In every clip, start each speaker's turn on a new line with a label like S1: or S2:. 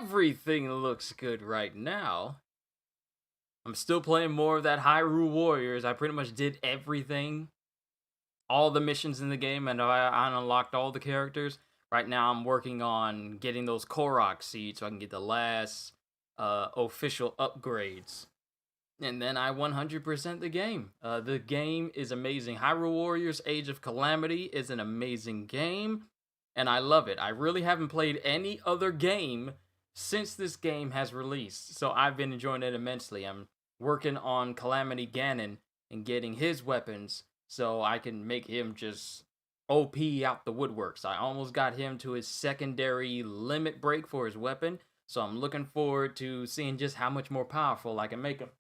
S1: everything looks good right now. I'm still playing more of that Hyrule Warriors. I pretty much did everything, all the missions in the game, and I unlocked all the characters. Right now, I'm working on getting those Korok seeds so I can get the last official upgrades. And then I 100% the game. The game is amazing. Hyrule Warriors Age of Calamity is an amazing game, and I love it. I really haven't played any other game since this game has released, so I've been enjoying it immensely. I'm working on Calamity Ganon and getting his weapons so I can make him just OP out the woodworks. I almost got him to his secondary limit break for his weapon, so I'm looking forward to seeing just how much more powerful I can make him.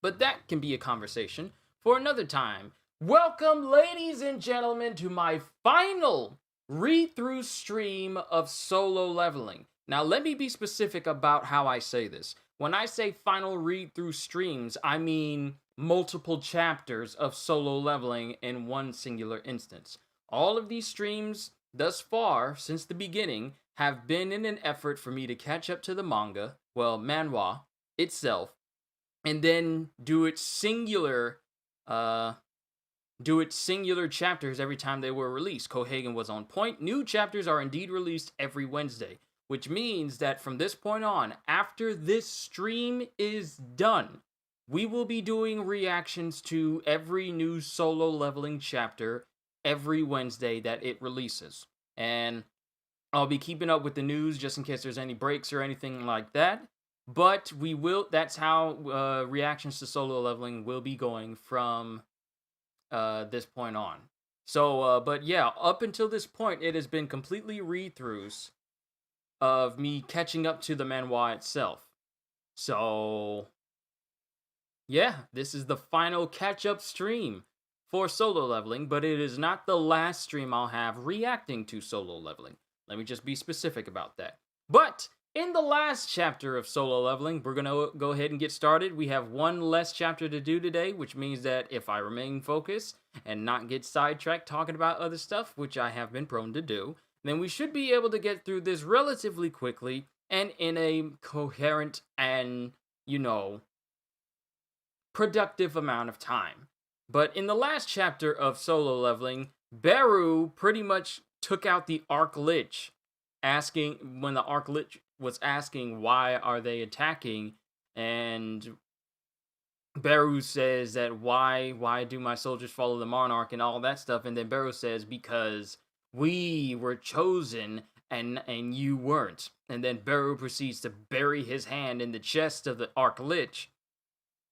S1: But that can be a conversation for another time. Welcome, ladies and gentlemen, to my final read-through stream of Solo Leveling. Now, let me be specific about how I say this. When I say final read-through streams, I mean multiple chapters of Solo Leveling in one singular instance. All of these streams, thus far, since the beginning, have been in an effort for me to catch up to the manga, well, manhwa, itself, and then do its singular chapters every time they were released. Kohagen was on point. New chapters are indeed released every Wednesday, which means that from this point on, after this stream is done, we will be doing reactions to every new Solo Leveling chapter every Wednesday that it releases. And I'll be keeping up with the news just in case there's any breaks or anything like that. But that's how reactions to Solo Leveling will be going from this point on. So, but yeah, up until this point, it has been completely read-throughs of me catching up to the manhwa itself. So, yeah, this is the final catch-up stream for Solo Leveling, but it is not the last stream I'll have reacting to Solo Leveling. Let me just be specific about that. But in the last chapter of Solo Leveling, we're going to go ahead and get started. We have one less chapter to do today, which means that if I remain focused and not get sidetracked talking about other stuff, which I have been prone to do, then we should be able to get through this relatively quickly and in a coherent and, productive amount of time. But in the last chapter of Solo Leveling, Beru pretty much took out the Arc Lich, when the Arc Lich was asking why are they attacking, and Beru says that why do my soldiers follow the monarch and all that stuff, and then Beru says because we were chosen and you weren't, and then Beru proceeds to bury his hand in the chest of the Arc Lich,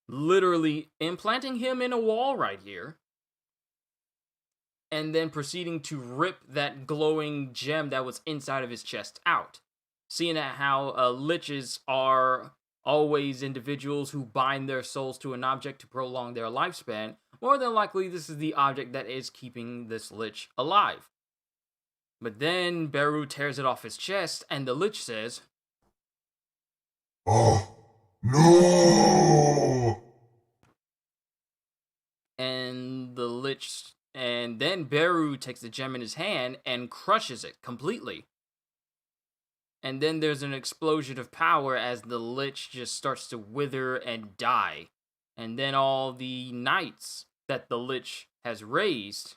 S1: literally implanting him in a wall right here, and then proceeding to rip that glowing gem that was inside of his chest out. Seeing at how liches are always individuals who bind their souls to an object to prolong their lifespan, more than likely this is the object that is keeping this lich alive. But then Beru tears it off his chest, and the lich says,
S2: "Oh, no!"
S1: And then Beru takes the gem in his hand and crushes it completely. And then there's an explosion of power as the lich just starts to wither and die. And then all the knights that the lich has raised.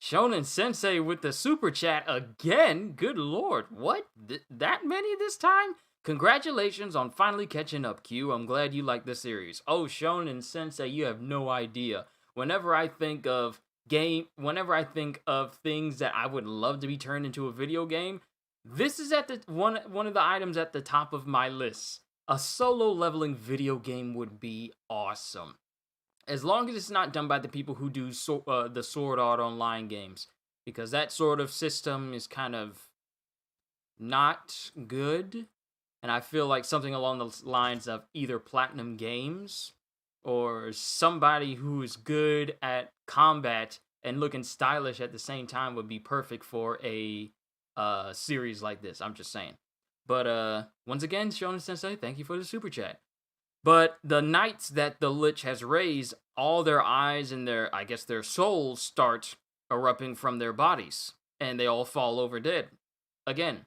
S1: Shonen Sensei with the super chat again? Good lord, what? That many this time? Congratulations on finally catching up, Q. I'm glad you like the series. Oh, Shonen Sensei, you have no idea. Whenever I think of things that I would love to be turned into a video game, this is at the one of the items at the top of my list. A Solo Leveling video game would be awesome, as long as it's not done by the people who do the Sword Art Online games, because that sort of system is kind of not good, and I feel like something along the lines of either Platinum Games or somebody who is good at combat and looking stylish at the same time would be perfect for a series like this. I'm just saying. But once again, Shonen Sensei, thank you for the super chat. But the knights that the lich has raised, all their eyes and their souls start erupting from their bodies, and they all fall over dead. again.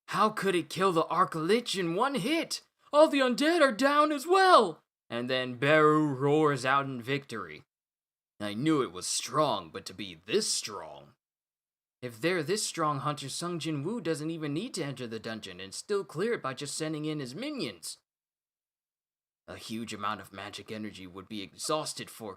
S1: How could it kill the Arch-Lich in one hit? All the undead are down as well! And then Beru roars out in victory. I knew it was strong, but to be this strong. If they're this strong, Hunter Sung Jin Woo doesn't even need to enter the dungeon and still clear it by just sending in his minions. A huge amount of magic energy would be exhausted for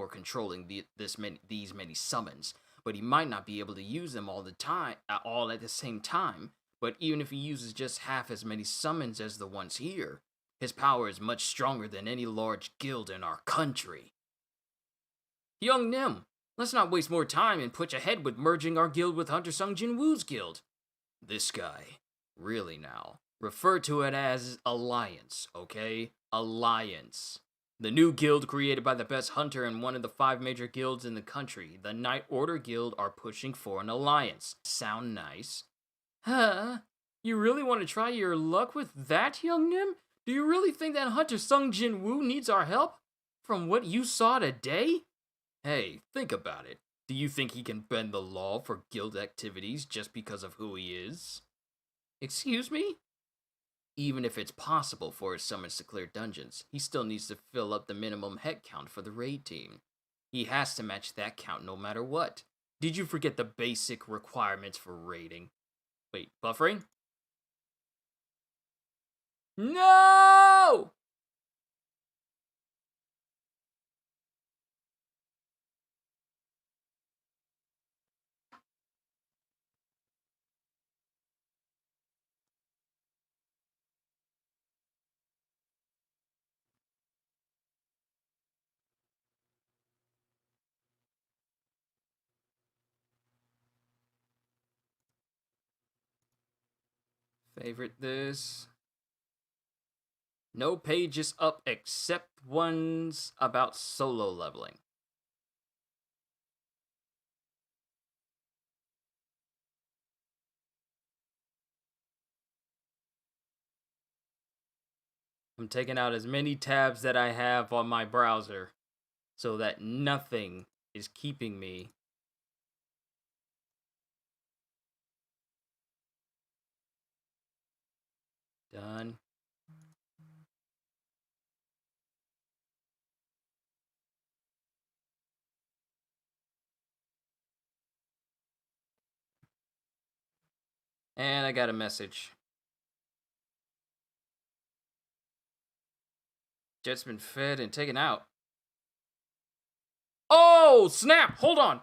S1: controlling these many summons, but he might not be able to use them all at the same time. But even if he uses just half as many summons as the ones here, his power is much stronger than any large guild in our country. Young Nim, let's not waste more time and push ahead with merging our guild with Hunter Sung Jin Woo's guild. This guy. Really now. Refer to it as Alliance, okay? Alliance. The new guild created by the best hunter in one of the 5 major guilds in the country, the Night Order Guild, are pushing for an alliance. Sound nice? Huh? You really want to try your luck with that, young Nim? Do you really think that Hunter Sung Jin Woo needs our help? From what you saw today? Hey, think about it. Do you think he can bend the law for guild activities just because of who he is? Excuse me? Even if it's possible for his summons to clear dungeons, he still needs to fill up the minimum head count for the raid team. He has to match that count no matter what. Did you forget the basic requirements for raiding? Wait, buffering? No! Favorite this. No pages up except ones about solo leveling. I'm taking out as many tabs that I have on my browser so that nothing is keeping me. Done. And I got a message. Jet's been fed and taken out. Oh, snap! Hold on!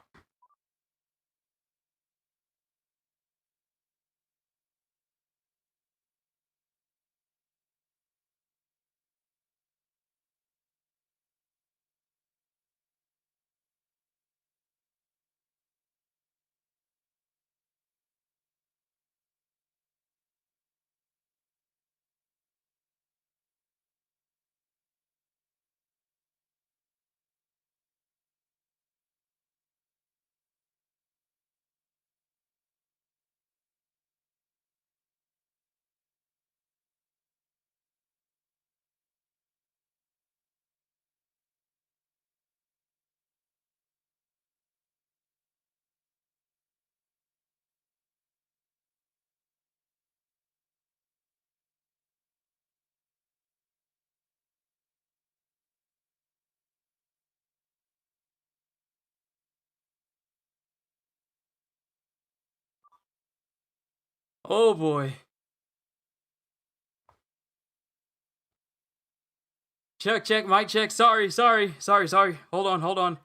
S1: Oh boy. Check, mic check. Sorry. Hold on.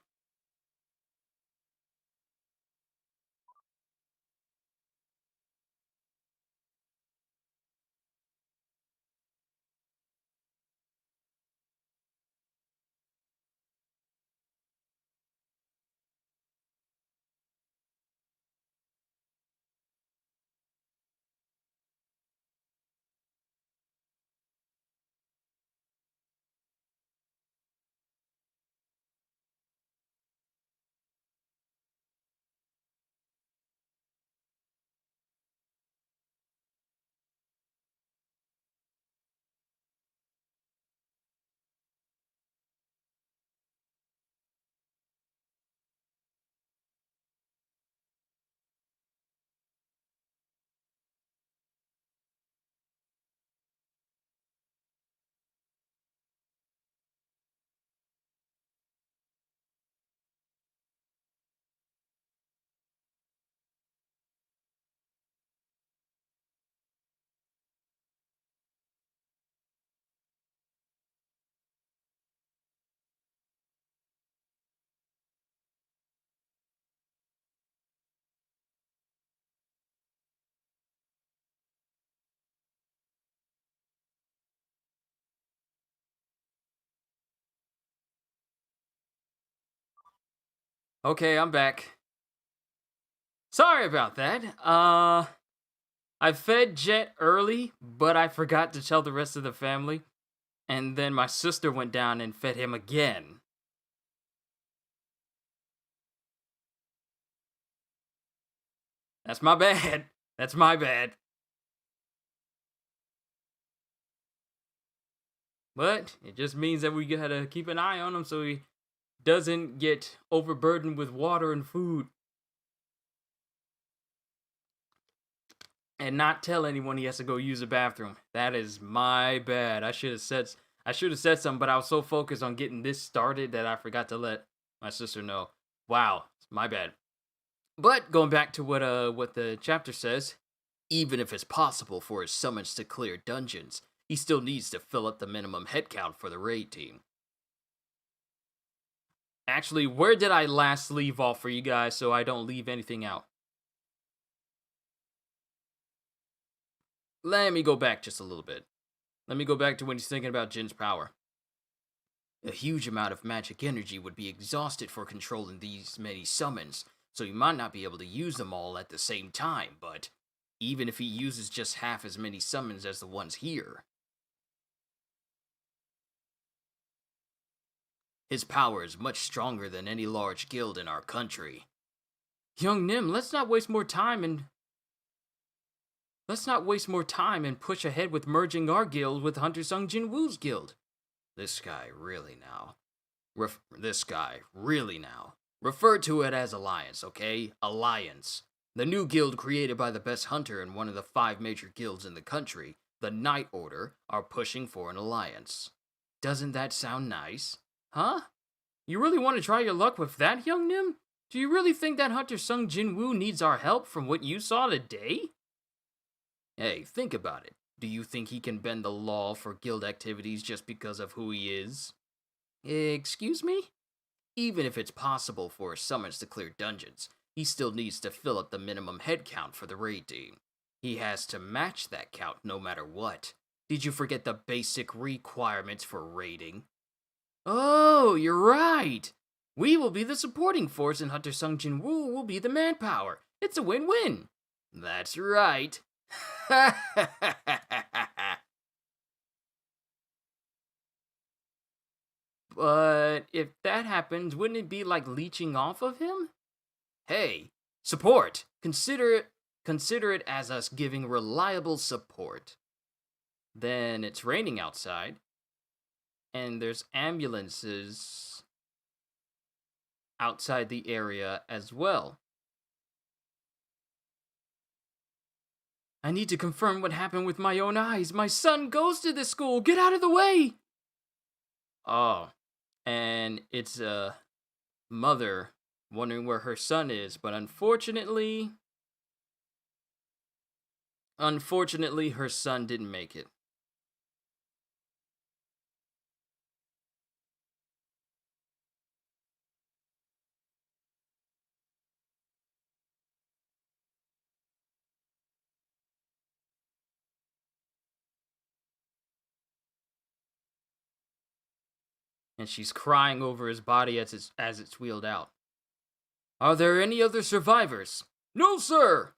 S1: Okay, I'm back. Sorry about that. I fed Jet early, but I forgot to tell the rest of the family. And then my sister went down and fed him again. That's my bad. That's my bad. But it just means that we gotta keep an eye on him so he doesn't get overburdened with water and food. And not tell anyone he has to go use the bathroom. That is my bad. I should have said something, but I was so focused on getting this started that I forgot to let my sister know. Wow, my bad. But going back to what the chapter says, even if it's possible for his summons to clear dungeons, he still needs to fill up the minimum headcount for the raid team. Actually, where did I last leave off for you guys so I don't leave anything out? Let me go back just a little bit. Let me go back to when he's thinking about Jin's power. A huge amount of magic energy would be exhausted for controlling these many summons, so he might not be able to use them all at the same time, but even if he uses just half as many summons as the ones here, his power is much stronger than any large guild in our country. Young Nim, let's not waste more time and push ahead with merging our guild with Hunter Sung Jin Woo's guild. This guy really now. Refer to it as Alliance, okay? Alliance. The new guild created by the best hunter in one of the 5 major guilds in the country, the Night Order, are pushing for an alliance. Doesn't that sound nice? Huh? You really want to try your luck with that, young Nim? Do you really think that Hunter Sung Jin Woo needs our help from what you saw today? Hey, think about it. Do you think he can bend the law for guild activities just because of who he is? Excuse me? Even if it's possible for his summons to clear dungeons, he still needs to fill up the minimum head count for the raid team. He has to match that count no matter what. Did you forget the basic requirements for raiding? Oh, you're right! We will be the supporting force and Hunter Sung Jin Woo will be the manpower. It's a win-win. That's right. But if that happens, wouldn't it be like leeching off of him? Hey, support! Consider it as us giving reliable support. Then it's raining outside, and there's ambulances outside the area as well. I need to confirm what happened with my own eyes. My son goes to this school. Get out of the way! Oh, and it's a mother wondering where her son is, but unfortunately, her son didn't make it. And she's crying over his body as it's wheeled out. Are there any other survivors? No, sir!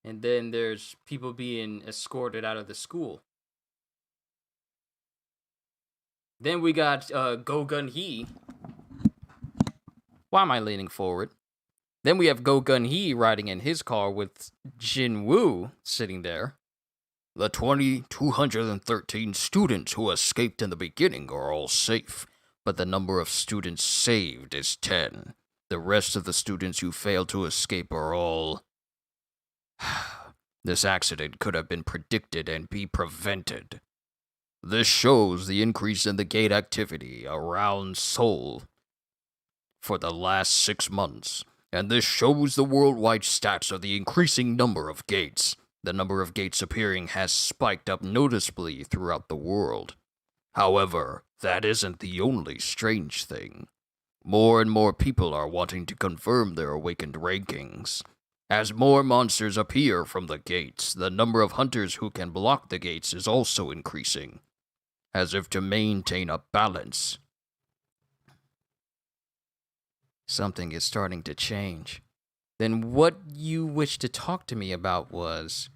S1: And then there's people being escorted out of the school. Then we got Go Gun Hee. Why am I leaning forward? Then we have Go Gun Hee riding in his car with Jin Woo sitting there. The 213 students who escaped in the beginning are all safe, but the number of students saved is 10. The rest of the students who failed to escape are all... This accident could have been predicted and be prevented. This shows the increase in the gate activity around Seoul for the last 6 months, and this shows the worldwide stats of the increasing number of gates. The number of gates appearing has spiked up noticeably throughout the world. However, that isn't the only strange thing. More and more people are wanting to confirm their awakened rankings. As more monsters appear from the gates, the number of hunters who can block the gates is also increasing, as if to maintain a balance. Something is starting to change. Then what you wished to talk to me about was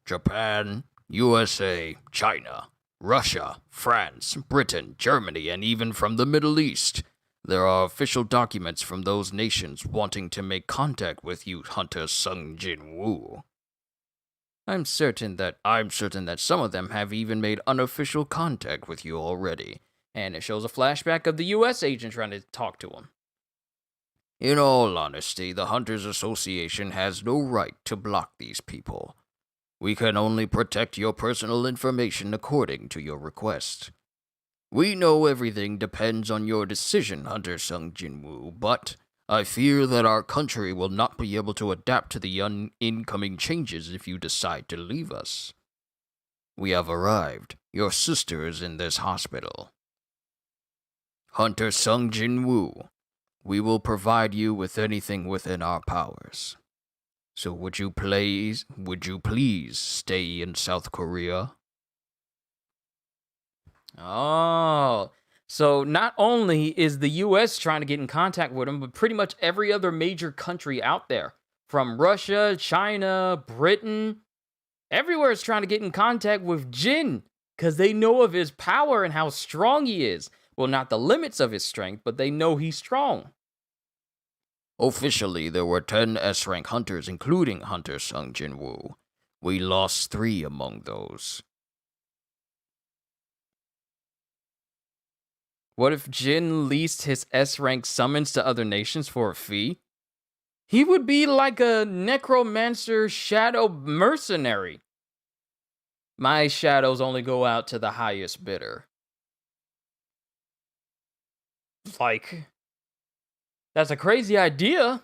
S1: Japan, USA, China, Russia, France, Britain, Germany, and even from the Middle East. There are official documents from those nations wanting to make contact with you, Hunter Sung Jin Woo. I'm certain that some of them have even made unofficial contact with you already. And it shows a flashback of the US agent trying to talk to him. In all honesty, the Hunters Association has no right to block these people. We can only protect your personal information according to your request. We know everything depends on your decision, Hunter Sung Jin Woo, but I fear that our country will not be able to adapt to the incoming changes if you decide to leave us. We have arrived. Your sister is in this hospital. Hunter Sung Jin Woo, we will provide you with anything within our powers. So would you please stay in South Korea? Oh, so not only is the US trying to get in contact with him, but pretty much every other major country out there, from Russia, China, Britain, everywhere is trying to get in contact with Jin, because they know of his power and how strong he is. Well, not the limits of his strength, but they know he's strong. Officially, there were 10 S-rank hunters, including Hunter Sung Jin Woo. We lost 3 among those. What if Jin leased his S-rank summons to other nations for a fee? He would be like a necromancer shadow mercenary. My shadows only go out to the highest bidder. Like, that's a crazy idea.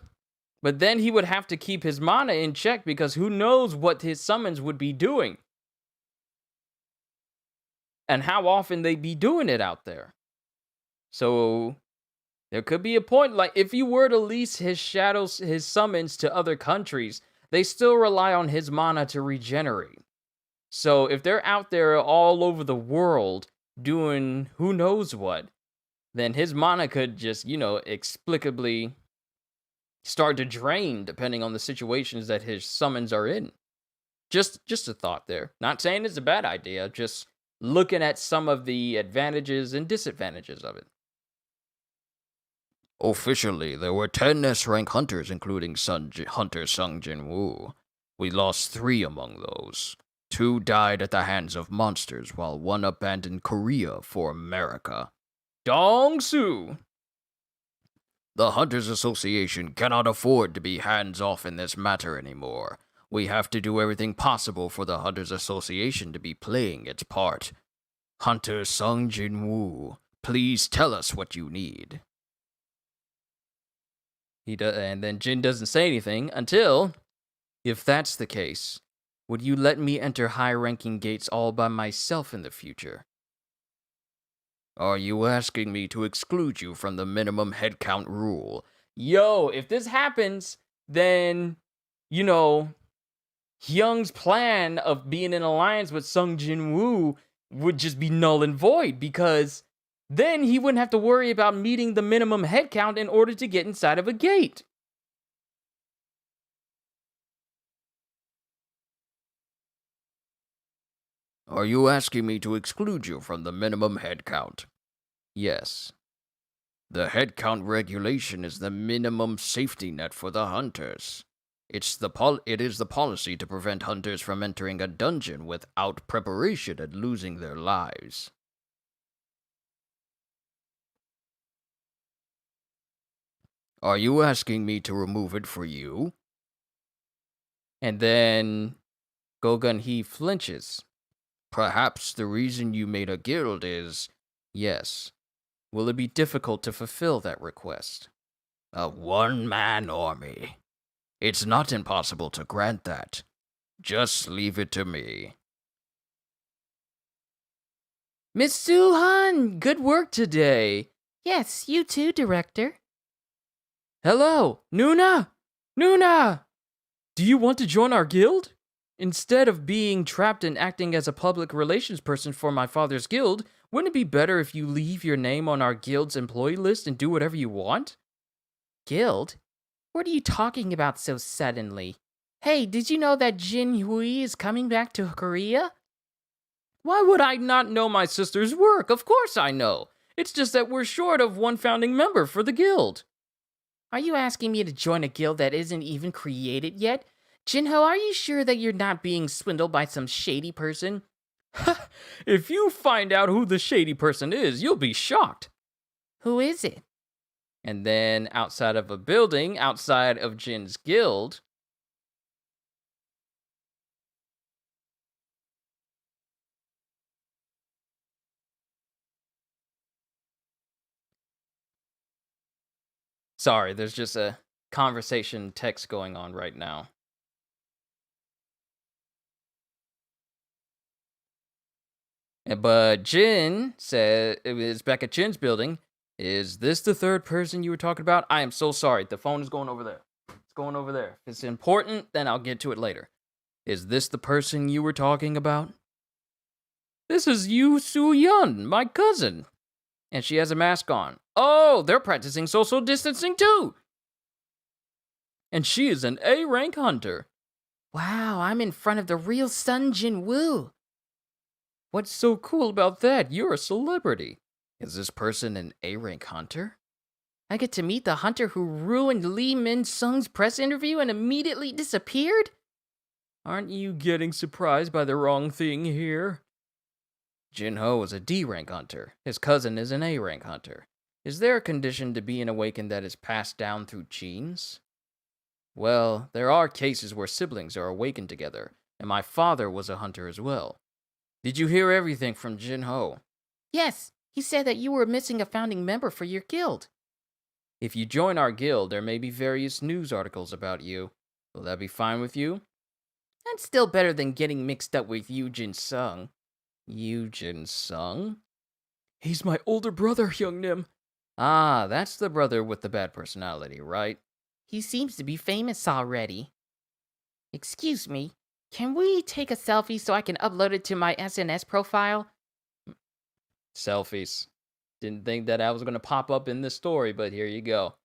S1: But then he would have to keep his mana in check because who knows what his summons would be doing. And how often they'd be doing it out there. So there could be a point, like if you were to lease his summons to other countries, they still rely on his mana to regenerate. So if they're out there all over the world doing who knows what, then his mana could just, explicably start to drain depending on the situations that his summons are in. Just a thought there. Not saying it's a bad idea, just looking at some of the advantages and disadvantages of it. Officially, there were 10 S-rank hunters, including Hunter Sung Jin Woo. We lost 3 among those. 2 died at the hands of monsters, while 1 abandoned Korea for America. Dong-soo! The Hunters Association cannot afford to be hands-off in this matter anymore. We have to do everything possible for the Hunters Association to be playing its part. Hunter Sung Jin Woo, please tell us what you need. And then Jin doesn't say anything until, if that's the case, would you let me enter high-ranking gates all by myself in the future? Are you asking me to exclude you from the minimum headcount rule? Yo, if this happens, then, Hyung's plan of being in alliance with Sung Jin Woo would just be null and void, because then he wouldn't have to worry about meeting the minimum headcount in order to get inside of a gate. Are you asking me to exclude you from the minimum headcount? Yes. The headcount regulation is the minimum safety net for the hunters. It is the policy to prevent hunters from entering a dungeon without preparation and losing their lives. Are you asking me to remove it for you? And then Gogun Hee flinches. Perhaps the reason you made a guild is, yes. Will it be difficult to fulfill that request? A one-man army. It's not impossible to grant that. Just leave it to me. Miss Suhan, good work today.
S2: Yes, you too, Director.
S1: Hello, Nuna! Nuna! Do you want to join our guild? Instead of being trapped and acting as a public relations person for my father's guild, wouldn't it be better if you leave your name on our guild's employee list and do whatever you want?
S2: Guild? What are you talking about so suddenly? Hey, did you know that Jin Hui is coming back to Korea?
S1: Why would I not know my sister's work? Of course I know. It's just that we're short of one founding member for the guild.
S2: Are you asking me to join a guild that isn't even created yet? Jinho, are you sure that you're not being swindled by some shady person?
S1: If you find out who the shady person is, you'll be shocked.
S2: Who is it?
S1: And then outside of a building, outside of Jin's guild, sorry, there's just a conversation text going on right now. But Jin said, it was back at Jin's building. Is this the third person you were talking about? I am so sorry. The phone is going over there. It's going over there. If it's important, then I'll get to it later. Is this the person you were talking about? This is Yu Su Yun, my cousin. And she has a mask on. Oh, they're practicing social distancing too. And she is an A rank hunter.
S2: Wow, I'm in front of the real Sun Jin Woo.
S1: What's so cool about that? You're a celebrity. Is this person an A rank hunter?
S2: I get to meet the hunter who ruined Lee Min Sung's press interview and immediately disappeared?
S1: Aren't you getting surprised by the wrong thing here? Jin Ho is a D rank hunter. His cousin is an A rank hunter. Is there a condition to being awakened that is passed down through genes? Well, there are cases where siblings are awakened together, and my father was a hunter as well. Did you hear everything from Jin Ho?
S2: Yes, he said that you were missing a founding member for your guild.
S1: If you join our guild, there may be various news articles about you. Will that be fine with you?
S2: That's still better than getting mixed up with Yu Jin Sung.
S1: Yu Jin Sung? He's my older brother, Young Nim. Ah, that's the brother with the bad personality, right?
S2: He seems to be famous already. Excuse me, can we take a selfie so I can upload it to my SNS profile?
S1: Selfies. Didn't think that I was going to pop up in this story, but here you go.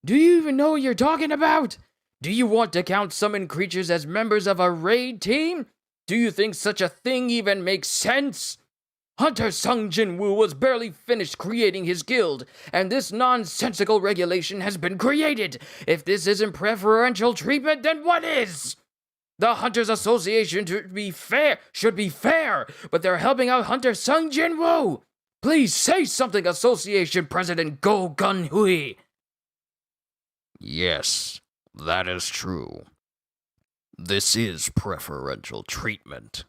S1: Do you even know what you're talking about? Do you want to count summoned creatures as members of a raid team? Do you think such a thing even makes sense? Hunter Sung Jin Woo was barely finished creating his guild, and this nonsensical regulation has been created. If this isn't preferential treatment, then what is? The Hunters Association should be fair, but they're helping out Hunter Sung Jin Woo. Please say something, Association President Go Gun Hui. Yes, that is true. This is preferential treatment.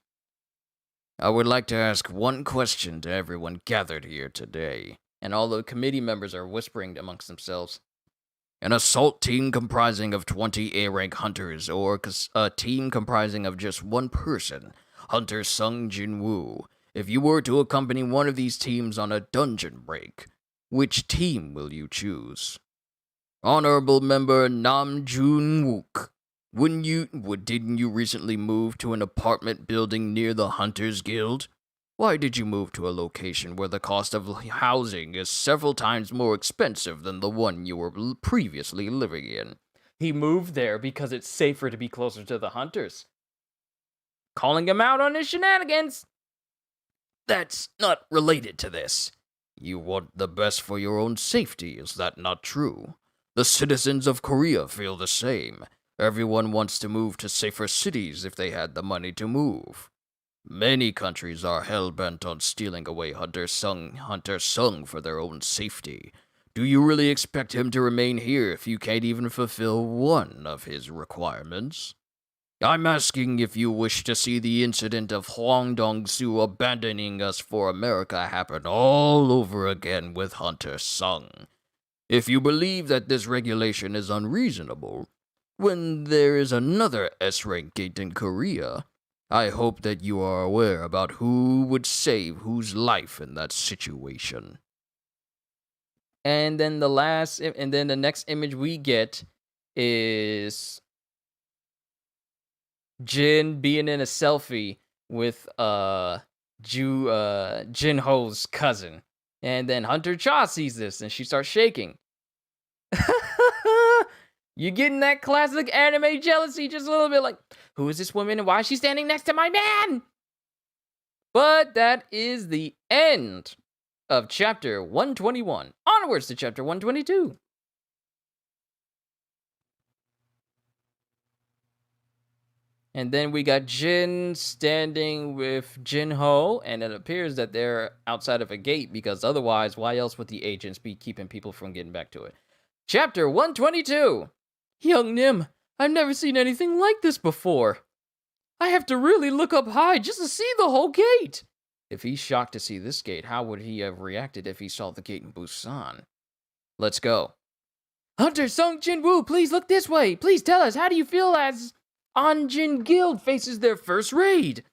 S1: I would like to ask one question to everyone gathered here today. And all the committee members are whispering amongst themselves. An assault team comprising of 20 A-rank hunters, or a team comprising of just one person, Hunter Sung Jin Woo. If you were to accompany one of these teams on a dungeon break, which team will you choose? Honorable Member Nam Jun Wook. Didn't you recently move to an apartment building near the Hunters Guild? Why did you move to a location where the cost of housing is several times more expensive than the one you were previously living in? He moved there because it's safer to be closer to the Hunters. Calling him out on his shenanigans. That's not related to this. You want the best for your own safety, is that not true? The citizens of Korea feel the same. Everyone wants to move to safer cities if they had the money to move. Many countries are hell-bent on stealing away Hunter Sung for their own safety. Do you really expect him to remain here if you can't even fulfill one of his requirements? I'm asking if you wish to see the incident of Huang Dong-su abandoning us for America happen all over again with Hunter Sung. If you believe that this regulation is unreasonable, when there is another S-rank gate in Korea, I hope that you are aware about who would save whose life in that situation. And then the next image we get is Jin being in a selfie with Jin Ho's cousin. And then Hunter Cha sees this and she starts shaking.
S2: You're getting that classic anime jealousy just a little bit like, who is this woman and why is she standing next to my man? But that is the end of chapter 121. Onwards to chapter 122. And then we got Jin standing with Jinho, and it appears that they're outside of a gate because otherwise, why else would the agents be keeping people from getting back to it? Chapter 122. Young Nim, I've never seen anything like this before. I have to really look up high just to see the whole gate. If he's shocked to see this gate, how would he have reacted if he saw the gate in Busan? Let's go. Hunter Sung Jin Woo, please look this way. Please tell us, how do you feel as Anjin Guild faces their first raid?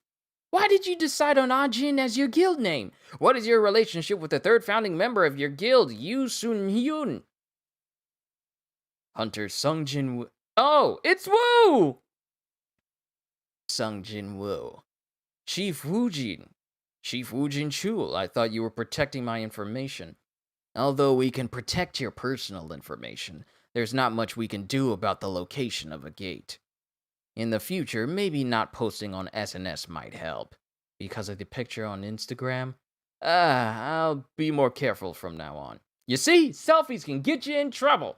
S2: Why did you decide on Anjin as your guild name? What is your relationship with the third founding member of your guild, Yu Sun Hyun? Hunter Sung Jin Woo. Oh, it's Woo! Sung Jin Woo. Chief Woojin. Chief Woojin Chul, I thought you were protecting my information. Although we can protect your personal information, there's not much we can do about the location of a gate. In the future, maybe not posting on SNS might help. Because of the picture on Instagram? I'll be more careful from now on. You see, selfies can get you in trouble.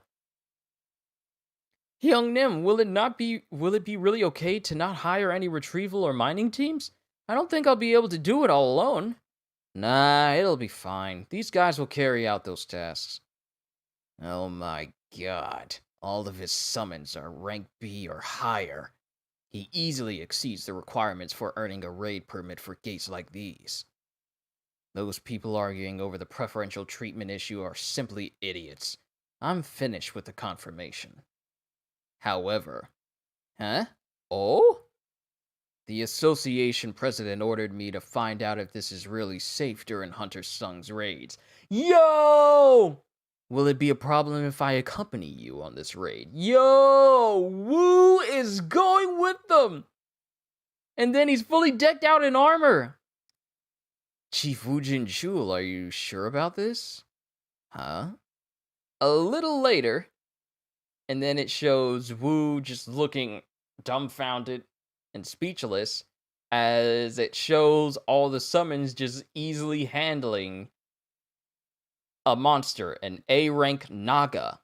S2: Young Nim, will it be really okay to not hire any retrieval or mining teams? I don't think I'll be able to do it all alone. Nah, it'll be fine. These guys will carry out those tasks. Oh my god. All of his summons are rank B or higher. He easily exceeds the requirements for earning a raid permit for gates like these. Those people arguing over the preferential treatment issue are simply idiots. I'm finished with the confirmation. However, Oh? The association president ordered me to find out if this is really safe during Hunter Sung's raids. Yo! Will it be a problem if I accompany you on this raid? Yo! Woo is going with them! And then he's fully decked out in armor. Chief Woojin Chul, are you sure about this? Huh? A little later, and then it shows Woo just looking dumbfounded and speechless as it shows all the summons just easily handling a monster, an A-rank Naga.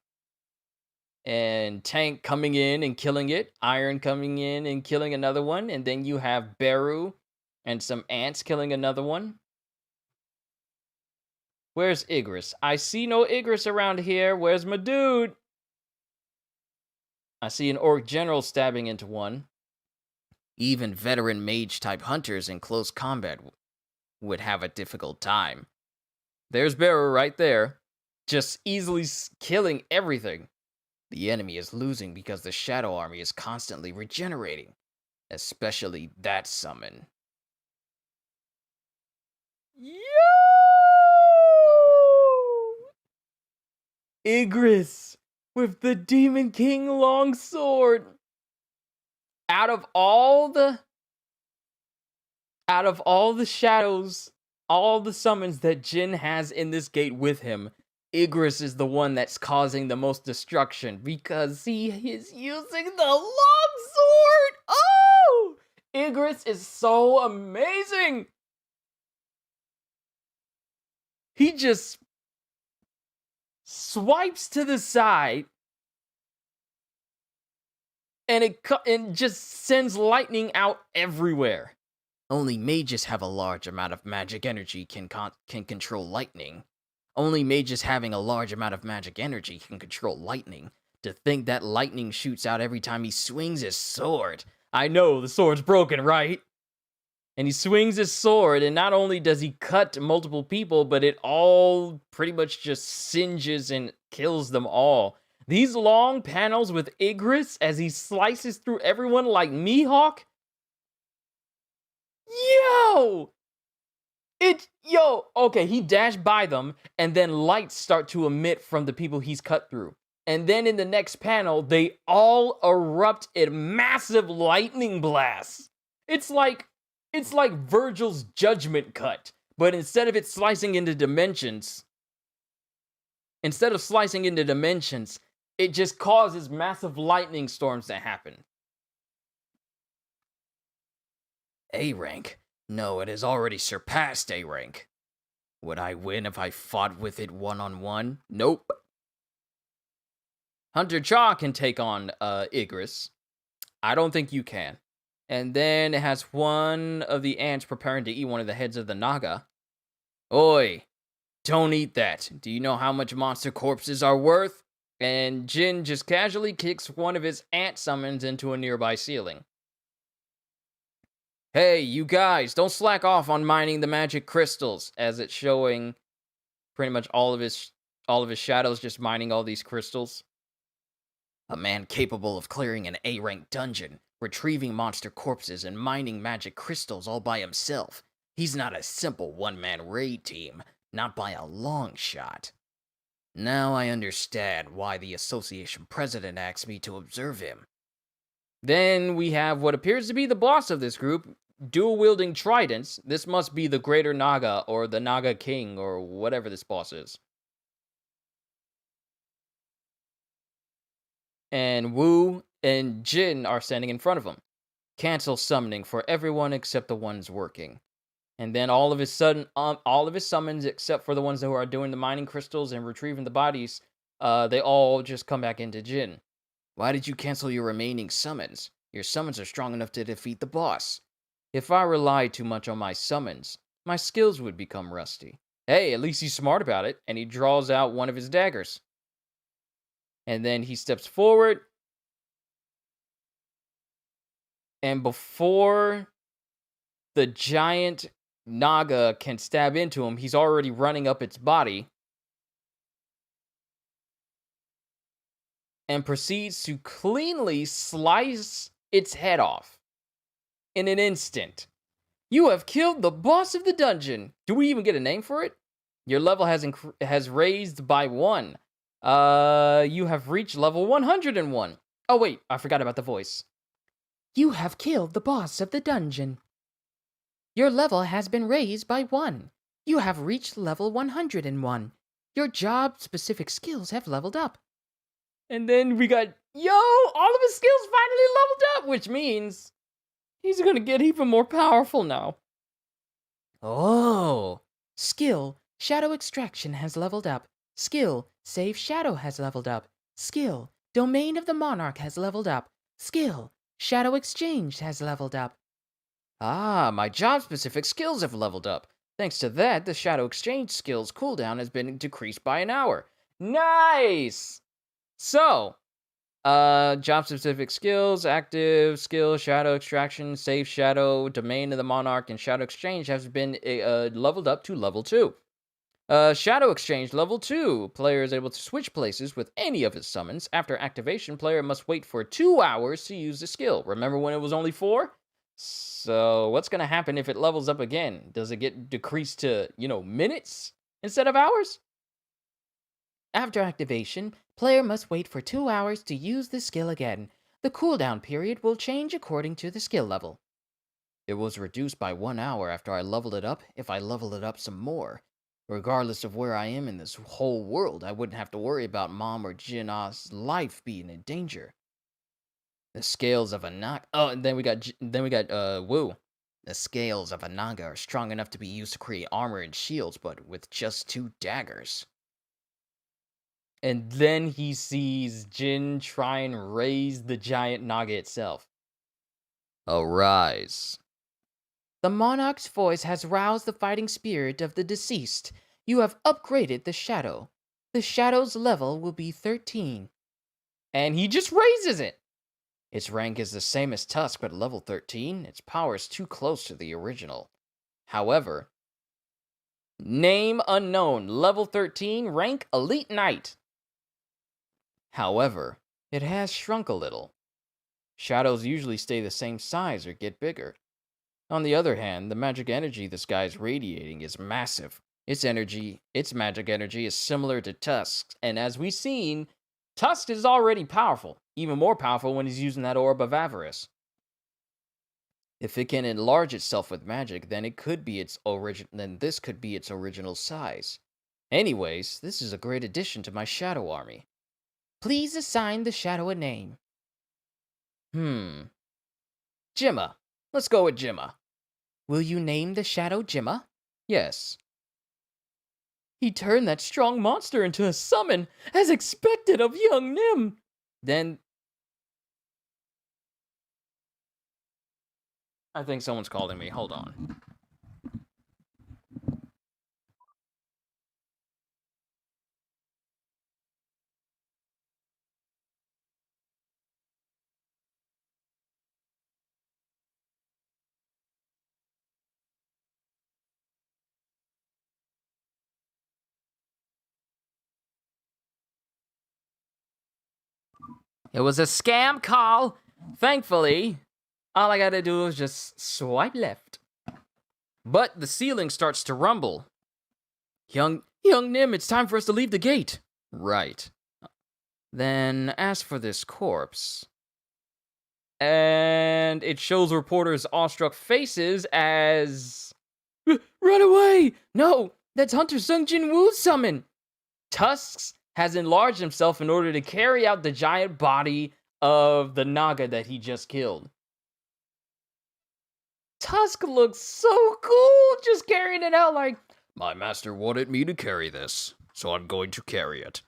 S2: And Tank coming in and killing it, Iron coming in and killing another one, and then you have Beru and some ants killing another one. Where's Igris? I see no Igris around here. Where's my dude? I see an Orc General stabbing into one. Even veteran mage-type hunters in close combat would have a difficult time. There's Beru right there, just easily killing everything. The enemy is losing because the Shadow Army is constantly regenerating, especially that summon. Yo! Igris with the Demon King longsword. Out of all the shadows, all the summons that Jin has in this gate with him, Igris is the one that's causing the most destruction because he is using the longsword. Oh! Igris is so amazing. He just swipes to the side and it just sends lightning out everywhere. Only mages have a large amount of magic energy can control lightning. Only mages having a large amount of magic energy can control lightning. To think that lightning shoots out every time he swings his sword. I know, the sword's broken, right? And he swings his sword, and not only does he cut multiple people, but it all pretty much just singes and kills them all. These long panels with Igris as he slices through everyone like Mihawk. Okay, he dashed by them, and then lights start to emit from the people he's cut through. And then in the next panel, they all erupt in massive lightning blasts. It's like Virgil's judgment cut, but instead of slicing into dimensions, it just causes massive lightning storms to happen. A rank? No, it has already surpassed A rank. Would I win if I fought with it one-on-one? Nope. Hunter Cha can take on Igris. I don't think you can. And then it has one of the ants preparing to eat one of the heads of the Naga. Oi, don't eat that. Do you know how much monster corpses are worth? And Jin just casually kicks one of his ant summons into a nearby ceiling. Hey, you guys, don't slack off on mining the magic crystals, as it's showing pretty much all of his shadows just mining all these crystals. A man capable of clearing an A-rank dungeon, retrieving monster corpses, and mining magic crystals all by himself. He's not a simple one-man raid team, not by a long shot. Now I understand why the association president asked me to observe him. Then we have what appears to be the boss of this group, dual-wielding tridents. This must be the Greater Naga, or the Naga King, or whatever this boss is. And Wu and Jin are standing in front of him. Cancel summoning for everyone except the ones working. And then all of his summons, except for the ones who are doing the mining crystals and retrieving the bodies, they all just come back into Jin. Why did you cancel your remaining summons? Your summons are strong enough to defeat the boss. If I relied too much on my summons, my skills would become rusty. Hey, at least he's smart about it, and he draws out one of his daggers. And then he steps forward, and before the giant Naga can stab into him, he's already running up its body and proceeds to cleanly slice its head off in an instant. You have killed the boss of the dungeon. Do we even get a name for it? Your level has raised by 1. You have reached level 101. Oh wait, I forgot about the voice. You have killed the boss of the dungeon. Your level has been raised by 1. You have reached level 101. Your job-specific skills have leveled up. And then we got, all of his skills finally leveled up, which means he's gonna get even more powerful now. Oh. Skill, Shadow Extraction has leveled up. Skill, Save Shadow has leveled up. Skill, Domain of the Monarch has leveled up. Skill, Shadow Exchange has leveled up. Ah, my job-specific skills have leveled up. Thanks to that, the Shadow Exchange skills cooldown has been decreased by an hour. Nice! So, job-specific skills, active skill, Shadow Extraction, Save Shadow, Domain of the Monarch, and Shadow Exchange has been leveled up to level 2. Shadow Exchange level 2. Player is able to switch places with any of his summons. After activation, player must wait for 2 hours to use the skill. Remember when it was only 4? So, what's going to happen if it levels up again? Does it get decreased to, minutes instead of hours? After activation, player must wait for 2 hours to use the skill again. The cooldown period will change according to the skill level. It was reduced by 1 hour after I leveled it up if I leveled it up some more. Regardless of where I am in this whole world, I wouldn't have to worry about Mom or Jin's life being in danger. The scales of a Naga. Oh, and then we got Wu. The scales of a Naga are strong enough to be used to create armor and shields, but with just 2 daggers. And then he sees Jin try and raise the giant Naga itself. Arise. The Monarch's voice has roused the fighting spirit of the deceased. You have upgraded the Shadow. The Shadow's level will be 13. And he just raises it. Its rank is the same as Tusk, but level 13. Its power is too close to the original. However, name unknown, level 13, rank Elite Knight. However, it has shrunk a little. Shadows usually stay the same size or get bigger. On the other hand, the magic energy this guy is radiating is massive. Its magic energy is similar to Tusk's, and as we've seen, Tusk is already powerful, even more powerful when he's using that Orb of Avarice. If it can enlarge itself with magic, then this could be its original size. Anyways, this is a great addition to my Shadow Army. Please assign the shadow a name. Jimma. Let's go with Jimma. Will you name the shadow Jimma? Yes. He turned that strong monster into a summon, as expected of young Nim. Then... I think someone's calling me. Hold on. It was a scam call. Thankfully, all I gotta do is just swipe left. But the ceiling starts to rumble. Young Nim, it's time for us to leave the gate. Right. Then, as for this corpse... And it shows reporters' awestruck faces as... Run away! No, that's Hunter Sung Jin Woo's summon! Tusks has enlarged himself in order to carry out the giant body of the Naga that he just killed. Tusk looks so cool, just carrying it out like, my master wanted me to carry this, so I'm going to carry it.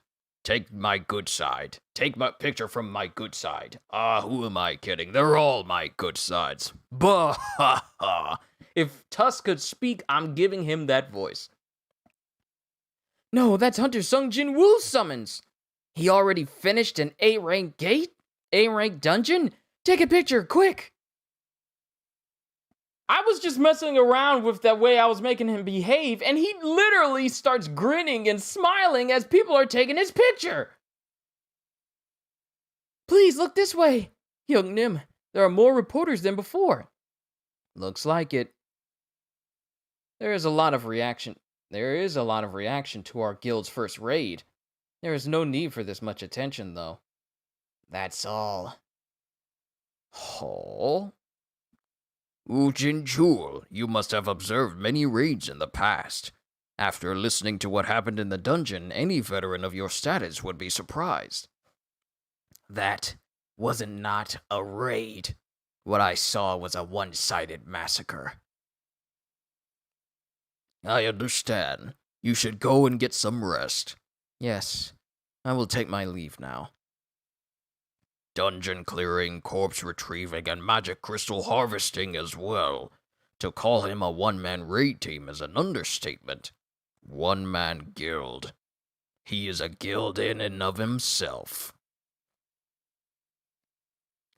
S2: Take my good side. Take my picture from my good side. Who am I kidding? They're all my good sides. Bah ha ha. If Tusk could speak, I'm giving him that voice. No, that's Hunter Sung Jin Woo's summons. He already finished an A-rank gate? A-rank dungeon? Take a picture, quick! I was just messing around with that way I was making him behave, and he literally starts grinning and smiling as people are taking his picture. Please look this way. Young Nim, there are more reporters than before. Looks like it. There is a lot of reaction to our guild's first raid. There is no need for this much attention, though. That's all. Oh? Ujin Chul, you must have observed many raids in the past. After listening to what happened in the dungeon, any veteran of your status would be surprised. That was not a raid. What I saw was a one-sided massacre. I understand. You should go and get some rest. Yes, I will take my leave now. Dungeon clearing, corpse retrieving, and magic crystal harvesting as well. To call him a one-man raid team is an understatement. One-man guild. He is a guild in and of himself.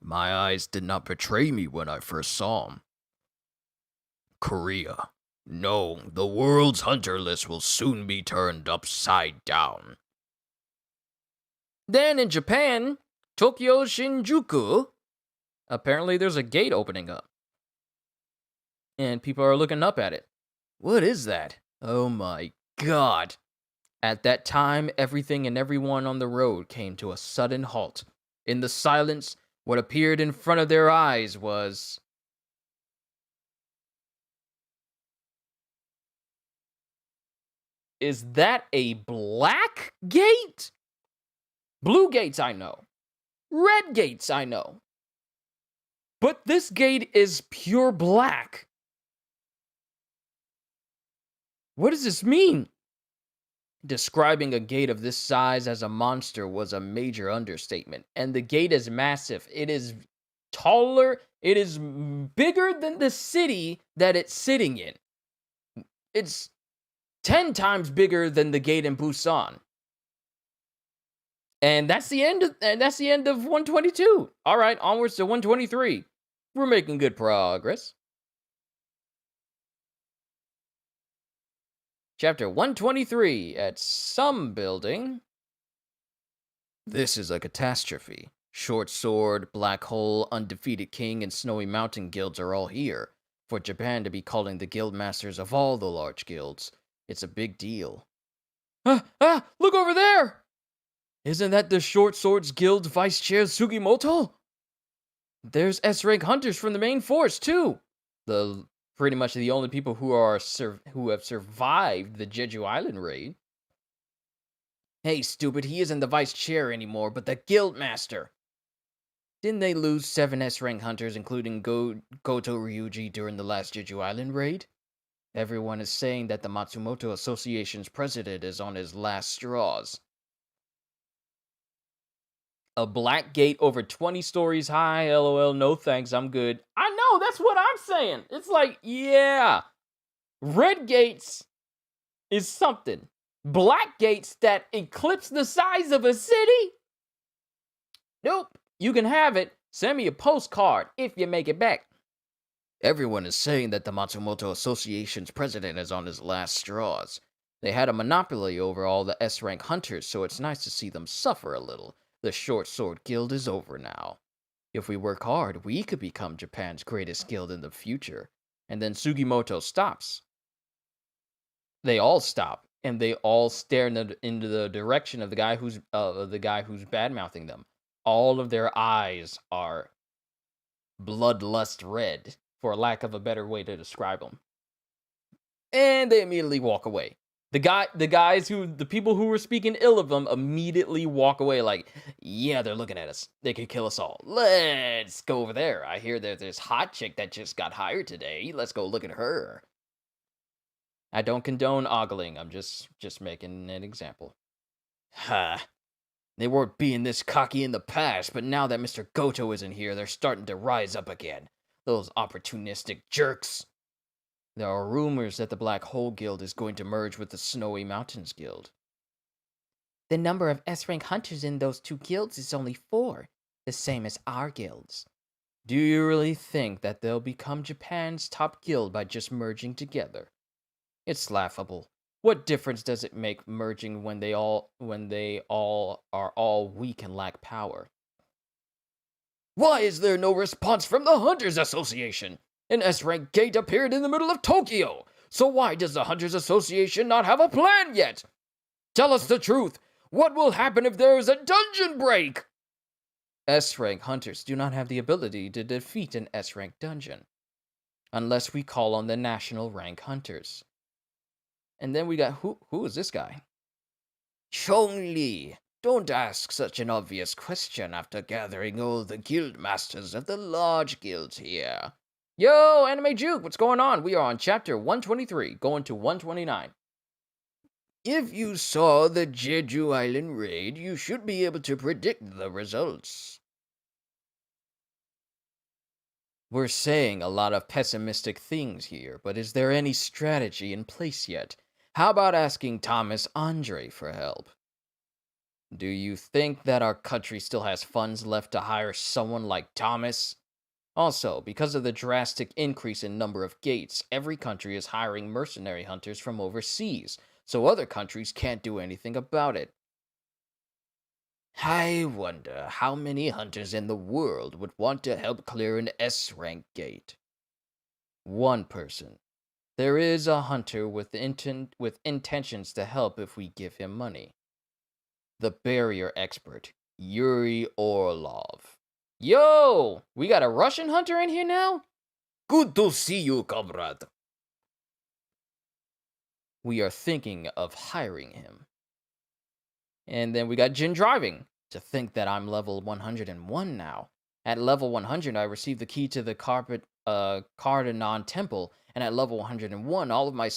S2: My eyes did not betray me when I first saw him. Korea. No, the world's hunter list will soon be turned upside down. Then in Japan, Tokyo Shinjuku, apparently there's a gate opening up. And people are looking up at it. What is that? Oh my god. At that time, everything and everyone on the road came to a sudden halt. In the silence, what appeared in front of their eyes was... Is that a black gate? Blue gates, I know. Red gates, I know. But this gate is pure black. What does this mean? Describing a gate of this size as a monster was a major understatement. And the gate is massive. It is taller. It is bigger than the city that it's sitting in. It's 10 times bigger than the gate in Busan. And that's the end of 122. All right, onwards to 123. We're making good progress. Chapter 123, at some building. This is a catastrophe. Short Sword, Black Hole, Undefeated King, and Snowy Mountain guilds are all here. For Japan to be calling the guild masters of all the large guilds, it's a big deal. Look over there! Isn't that the Short Swords Guild Vice Chair Sugimoto? There's S-rank hunters from the main force, too. Pretty much the only people who have survived the Jeju Island raid. Hey, stupid, he isn't the vice chair anymore, but the guild master. Didn't they lose 7 S-rank hunters, including Goto Ryuji, during the last Jeju Island raid? Everyone is saying that the Matsumoto Association's president is on his last straws. A black gate over 20 stories high, lol, no thanks, I'm good. I know, that's what I'm saying. It's like, yeah, red gates is something. Black gates that eclipse the size of a city? Nope, you can have it. Send me a postcard if you make it back. Everyone is saying that the Matsumoto Association's president is on his last straws. They had a monopoly over all the S-rank hunters, so it's nice to see them suffer a little. The Short Sword Guild is over now. If we work hard, we could become Japan's greatest guild in the future. And then Sugimoto stops. They all stop, and they all stare into the direction of the guy who's bad-mouthing them. All of their eyes are bloodlust red, for lack of a better way to describe them. And they immediately walk away. The people who were speaking ill of them immediately walk away like, yeah, they're looking at us. They could kill us all. Let's go over there. I hear there's this hot chick that just got hired today. Let's go look at her. I don't condone ogling. I'm just making an example. Ha. They weren't being this cocky in the past, but now that Mr. Goto isn't here, they're starting to rise up again. Those opportunistic jerks. There are rumors that the Black Hole Guild is going to merge with the Snowy Mountains Guild. The number of S-rank hunters in those two guilds is only 4, the same as our guilds. Do you really think that they'll become Japan's top guild by just merging together? It's laughable. What difference does it make merging when they all are all weak and lack power? Why is there no response from the Hunters Association? An S-rank gate appeared in the middle of Tokyo. So why does the Hunters Association not have a plan yet? Tell us the truth. What will happen if there is a dungeon break? S-rank hunters do not have the ability to defeat an S-rank dungeon, unless we call on the national rank hunters. And then we got, who is this guy? Chong-Li, don't ask such an obvious question after gathering all the guild masters of the large guilds here. Yo, Anime Juke, what's going on? We are on chapter 123, going to 129. If you saw the Jeju Island raid, you should be able to predict the results. We're saying a lot of pessimistic things here, but is there any strategy in place yet? How about asking Thomas Andre for help? Do you think that our country still has funds left to hire someone like Thomas? Also, because of the drastic increase in number of gates, every country is hiring mercenary hunters from overseas, so other countries can't do anything about it. I wonder how many hunters in the world would want to help clear an S-rank gate. One person. There is a hunter with intentions to help if we give him money. The barrier expert, Yuri Orlov. Yo! We got a Russian hunter in here now? Good to see you, comrade. We are thinking of hiring him. And then we got Jin driving. To think that I'm level 101 now. At level 100, I received the key to the Cardanon Temple, and at level 101, all of my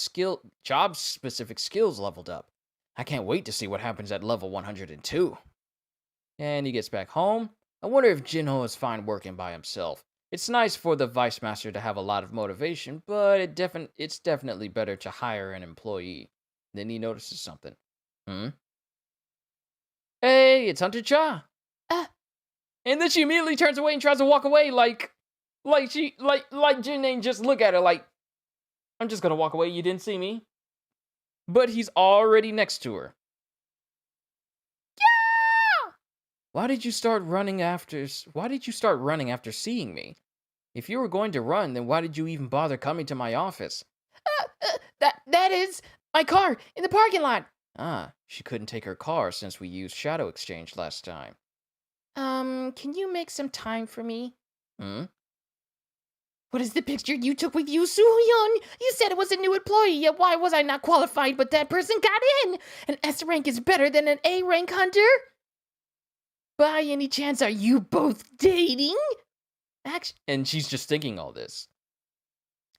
S2: job-specific skills leveled up. I can't wait to see what happens at level 102. And he gets back home. I wonder if Jinho is fine working by himself. It's nice for the Vice Master to have a lot of motivation, but it's definitely better to hire an employee. Then he notices something. Hey, it's Hunter Cha. And then she immediately turns away and tries to walk away like Jin ain't just look at her like, I'm just gonna walk away, you didn't see me. But he's already next to her. Yeah! Why did you start running after seeing me? If you were going to run, then why did you even bother coming to my office? That is my car in the parking lot. Ah, she couldn't take her car since we used Shadow Exchange last time. Can you make some time for me? What What is the picture you took with you, Soo-hyun? You said it was a new employee, yet why was I not qualified, but that person got in? An S rank is better than an A rank, Hunter? By any chance, are you both dating? And she's just thinking all this.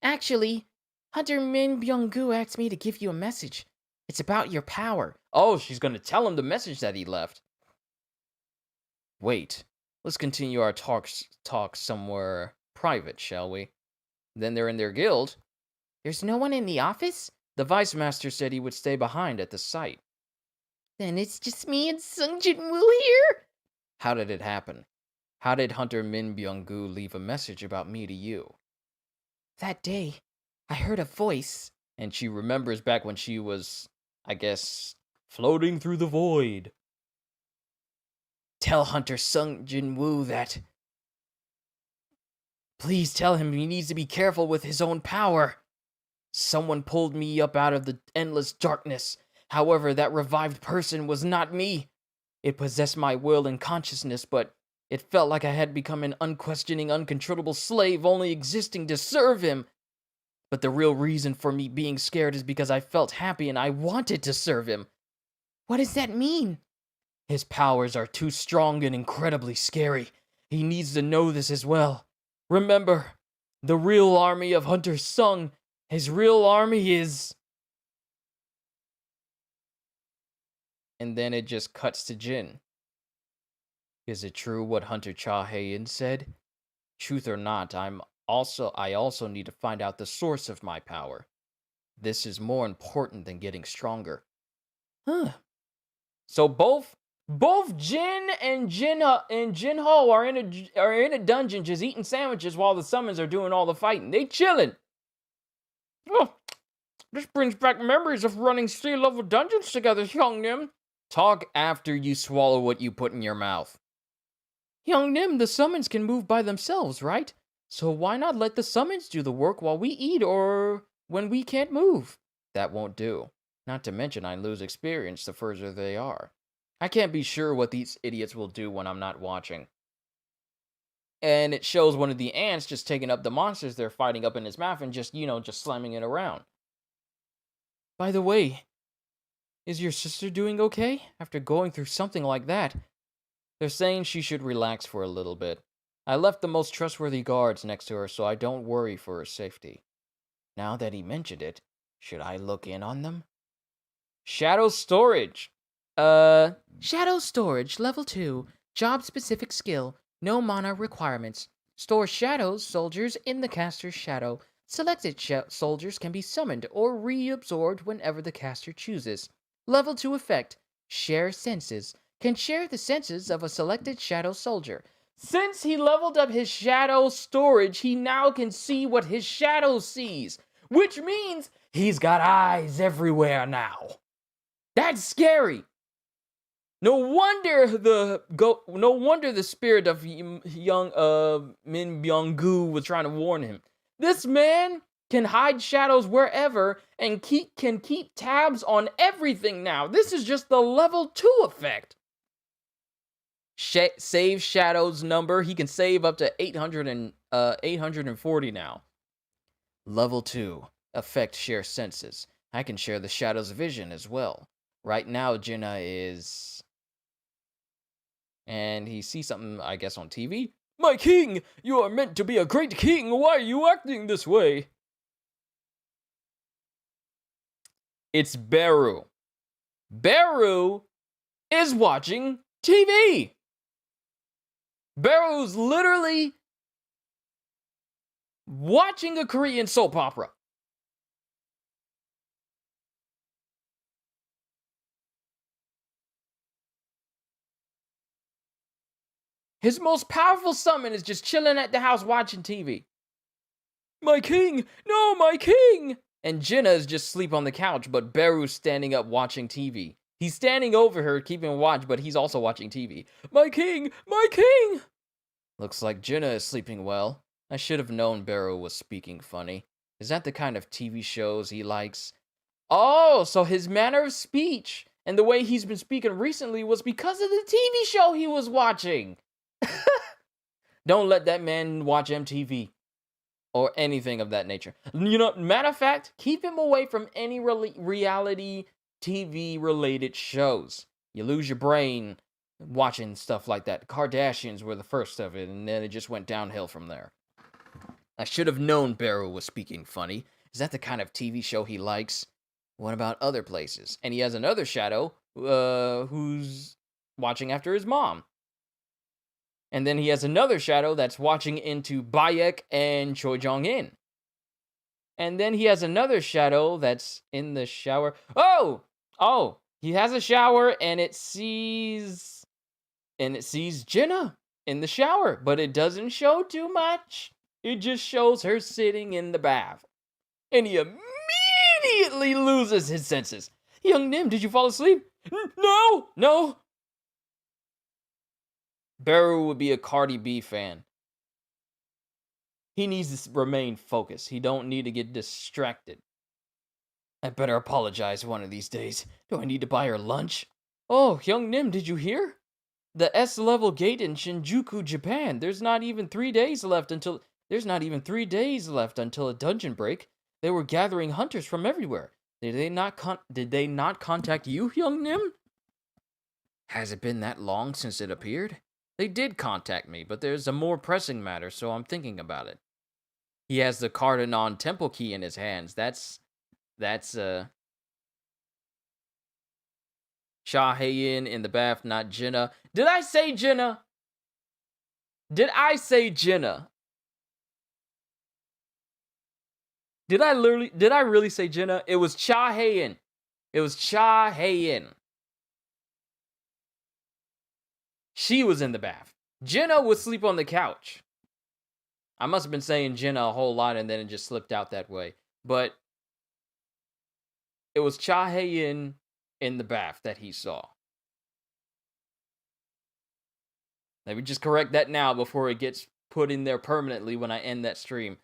S2: Actually, Hunter Min Byung-gu asked me to give you a message. It's about your power. Oh, she's gonna tell him the message that he left. Wait, let's continue our talk somewhere private, shall we? Then they're in their guild. There's no one in the office? The vice master said he would stay behind at the site. Then it's just me and Sung Jin-woo here? How did it happen? How did Hunter Min Byung-gu leave a message about me to you? That day, I heard a voice. And she remembers back when she was, I guess, floating through the void. Tell Hunter Sung Jin-woo that... Please tell him he needs to be careful with his own power. Someone pulled me up out of the endless darkness. However, that revived person was not me. It possessed my will and consciousness, but it felt like I had become an unquestioning, uncontrollable slave only existing to serve him. But the real reason for me being scared is because I felt happy and I wanted to serve him. What does that mean? His powers are too strong and incredibly scary. He needs to know this as well. Remember, the real army of Hunter Sung, his real army is... And then it just cuts to Jin. Is it true what Hunter Cha Hae-in said? Truth or not, I also need to find out the source of my power. This is more important than getting stronger. Huh. So both Jin and Jin-ho are in a dungeon just eating sandwiches while the summons are doing all the fighting. They chilling. Oh, this brings back memories of running sea-level dungeons together, Hyung-nim. Talk after you swallow what you put in your mouth. Hyung-nim, the summons can move by themselves, right? So why not let the summons do the work while we eat or when we can't move? That won't do. Not to mention I lose experience the further they are. I can't be sure what these idiots will do when I'm not watching. And it shows one of the ants just taking up the monsters they're fighting up in his mouth and just slamming it around. By the way, is your sister doing okay after going through something like that? They're saying she should relax for a little bit. I left the most trustworthy guards next to her so I don't worry for her safety. Now that he mentioned it, should I look in on them? Shadow Storage. Shadow Storage, level 2. Job-specific skill. No mana requirements. Store shadows soldiers in the caster's shadow. Selected soldiers can be summoned or reabsorbed whenever the caster chooses. Level 2 effect. Share senses. Can share the senses of a selected shadow soldier. Since he leveled up his shadow storage, he now can see what his shadow sees, which means he's got eyes everywhere now. That's scary. No wonder the spirit of young Min Byung-gu was trying to warn him. This man can hide shadows wherever and can keep tabs on everything now. This is just the level 2 effect. Save shadows number. He can save up to 840 now. Level 2. Affect share senses. I can share the shadow's vision as well. Right now, Jinna is... And he sees something, I guess, on TV. My king! You are meant to be a great king! Why are you acting this way? It's Beru. Beru is watching TV! Beru's literally watching a Korean soap opera. His most powerful summon is just chilling at the house watching TV. My king! No, my king! And Jinna is just asleep on the couch, but Beru's standing up watching TV. He's standing over her, keeping watch, but he's also watching TV. My king! My king! Looks like Jinna is sleeping well. I should have known Beru was speaking funny. Is that the kind of TV shows he likes? Oh, so his manner of speech and the way he's been speaking recently was because of the TV show he was watching. Don't let that man watch MTV. or anything of that nature. Matter of fact, keep him away from any reality TV related shows. You lose your brain watching stuff like that. Kardashians were the first of it, and then it just went downhill from there. I should have known Barrow was speaking funny. Is that the kind of TV show he likes? What about other places? And he has another shadow who's watching after his mom. And then he has another shadow that's watching into Bayek and Choi Jong-in. And then he has another shadow that's in the shower. Oh, he has a shower and it sees Jenna in the shower, but it doesn't show too much. It just shows her sitting in the bath. And he immediately loses his senses. Young Nim, did you fall asleep? No. Beru would be a Cardi B fan. He needs to remain focused. He don't need to get distracted. I better apologize one of these days. Do I need to buy her lunch? Oh, Young Nim, did you hear? The S-level gate in Shinjuku, Japan. There's not even 3 days left until a dungeon break. They were gathering hunters from everywhere. Did they not contact you, Young Nim? Has it been that long since it appeared? They did contact me, but there's a more pressing matter, so I'm thinking about it. He has the Cardanon temple key in his hands. That's Sha Hae-in in the bath, not Jenna. Did I say Jenna? Did I really say Jenna? It was Cha Hae-in. She was in the bath. Jenna would sleep on the couch. I must have been saying Jenna a whole lot and then it just slipped out that way. But it was Cha Hae-in in the bath that he saw. Let me just correct that now before it gets put in there permanently when I end that stream.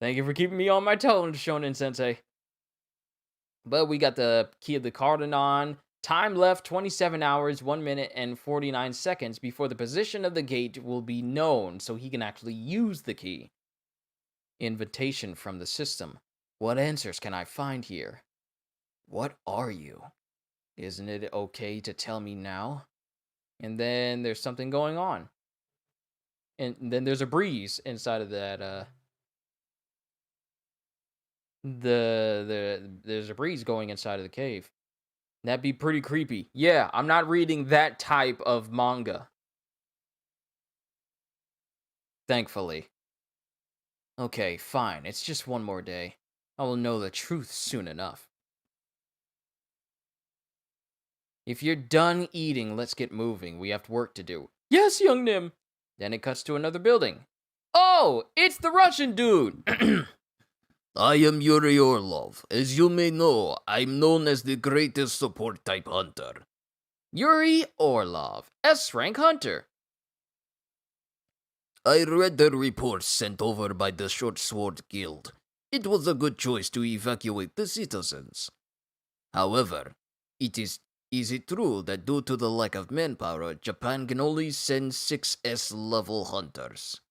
S2: Thank you for keeping me on my toes, Shonen Sensei. But we got the key of the Cardanon. Time left 27 hours, 1 minute, and 49 seconds before the position of the gate will be known so he can actually use the key. Invitation from the system. What answers can I find here? What are you? Isn't it okay to tell me now? And then there's something going on. And then there's a breeze inside of that, there's a breeze going inside of the cave. That'd be pretty creepy. Yeah, I'm not reading that type of manga. Thankfully. Okay, fine. It's just one more day. I will know the truth soon enough. If you're done eating, let's get moving. We have work to do. Yes, Young Nim. Then it cuts to another building. Oh, it's the Russian dude.
S3: I am Yuri Orlov. As you may know, I'm known as the greatest support type hunter.
S2: Yuri Orlov, S-rank hunter.
S3: I read the reports sent over by the Short Sword Guild. It was a good choice to evacuate the citizens. However, is it true that due to the lack of manpower, Japan can only send 6 S-level hunters?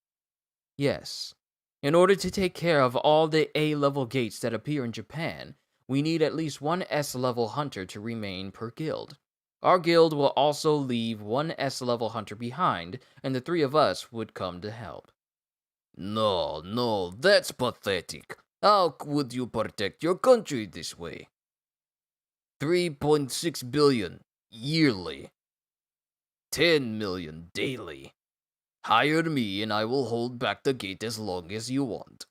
S2: Yes. In order to take care of all the A-level gates that appear in Japan, we need at least 1 S-level hunter to remain per guild. Our guild will also leave 1 S-level hunter behind, and the 3 of us would come to help.
S3: No, that's pathetic. How would you protect your country this way? 3.6 billion yearly. 10 million daily. Hire me and I will hold back the gate as long as you want.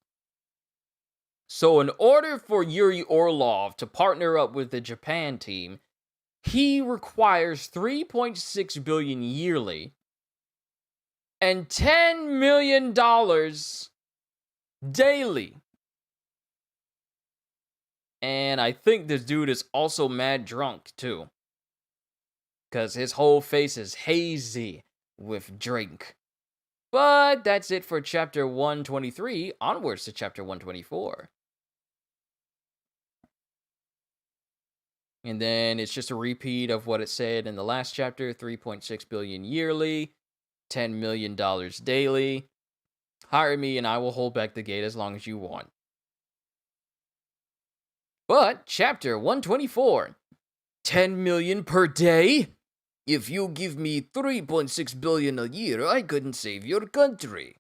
S2: So in order for Yuri Orlov to partner up with the Japan team, he requires 3.6 billion yearly and $10 million daily. And I think this dude is also mad drunk too, because his whole face is hazy with drink. But that's it for chapter 123, onwards to chapter 124. And then it's just a repeat of what it said in the last chapter, 3.6 billion yearly, $10 million daily. Hire me and I will hold back the gate as long as you want. But, chapter 124. 10 million per day?
S3: If you give me 3.6 billion a year, I couldn't save your country.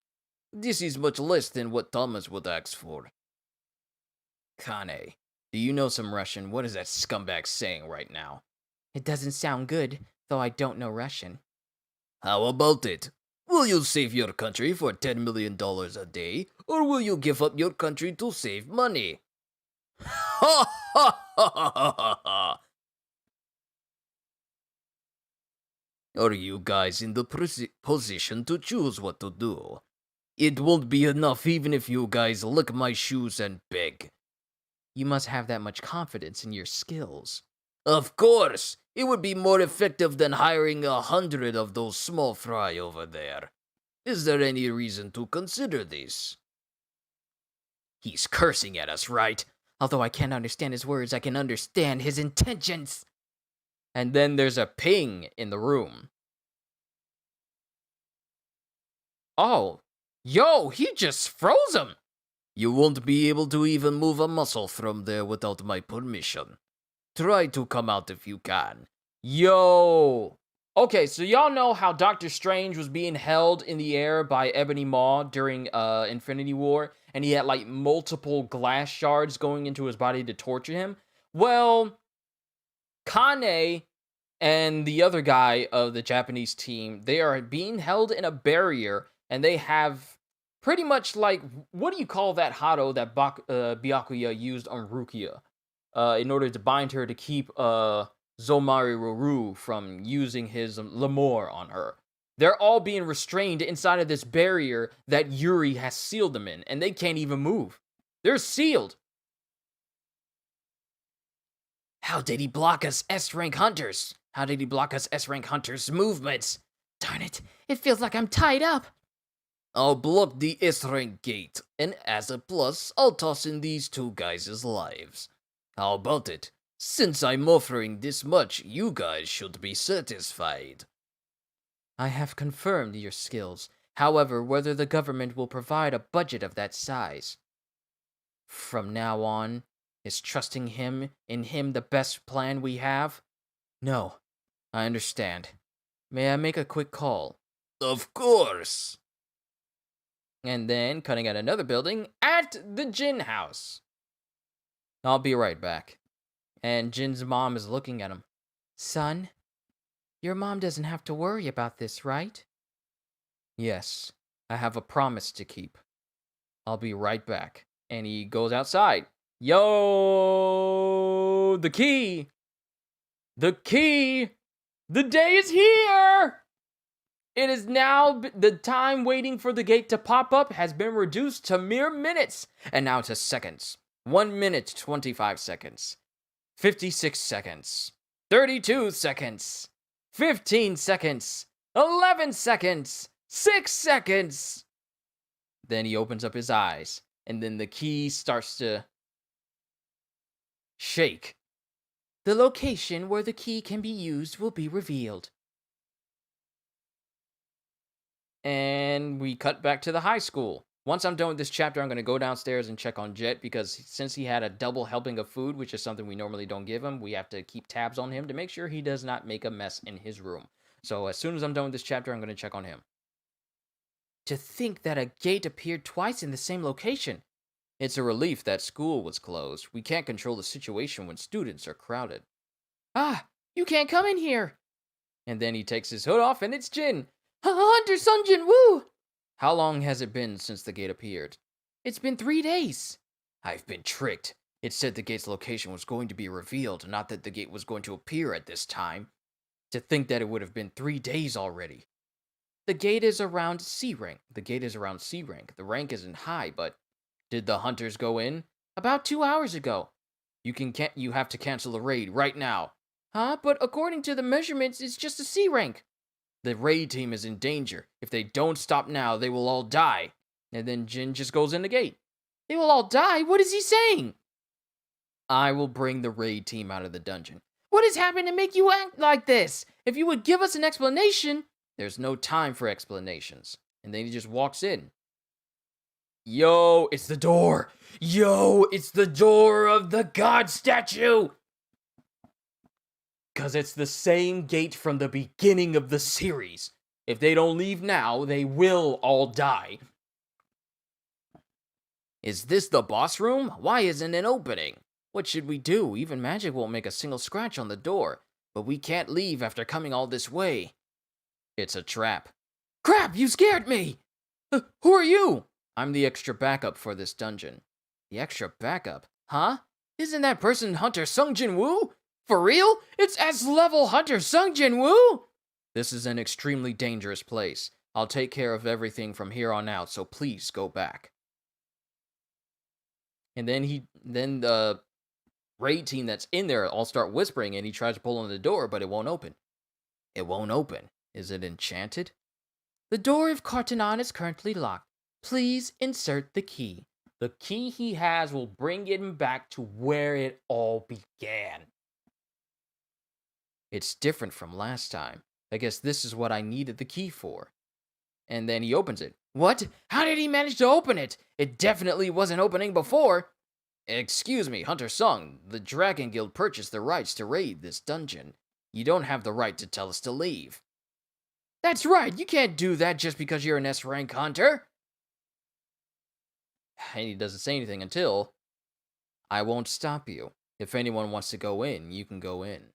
S3: This is much less than what Thomas would ask for.
S2: Kane, do you know some Russian? What is that scumbag saying right now? It doesn't sound good, though I don't know Russian.
S3: How about it? Will you save your country for $10 million a day, or will you give up your country to save money? Ha ha ha ha ha ha! Are you guys in the position to choose what to do? It won't be enough even if you guys lick my shoes and beg.
S2: You must have that much confidence in your skills.
S3: Of course! It would be more effective than hiring 100 of those small fry over there. Is there any reason to consider this?
S2: He's cursing at us, right? Although I can't understand his words, I can understand his intentions. And then there's a ping in the room. Oh, yo, he just froze him.
S3: You won't be able to even move a muscle from there without my permission. Try to come out if you can.
S2: Yo. Okay, so y'all know how Doctor Strange was being held in the air by Ebony Maw during Infinity War, and he had like multiple glass shards going into his body to torture him? Well, Kane and the other guy of the Japanese team, they are being held in a barrier, and they have pretty much like, what do you call that hado that Byakuya used on Rukia in order to bind her to keep Zomari Ruru from using his Lemore on her? They're all being restrained inside of this barrier that Yuri has sealed them in, and they can't even move. They're sealed. How did he block us S-rank hunters? How did he block us S-rank hunters' movements? Darn it, it feels like I'm tied up.
S3: I'll block the S-rank gate, and as a plus, I'll toss in these two guys' lives. How about it? Since I'm offering this much, you guys should be satisfied.
S2: I have confirmed your skills. However, whether the government will provide a budget of that size. From now on, is trusting him the best plan we have? No, I understand. May I make a quick call?
S3: Of course.
S2: And then, cutting at another building, at the Jin house. I'll be right back. And Jin's mom is looking at him. Son, your mom doesn't have to worry about this, right? Yes, I have a promise to keep. I'll be right back. And he goes outside. Yo, the key. The key. The day is here. It is now, the time waiting for the gate to pop up has been reduced to mere minutes, and now to seconds. 1 minute, 25 seconds. 56 seconds. 32 seconds. 15 seconds. 11 seconds. 6 seconds. Then he opens up his eyes, and then the key starts to shake. The location where the key can be used will be revealed. And we cut back to the high school. Once I'm done with this chapter, I'm going to go downstairs and check on Jet, because since he had a double helping of food, which is something we normally don't give him, we have to keep tabs on him to make sure he does not make a mess in his room. So as soon as I'm done with this chapter, I'm going to check on him. To think that a gate appeared twice in the same location. It's a relief that school was closed. We can't control the situation when students are crowded. Ah, you can't come in here. And then he takes his hood off, and it's Jin. Hunter Sunjin, woo! How long has it been since the gate appeared? It's been 3 days. I've been tricked. It said the gate's location was going to be revealed, not that the gate was going to appear at this time. To think that it would have been 3 days already. The gate is around C rank. The gate is around C rank. The rank isn't high, but did the hunters go in? About 2 hours ago. You have to cancel the raid right now. Huh? But according to the measurements, it's just a C rank. The raid team is in danger. If they don't stop now, they will all die. And then Jin just goes in the gate. They will all die? What is he saying? I will bring the raid team out of the dungeon. What has happened to make you act like this? If you would give us an explanation. There's no time for explanations. And then he just walks in. Yo, it's the door. Yo, it's the door of the god statue. Because it's the same gate from the beginning of the series. If they don't leave now, they will all die. Is this the boss room? Why isn't it opening? What should we do? Even magic won't make a single scratch on the door. But we can't leave after coming all this way. It's a trap. Crap, you scared me! Who are you? I'm the extra backup for this dungeon. The extra backup? Huh? Isn't that person Hunter Sung Jin Woo? For real? It's S-level Hunter Sung Jin Woo? This is an extremely dangerous place. I'll take care of everything from here on out, so please go back. And then the raid team that's in there all start whispering, and he tries to pull on the door, but it won't open. It won't open. Is it enchanted? The door of Cartanon is currently locked. Please insert the key. The key he has will bring him back to where it all began. It's different from last time. I guess this is what I needed the key for. And then he opens it. What? How did he manage to open it? It definitely wasn't opening before. Excuse me, Hunter Sung. The Dragon Guild purchased the rights to raid this dungeon. You don't have the right to tell us to leave. That's right, you can't do that just because you're an S-rank hunter. And he doesn't say anything until... I won't stop you. If anyone wants to go in, you can go in.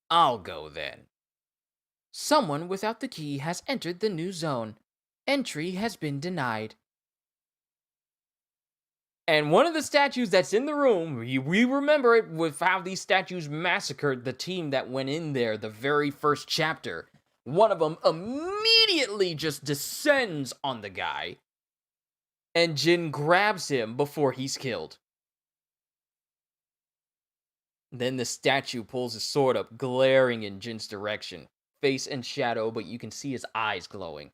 S2: I'll go then. Someone without the key has entered the new zone. Entry has been denied. And one of the statues that's in the room, we remember it with how these statues massacred the team that went in there the very first chapter. One of them immediately just descends on the guy, and Jin grabs him before he's killed. Then the statue pulls his sword up, glaring in Jin's direction. Face in shadow, but you can see his eyes glowing.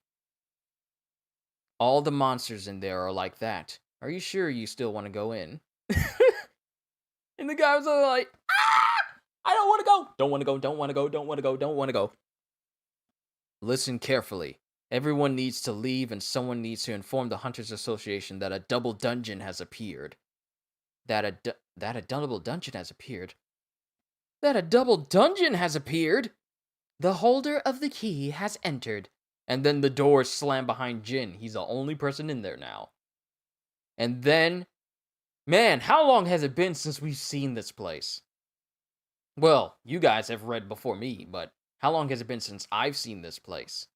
S2: All the monsters in there are like that. Are you sure you still want to go in? And the guy was like, ah! I don't want to go. Don't want to go, don't want to go, don't want to go, don't want to go. Listen carefully. Everyone needs to leave, and someone needs to inform the Hunters Association that a double dungeon has appeared. That a double dungeon has appeared? That a double dungeon has appeared? The holder of the key has entered. And then the doors slam behind Jin. He's the only person in there now. And then, man, how long has it been since we've seen this place? Well, you guys have read before me, but how long has it been since I've seen this place?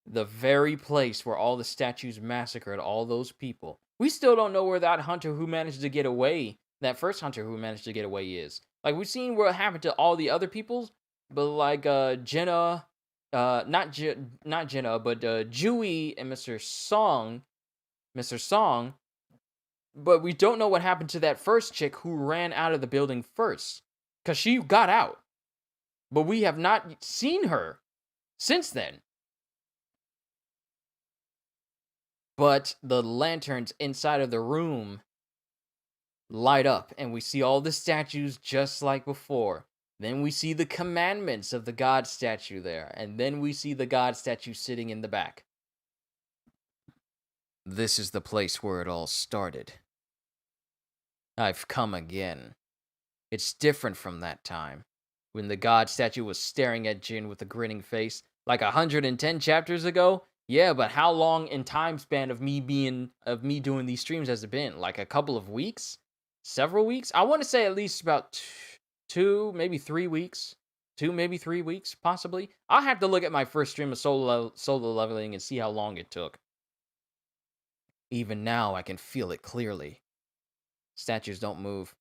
S2: The very place where all the statues massacred all those people. We still don't know where that hunter who managed to get away, that first hunter who managed to get away is. Like, we've seen what happened to all the other people, but like Jenna, not Jenna, but Jui and Mr. Song, but we don't know what happened to that first chick who ran out of the building first, because she got out. But we have not seen her since then. But the lanterns inside of the room light up, and we see all the statues just like before. Then we see the commandments of the god statue there, and then we see the god statue sitting in the back. This is the place where it all started. I've come again. It's different from that time, when the god statue was staring at Jin with a grinning face, like 110 chapters ago. Yeah, but how long in time span of me doing these streams has it been? Like a couple of weeks? Several weeks? I want to say at least about 2, maybe 3 weeks. 2, maybe 3 weeks, possibly. I'll have to look at my first stream of solo leveling and see how long it took. Even now, I can feel it clearly. Statues don't move.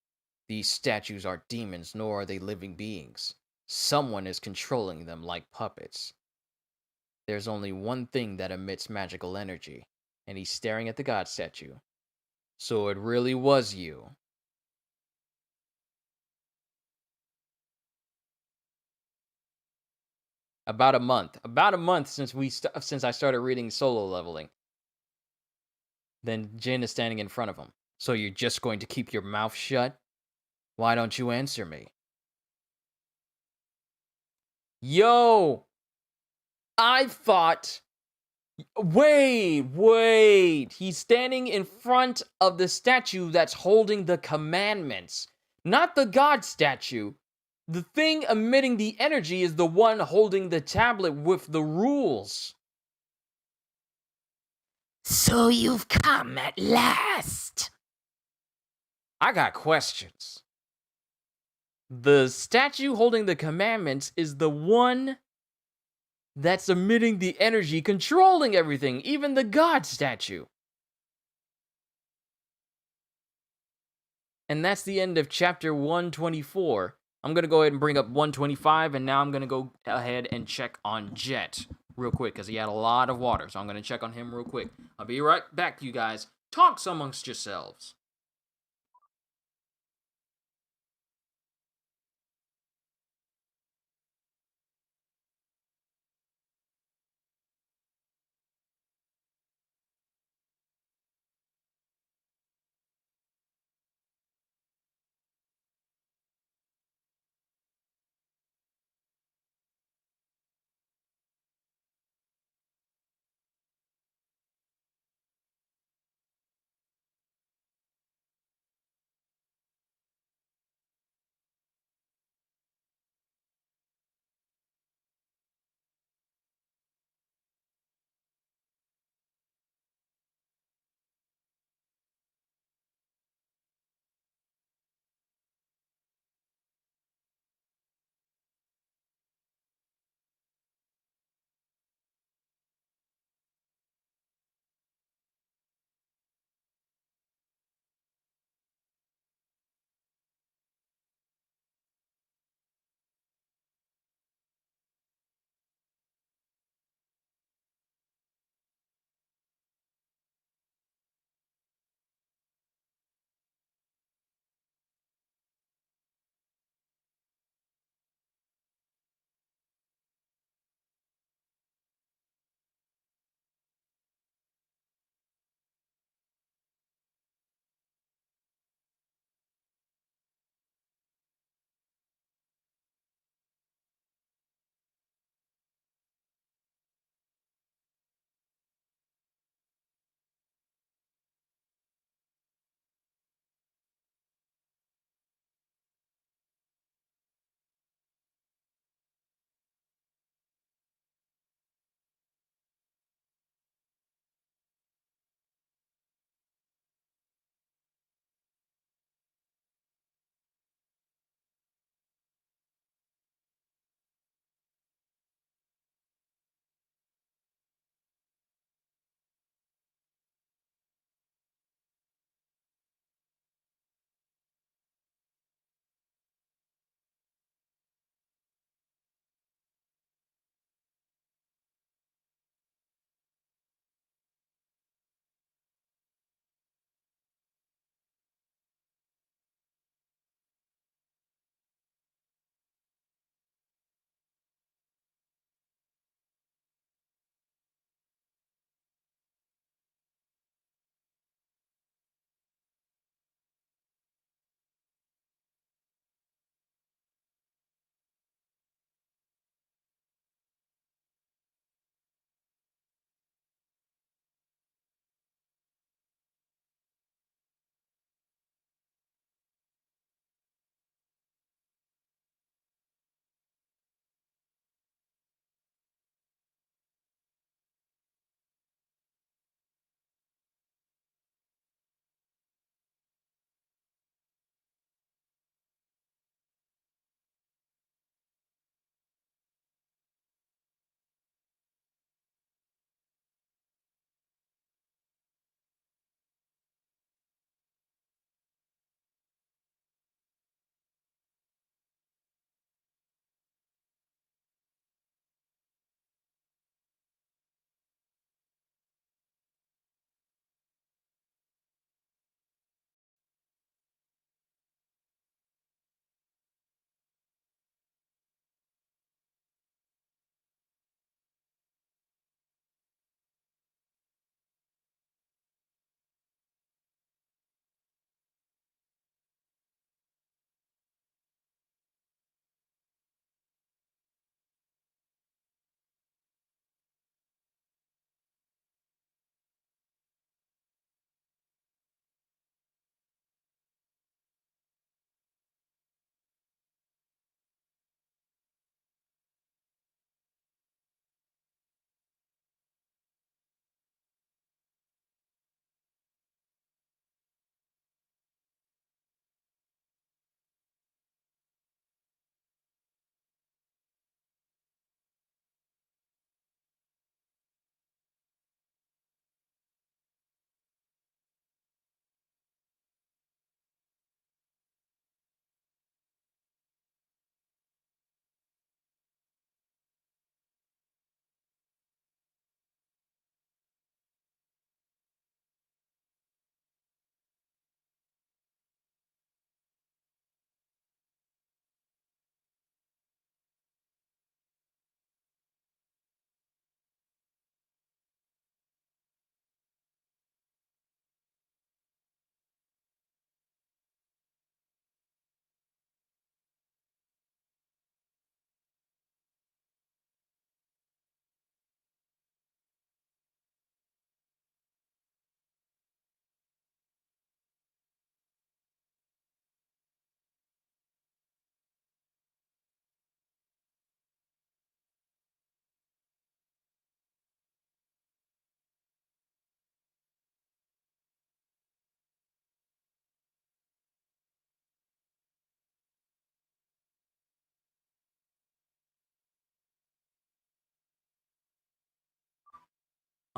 S2: These statues aren't demons, nor are they living beings. Someone is controlling them like puppets. There's only one thing that emits magical energy, and he's staring at the god statue. So it really was you. About a month since I started reading solo leveling. Then Jin is standing in front of him. So you're just going to keep your mouth shut? Why don't you answer me? Yo! I thought Wait. He's standing in front of the statue that's holding the commandments, not the god statue. The thing emitting the energy is the one holding the tablet with the rules.
S3: So you've come at last.
S2: I got questions. The statue holding the commandments is the one that's emitting the energy, controlling everything, even the god statue. And that's the end of chapter 124. I'm going to go ahead and bring up 125, and now I'm going to go ahead and check on Jet real quick, because he had a lot of water, so I'm going to check on him real quick. I'll be right back, you guys. Talk amongst yourselves.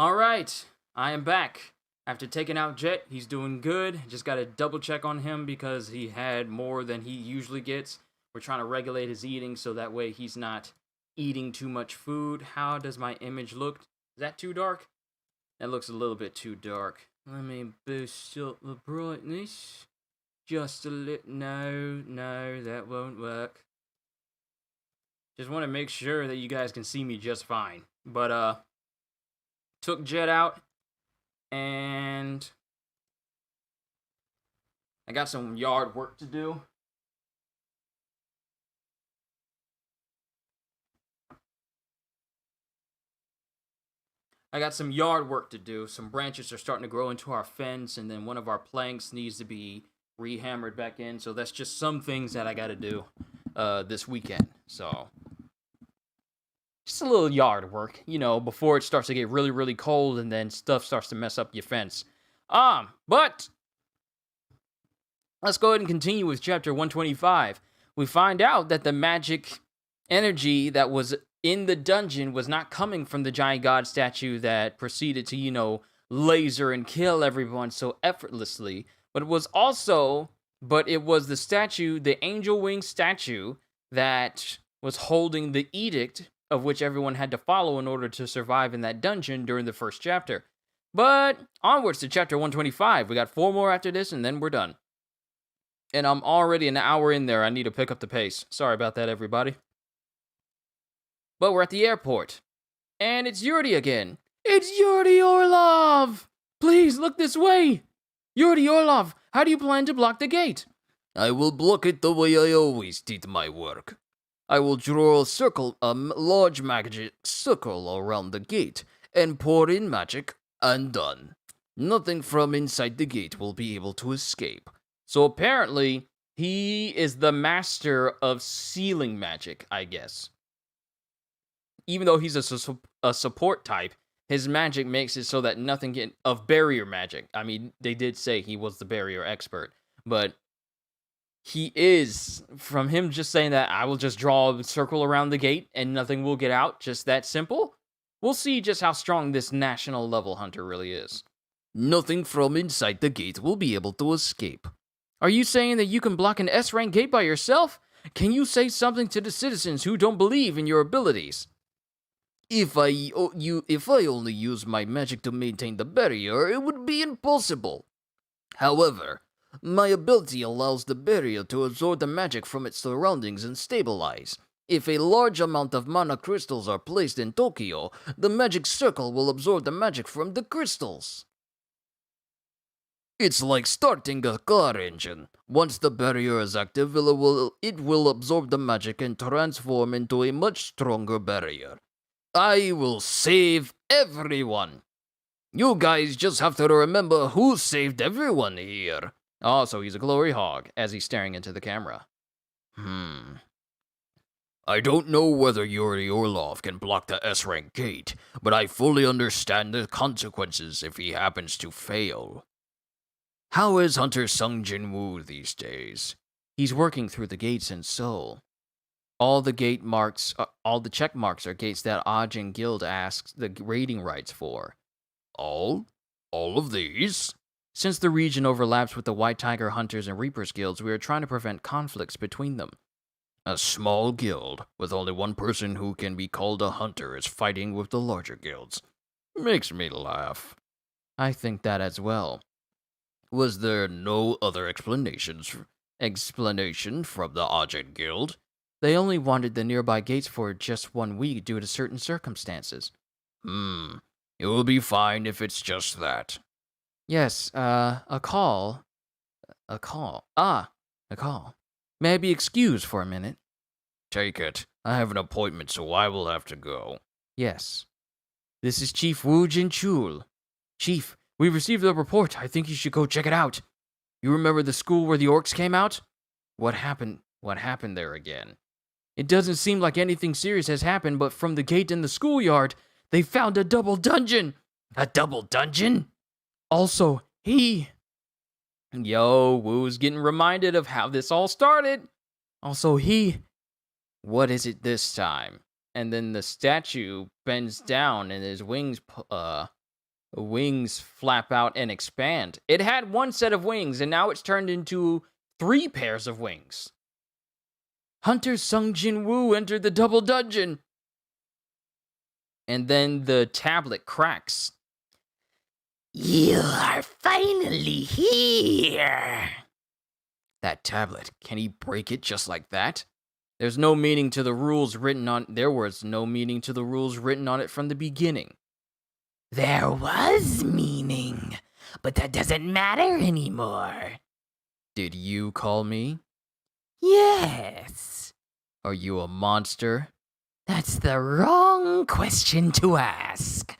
S1: Alright, I am back. After taking out Jet, he's doing good. Just gotta double check on him because he had more than he usually gets. We're trying to regulate his eating so that way he's not eating too much food. How does my image look? Is that too dark? That looks a little bit too dark. Let me boost up the brightness. Just a little. No, that won't work. Just want to make sure that you guys can see me just fine. But, took Jet out. And I got some yard work to do. Some branches are starting to grow into our fence, and then one of our planks needs to be rehammered back in. So that's just some things that I got to do this weekend. So just a little yard work, before it starts to get really, really cold and then stuff starts to mess up your fence. But let's go ahead and continue with chapter 125. We find out that the magic energy that was in the dungeon was not coming from the giant god statue that proceeded to, laser and kill everyone so effortlessly, but it was the statue, the angel wing statue, that was holding the edict of which everyone had to follow in order to survive in that dungeon during the first chapter. But onwards to chapter 125. We got 4 more after this, and then we're done. And I'm already an hour in there. I need to pick up the pace. Sorry about that, everybody. But we're at the airport. And it's Yuri again. It's Yuri Orlov! Please, look this way! Yuri Orlov, how do you plan to block the gate?
S3: I will block it the way I always did my work. I will draw a large magic circle around the gate, and pour in magic, and done. Nothing from inside the gate will be able to escape.
S1: So apparently, he is the master of sealing magic, I guess. Even though he's a support type, his magic makes it so that nothing of barrier magic. I mean, they did say he was the barrier expert, but he is, from him just saying that I will just draw a circle around the gate and nothing will get out, just that simple. We'll see just how strong this national level hunter really is.
S3: Nothing from inside the gate will be able to escape.
S2: Are you saying that you can block an S-rank gate by yourself? Can you say something to the citizens who don't believe in your abilities?
S3: If I only use my magic to maintain the barrier, it would be impossible. However, my ability allows the barrier to absorb the magic from its surroundings and stabilize. If a large amount of mana crystals are placed in Tokyo, the magic circle will absorb the magic from the crystals. It's like starting a car engine. Once the barrier is active, it will absorb the magic and transform into a much stronger barrier. I will save everyone. You guys just have to remember who saved everyone here.
S2: Oh, so he's a glory hog, as he's staring into the camera.
S3: I don't know whether Yuri Orlov can block the S-rank gate, but I fully understand the consequences if he happens to fail. How is Hunter Sung Jin-woo these days?
S2: He's working through the gates in Seoul. All the check marks are gates that Ajin Guild asks the raiding rights for.
S3: All of these?
S2: Since the region overlaps with the White Tiger Hunters and Reapers guilds, we are trying to prevent conflicts between them.
S3: A small guild, with only one person who can be called a hunter, is fighting with the larger guilds. Makes me laugh.
S2: I think that as well.
S3: Was there no other explanation from the Ajin Guild?
S2: They only wanted the nearby gates for just 1 week due to certain circumstances.
S3: It will be fine if it's just that.
S2: Yes, a call. A call. May I be excused for a minute?
S3: Take it. I have an appointment, so I will have to go.
S2: Yes. This is Chief Wu Jin-chul. Chief, we received a report. I think you should go check it out. You remember the school where the orcs came out?
S1: What happened there again?
S2: It doesn't seem like anything serious has happened, but from the gate in the schoolyard, they found a double dungeon.
S3: A double dungeon?
S2: Also,
S1: Wu's getting reminded of how this all started. What is it this time? And then the statue bends down and his wings
S2: Wings flap out and expand. It had one set of wings, and now it's turned into 3 pairs of wings. Hunter Sung Jin Woo entered the double dungeon. And then the tablet cracks.
S3: You are finally here.
S2: That tablet, can he break it just like that? There was no meaning to the rules written on it from the beginning.
S3: There was meaning, but that doesn't matter anymore.
S2: Did you call me?
S3: Yes.
S2: Are you a monster?
S3: That's the wrong question to ask.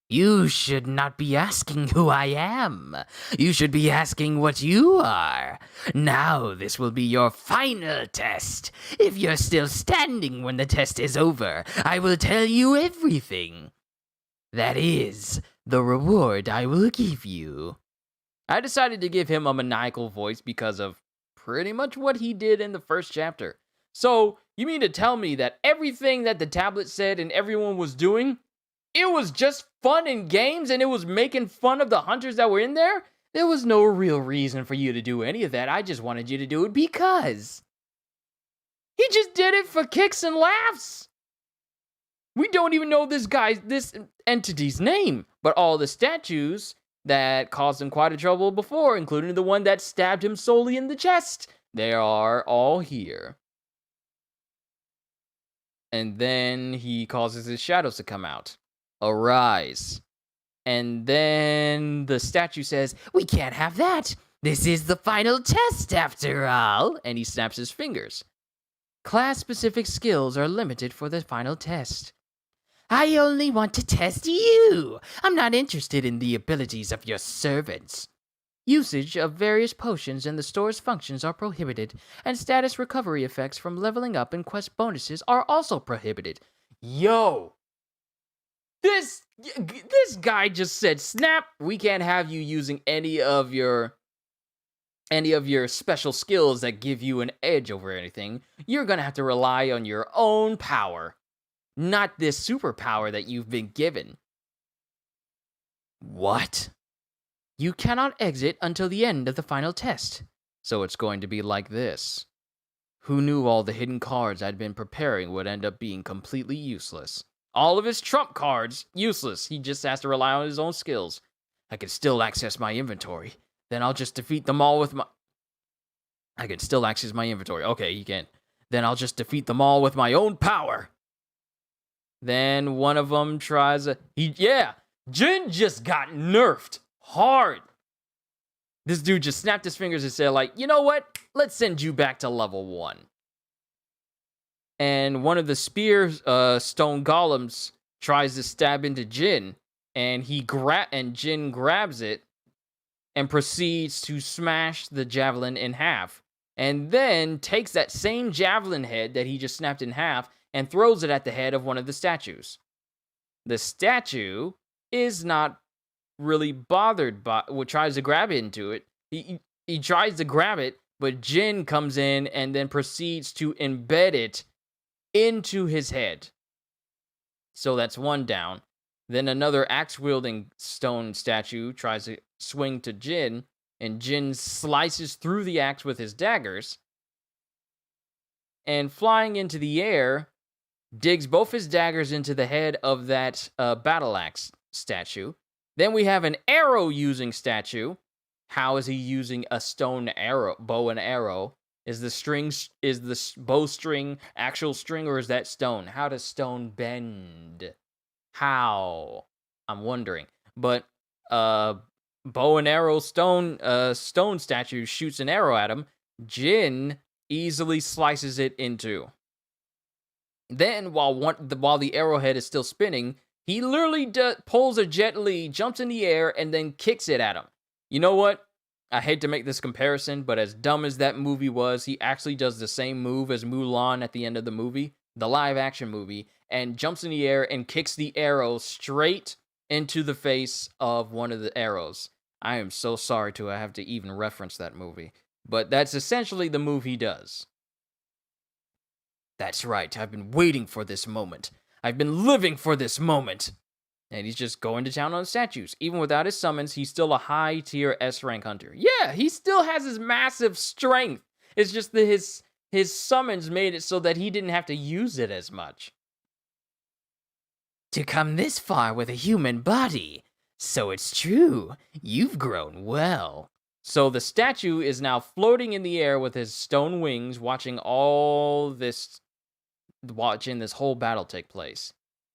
S3: You should not be asking who I am. You should be asking what you are. Now this will be your final test. If you're still standing when the test is over, I will tell you everything. That is the reward I will give you.
S2: I decided to give him a maniacal voice because of pretty much what he did in the first chapter. So, you mean to tell me that everything that the tablet said and everyone was doing, it was just fun and games and it was making fun of the hunters that were in there? There was no real reason for you to do any of that. I just wanted you to do it because. He just did it for kicks and laughs. We don't even know this entity's name, but all the statues that caused him quite a trouble before, including the one that stabbed him solely in the chest, they are all here. And then he causes his shadows to come out. Arise. And then the statue says,
S3: "We can't have that. This is the final test after all."
S2: And he snaps his fingers. Class-specific skills are limited for the final test.
S3: I only want to test you. I'm not interested in the abilities of your servants.
S2: Usage of various potions in the store's functions are prohibited, and status recovery effects from leveling up and quest bonuses are also prohibited. Yo! This guy just said, snap, we can't have you using any of your special skills that give you an edge over anything. You're gonna have to rely on your own power. Not this superpower that you've been given. What? You cannot exit until the end of the final test. So it's going to be like this. Who knew all the hidden cards I'd been preparing would end up being completely useless? All of his trump cards, useless. He just has to rely on his own skills. I can still access my inventory. Then I'll just defeat them all with my... I can still access my inventory. Okay, you can. Then I'll just defeat them all with my own power. Then one of them tries a... Jin just got nerfed hard. This dude just snapped his fingers and said, like, you know what? Let's send you back to level 1. And one of the spear stone golems tries to stab into Jin, and Jin grabs it and proceeds to smash the javelin in half. And then takes that same javelin head that he just snapped in half and throws it at the head of one of the statues. The statue is not really bothered by what tries to grab into it. He tries to grab it, but Jin comes in and then proceeds to embed it into his head. So that's one down. Then another axe-wielding stone statue tries to swing to Jin, and Jin slices through the axe with his daggers, and flying into the air, digs both his daggers into the head of that battle axe statue. Then we have an arrow-using statue. How is he using a stone arrow, bow and arrow? Is the bowstring actual string, or is that stone? How does stone bend? How? I'm wondering. But bow and arrow stone statue shoots an arrow at him. Jin easily slices it in two. Then while the arrowhead is still spinning, he literally pulls a Jet Li, jumps in the air, and then kicks it at him. You know what? I hate to make this comparison, but as dumb as that movie was, he actually does the same move as Mulan at the end of the movie, the live-action movie, and jumps in the air and kicks the arrow straight into the face of one of the arrows. I am so sorry to have to even reference that movie, but that's essentially the move he does. That's right, I've been waiting for this moment. I've been living for this moment. And he's just going to town on statues. Even without his summons, he's still a high tier S rank hunter. Yeah, he still has his massive strength. It's just that his summons made it so that he didn't have to use it as much. To come this far with a human body. So it's true. You've grown well. So the statue is now floating in the air with his stone wings, watching this whole battle take place.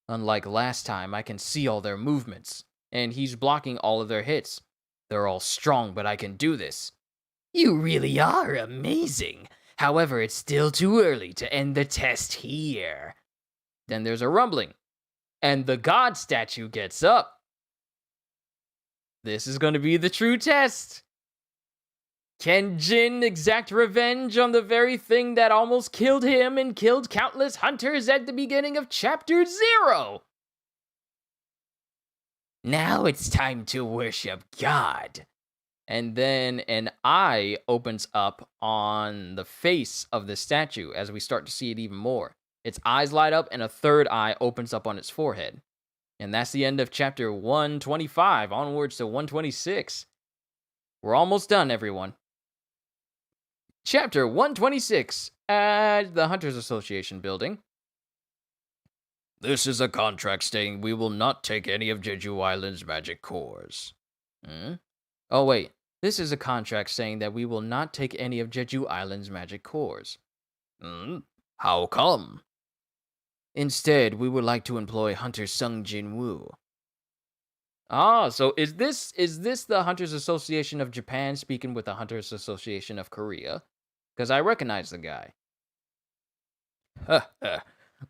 S2: Unlike last time, I can see all their movements, and he's blocking all of their hits. They're all strong, but I can do this. You really are amazing. However, it's still too early to end the test here. Then there's a rumbling, and the god statue gets up. This is going to be the true test. Can Jin exact revenge on the very thing that almost killed him and killed countless hunters at the beginning of Chapter 0? Now it's time to worship God. And then an eye opens up on the face of the statue as we start to see it even more. Its eyes light up and a third eye opens up on its forehead. And that's the end of Chapter 125, onwards to 126. We're almost done, everyone. Chapter 126 at the Hunters Association building.
S3: This is a contract stating we will not take any of Jeju Island's magic cores.
S2: Oh, wait. This is a contract saying that we will not take any of Jeju Island's magic cores.
S3: How come?
S2: Instead, we would like to employ Hunter Sung Jin Woo. Ah, so is this the Hunters Association of Japan speaking with the Hunters Association of Korea? Because I recognize the guy.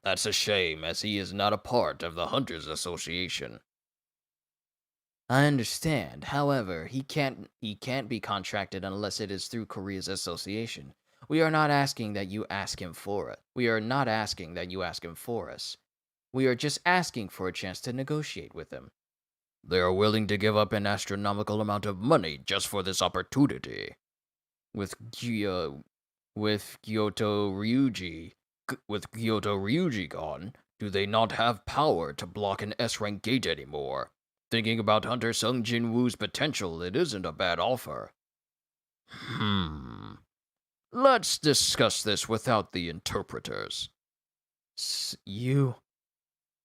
S3: That's a shame, as he is not a part of the Hunters Association.
S2: I understand. However, he can't be contracted unless it is through Korea's association. We are not asking that you ask him for it. We are not asking that you ask him for us. We are just asking for a chance to negotiate with him.
S3: They are willing to give up an astronomical amount of money just for this opportunity.
S2: With Kyoto Ryuji
S3: gone, do they not have power to block an S-rank gate anymore? Thinking about Hunter Sung Jin Woo's potential, it isn't a bad offer. Let's discuss this without the interpreters.
S2: You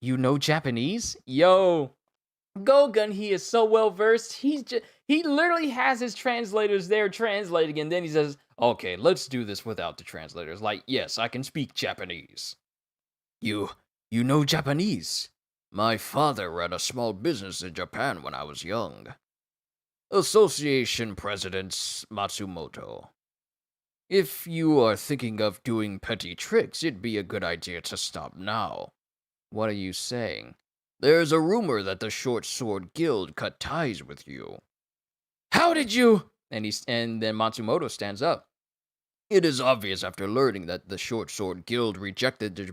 S2: know Japanese? Yo, Gogun, he is so well versed. He literally has his translators there translating, and then he says, "Okay, let's do this without the translators." Like, yes, I can speak Japanese.
S3: You know Japanese? My father ran a small business in Japan when I was young. Association President Matsumoto. If you are thinking of doing petty tricks, it'd be a good idea to stop now.
S2: What are you saying?
S3: There's a rumor that the Short Sword Guild cut ties with you.
S2: How did you? And then Matsumoto stands up.
S3: It is obvious after learning that the Short Sword Guild rejected the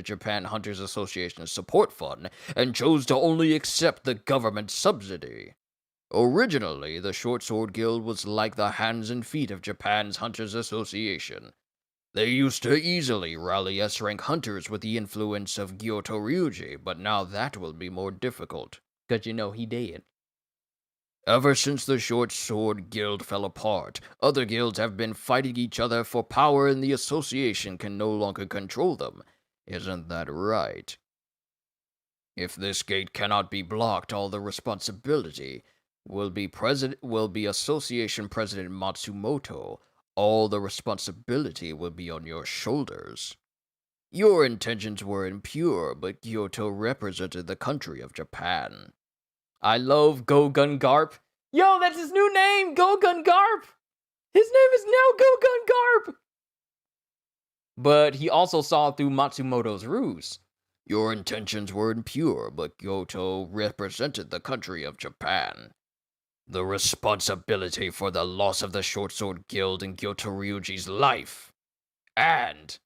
S3: Japan Hunters Association's support fund and chose to only accept the government subsidy. Originally, the Short Sword Guild was like the hands and feet of Japan's Hunters Association. They used to easily rally S-rank hunters with the influence of Kyoto Ryuji, but now that will be more difficult.
S2: 'Cause he did.
S3: Ever since the Short Sword Guild fell apart, other guilds have been fighting each other for power and the association can no longer control them. Isn't that right? If this gate cannot be blocked, all the responsibility will be Association President Matsumoto. All the responsibility will be on your shoulders. Your intentions were impure, but Kyoto represented the country of Japan.
S2: I love Gogun Garp. Yo, that's his new name, Gogun Garp. His name is now Gogun Garp. But he also saw through Matsumoto's ruse.
S3: Your intentions were impure, but Kyoto represented the country of Japan. The responsibility for the loss of the Short Sword Guild and Kyoto Ryuji's life. And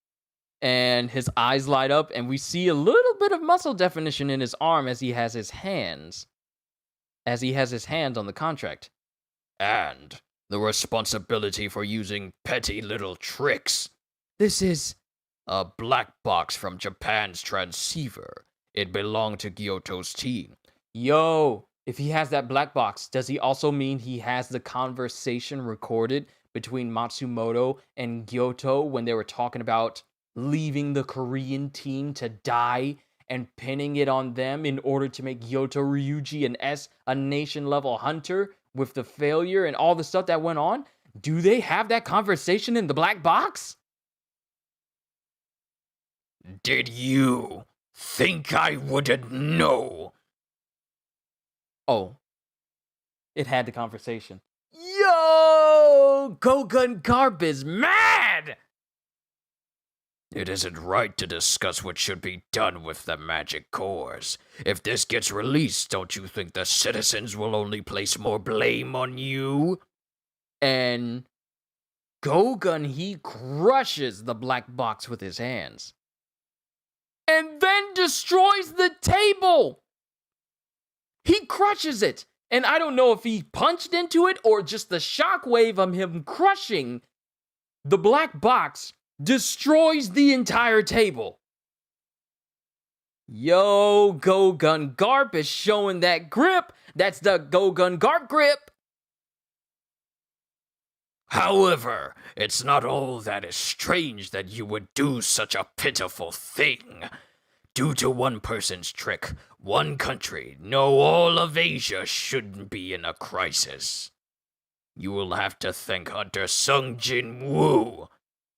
S2: his eyes light up, and we see a little bit of muscle definition in his arm as he has his hands. On the contract.
S3: And the responsibility for using petty little tricks.
S2: This is
S3: a black box from Japan's transceiver. It belonged to Gyoto's team.
S2: Yo, if he has that black box, does he also mean he has the conversation recorded between Matsumoto and Gyoto when they were talking about leaving the Korean team to die and pinning it on them in order to make Gyoto Ryuji a nation level hunter with the failure and all the stuff that went on? Do they have that conversation in the black box?
S3: Did you think I wouldn't know?
S2: Oh, it had the conversation. Yo, Gogun Garp is mad!
S3: It isn't right to discuss what should be done with the magic cores. If this gets released, don't you think the citizens will only place more blame on you?
S2: And Gogun, he crushes the black box with his hands. And then destroys the table! He crushes it! And I don't know if he punched into it or just the shockwave of him crushing the black box destroys the entire table. Yo, Gogun Garp is showing that grip. That's the Gogun Garp grip.
S3: However, it's not all that is strange that you would do such a pitiful thing. Due to one person's trick, one country, no, all of Asia shouldn't be in a crisis. You will have to thank Hunter Sung Jin Woo.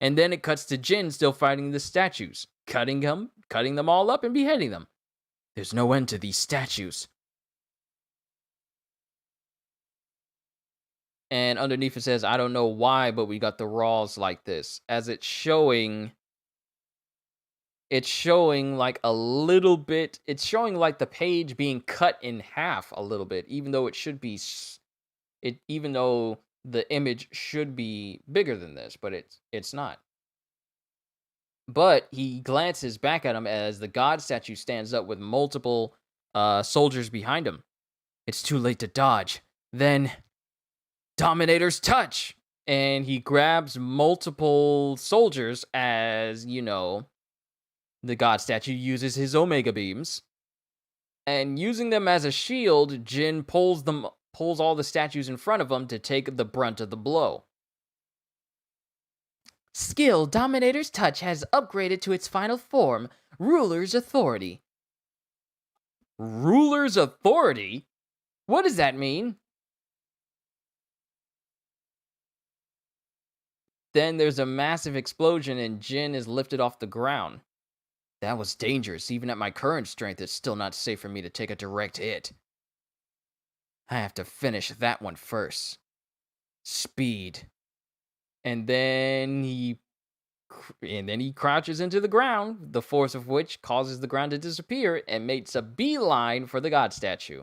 S2: And then it cuts to Jin still fighting the statues, cutting them all up and beheading them. There's no end to these statues. And underneath it says, I don't know why, but we got the raws like this. As it's showing like a little bit, it's showing like the page being cut in half a little bit, even though even though the image should be bigger than this, but it's not. But he glances back at him as the god statue stands up with multiple soldiers behind him. It's too late to dodge. Then Dominator's touch! And he grabs multiple soldiers as, the god statue uses his Omega beams. And using them as a shield, Jin pulls all the statues in front of him to take the brunt of the blow. Skill Dominator's Touch has upgraded to its final form, Ruler's Authority. Ruler's Authority? What does that mean? Then there's a massive explosion and Jin is lifted off the ground. That was dangerous. Even at my current strength, it's still not safe for me to take a direct hit. I have to finish that one first. Speed. And then he crouches into the ground, the force of which causes the ground to disappear and makes a beeline for the god statue.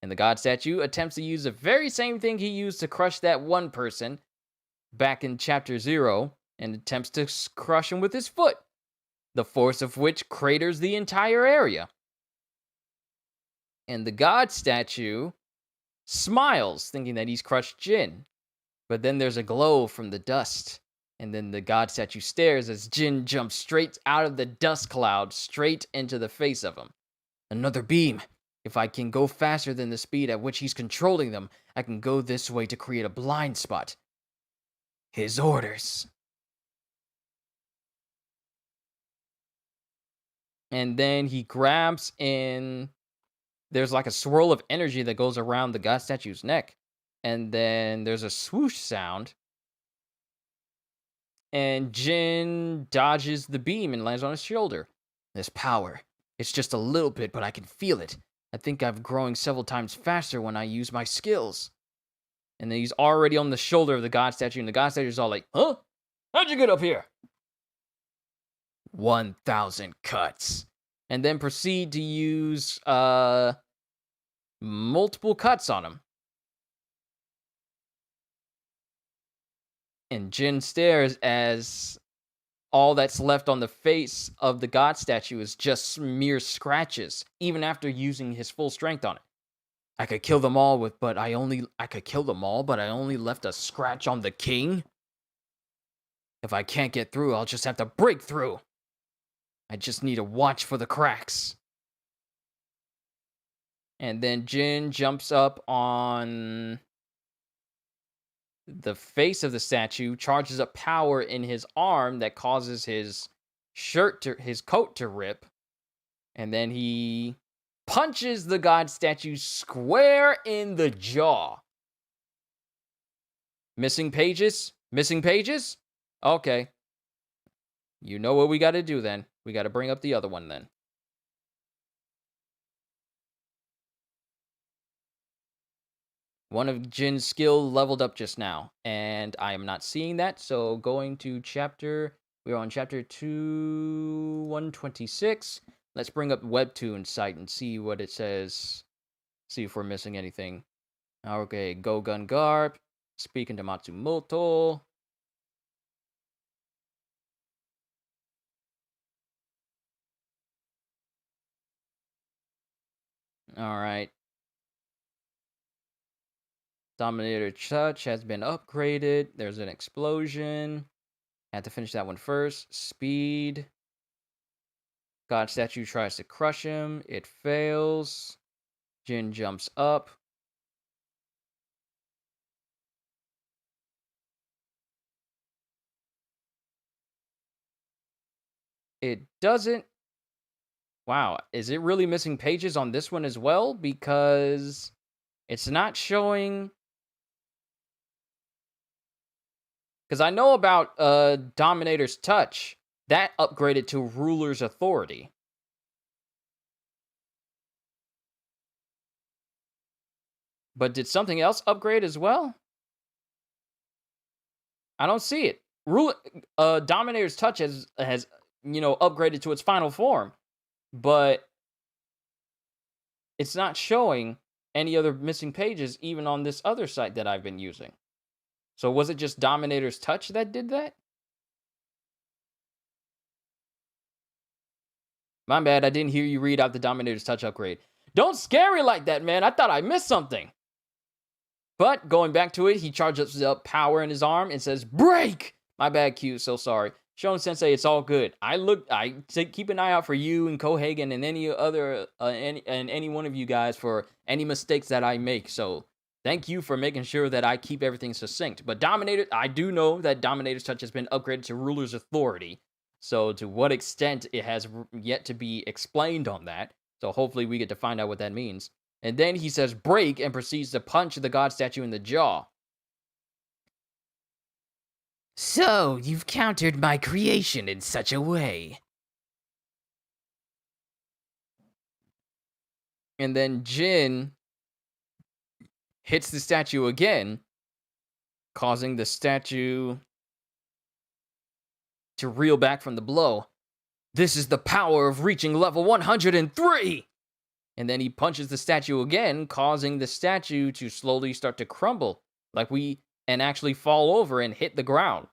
S2: And the god statue attempts to use the very same thing he used to crush that one person back in Chapter 0 and attempts to crush him with his foot, the force of which craters the entire area. And the god statue smiles, thinking that he's crushed Jin. But then there's a glow from the dust. And then the god statue stares as Jin jumps straight out of the dust cloud, straight into the face of him. Another beam. If I can go faster than the speed at which he's controlling them, I can go this way to create a blind spot. His orders. And then he grabs in. There's like a swirl of energy that goes around the god statue's neck. And then there's a swoosh sound. And Jin dodges the beam and lands on his shoulder. This power. It's just a little bit, but I can feel it. I think I'm growing several times faster when I use my skills. And then he's already on the shoulder of the god statue, and the god statue's all like, huh? How'd you get up here? 1,000 cuts. And then proceed to use multiple cuts on him. And Jin stares as all that's left on the face of the god statue is just mere scratches, even after using his full strength on it. I could kill them all, but I only left a scratch on the king. If I can't get through, I'll just have to break through. I just need to watch for the cracks. And then Jin jumps up on the face of the statue, charges up power in his arm that causes his coat to rip, and then he punches the god statue square in the jaw. Missing pages? Missing pages? Okay. You know what we got to do then. We got to bring up the other one then. One of Jin's skill leveled up just now, and I am not seeing that. So going to we're on chapter 126. Let's bring up Webtoon site and see what it says. See if we're missing anything. Okay, Go Gun Garp, speaking to Matsumoto. All right. Dominator Touch has been upgraded. There's an explosion. I have to finish that one first. Speed. God statue tries to crush him. It fails. Jin jumps up. It doesn't. Wow, is it really missing pages on this one as well? Because it's not showing. Because I know about Dominator's Touch. That upgraded to Ruler's Authority. But did something else upgrade as well? I don't see it. Dominator's Touch has upgraded to its final form, but it's not showing any other missing pages even on this other site that I've been using. So was it just Dominator's Touch that did that? My bad, I didn't hear you read out the Dominator's Touch upgrade. Don't scare me like that, man. I thought I missed something. But going back to it, he charges up power in his arm and says, "Break!" My bad, Q. So sorry. Shonen Sensei, it's all good. I keep an eye out for you and Kohagen and any other any one of you guys for any mistakes that I make. So thank you for making sure that I keep everything succinct. But Dominator, I do know that Dominator's Touch has been upgraded to Ruler's Authority. So to what extent it has yet to be explained on that. So hopefully we get to find out what that means. And then he says break and proceeds to punch the god statue in the jaw.
S3: So, you've countered my creation in such a way.
S2: And then Jin hits the statue again, causing the statue to reel back from the blow. This is the power of reaching level 103! And then he punches the statue again, causing the statue to slowly start to crumble, and actually fall over and hit the ground,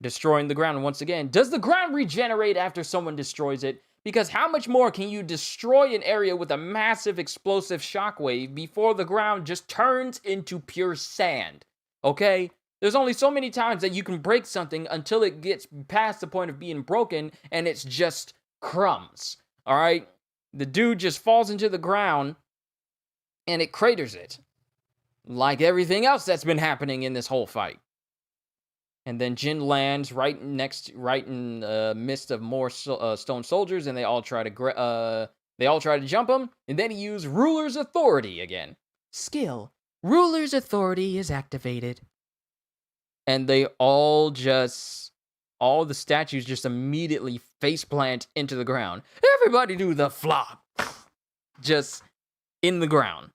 S2: destroying the ground once again. Does the ground regenerate after someone destroys it? Because how much more can you destroy an area with a massive explosive shockwave before the ground just turns into pure sand? Okay? There's only so many times that you can break something until it gets past the point of being broken and it's just crumbs. All right? The dude just falls into the ground and it craters it. Like everything else that's been happening in this whole fight. And then Jin lands right in the midst of more stone soldiers, and they all try to jump him. And then he uses Ruler's Authority again. Skill: Ruler's Authority is activated. And they all the statues just immediately faceplant into the ground. Everybody do the flop, just in the ground,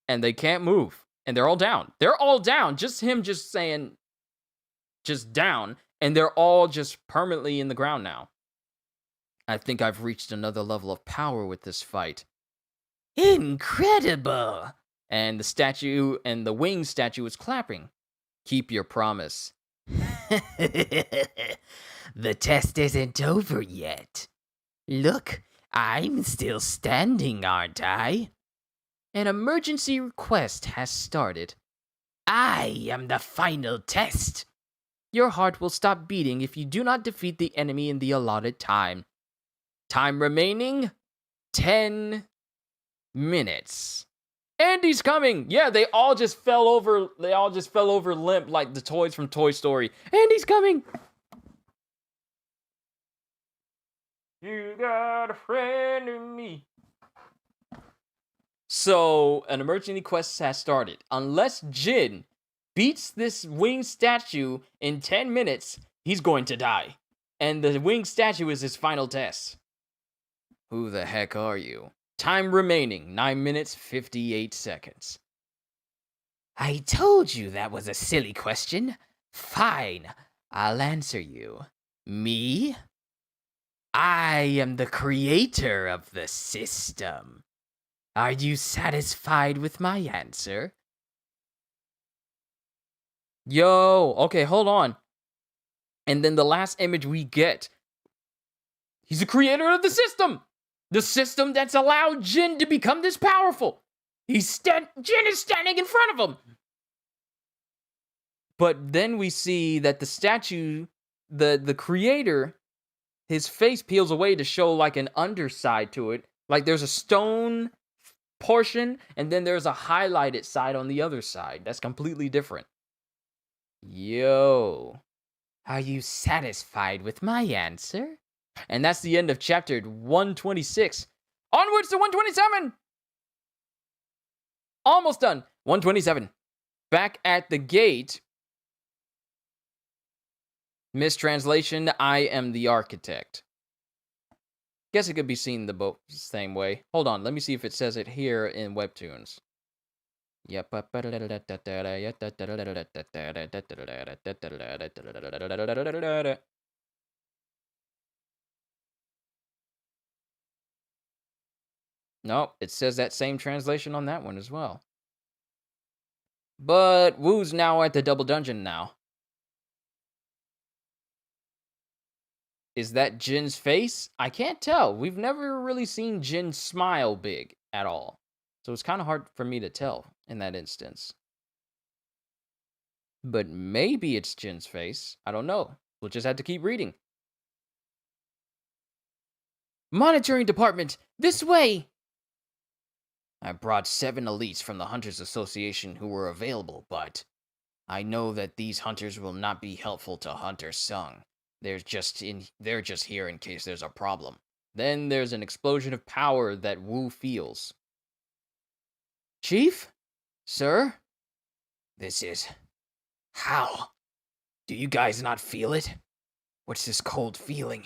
S2: and they can't move, and they're all down. They're all down. Just him, just saying. Just down, and they're all just permanently in the ground now. I think I've reached another level of power with this fight.
S3: Incredible!
S2: And the winged statue is clapping. Keep your promise.
S3: The test isn't over yet. Look, I'm still standing, aren't I?
S2: An emergency request has started.
S3: I am the final test.
S2: Your heart will stop beating if you do not defeat the enemy in the allotted time. Time remaining, 10, minutes. Andy's coming. Yeah, they all just fell over. They all just fell over limp like the toys from Toy Story. Andy's coming. You got a friend in me. So, an emergency quest has started. Unless Jin beats this winged statue in 10 minutes, he's going to die. And the winged statue is his final test. Who the heck are you? Time remaining, 9 minutes, 58 seconds. I told you that was a silly question. Fine, I'll answer you. Me? I am the creator of the system. Are you satisfied with my answer? Yo, okay, hold on. And then the last image we get, he's the creator of the system. The system that's allowed Jin to become this powerful. Jin is standing in front of him. But then we see that the statue, the creator, his face peels away to show like an underside to it. Like there's a stone portion, and then there's a highlighted side on the other side. That's completely different. Yo, are you satisfied with my answer? And that's the end of chapter 126. Onwards to 127! Almost done. 127. Back at the gate. Mistranslation, I am the architect. Guess it could be seen the same way. Hold on, let me see if it says it here in Webtoons. Yep. Nope, it says that same translation on that one as well. But Wu's now at the double dungeon now. Is that Jin's face? I can't tell. We've never really seen Jin smile big at all. So it's kind of hard for me to tell in that instance. But maybe it's Jin's face. I don't know. We'll just have to keep reading. Monitoring department, this way! I brought 7 elites from the Hunters Association who were available, but I know that these hunters will not be helpful to Hunter Sung. They're just here in case there's a problem. Then there's an explosion of power that Wu feels. Chief? Sir? This is... How? Do you guys not feel it? What's this cold feeling?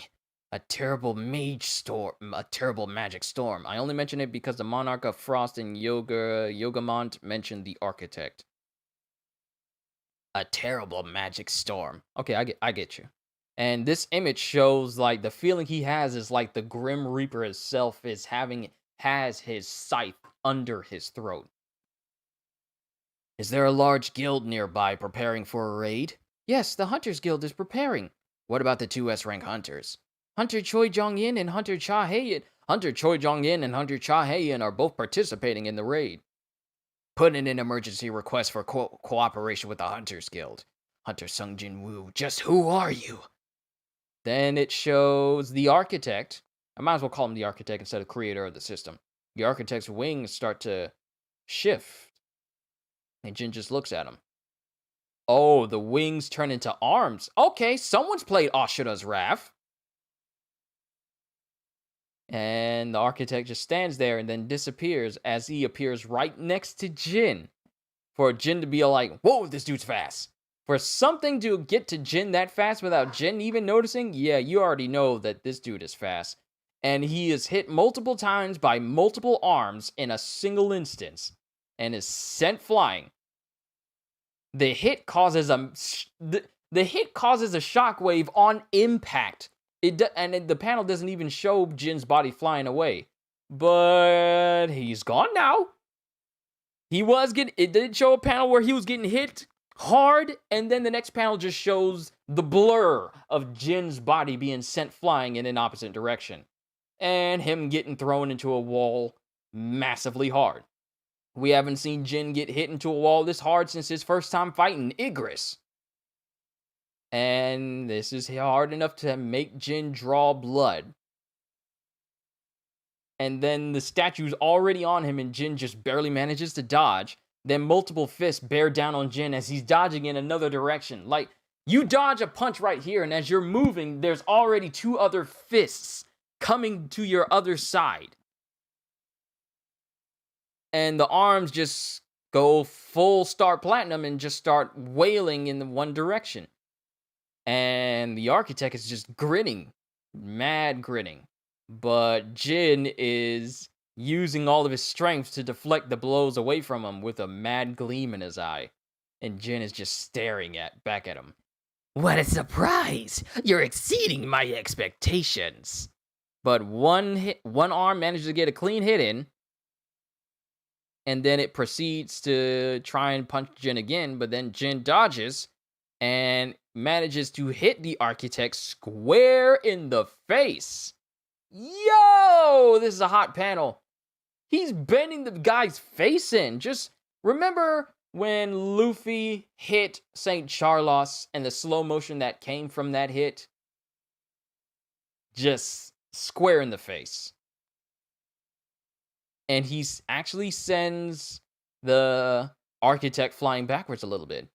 S2: A terrible magic storm. I only mention it because the Monarch of Frost and Yogamont mentioned the architect. A terrible magic storm. Okay, I get you. And this image shows like the feeling he has is like the Grim Reaper himself has his scythe under his throat. Is there a large guild nearby preparing for a raid? Yes, the Hunters Guild is preparing. What about the 2 S-rank hunters? Hunter Choi Jong-in and Hunter Cha Hae-in. Hunter Choi Jong-in and Hunter Cha Hae-in are both participating in the raid. Put in an emergency request for cooperation with the Hunters Guild. Hunter Sung Jin Woo, just who are you? Then it shows the architect. I might as well call him the architect instead of creator of the system. The architect's wings start to shift. And Jin just looks at him. Oh, the wings turn into arms. Okay, someone's played Ashura's Wrath. And the architect just stands there and then disappears as he appears right next to Jin. For Jin to be like, whoa, this dude's fast. For something to get to Jin that fast without Jin even noticing, yeah, you already know that this dude is fast. And he is hit multiple times by multiple arms in a single instance. And is sent flying. The hit causes a shockwave on impact. The panel doesn't even show Jin's body flying away. But he's gone now. It did show a panel where he was getting hit hard, and then the next panel just shows the blur of Jin's body being sent flying in an opposite direction. And him getting thrown into a wall massively hard. We haven't seen Jin get hit into a wall this hard since his first time fighting Igris. And this is hard enough to make Jin draw blood. and then the statue's already on him, and Jin just barely manages to dodge. Then multiple fists bear down on Jin as he's dodging in another direction. Like, you dodge a punch right here, and as you're moving, there's already 2 other fists coming to your other side. And the arms just go full Star Platinum and just start wailing in the one direction. And the Architect is just grinning, mad grinning. But Jin is using all of his strength to deflect the blows away from him with a mad gleam in his eye. And Jin is just staring back at him.
S3: What a surprise! You're exceeding my expectations.
S2: But one arm manages to get a clean hit in, and then it proceeds to try and punch Jin again, but then Jin dodges and manages to hit the Architect square in the face. Yo! This is a hot panel. He's bending the guy's face in. Just remember when Luffy hit St. Charlos and the slow motion that came from that hit? Just square in the face. And he actually sends the Architect flying backwards a little bit.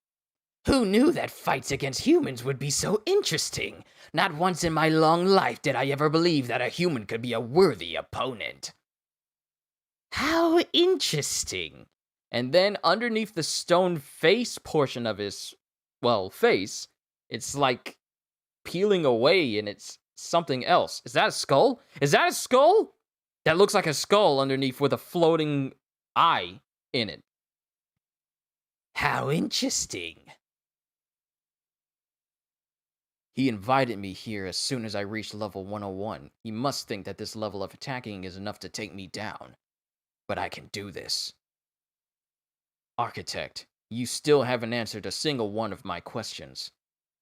S3: Who knew that fights against humans would be so interesting? Not once in my long life did I ever believe that a human could be a worthy opponent.
S2: How interesting. And then underneath the stone face portion of his, face, it's like peeling away and it's something else. Is that a skull? Is that a skull? That looks like a skull underneath with a floating eye in it.
S3: How interesting.
S2: He invited me here as soon as I reached level 101. He must think that this level of attacking is enough to take me down. But I can do this. Architect, you still haven't answered a single one of my questions.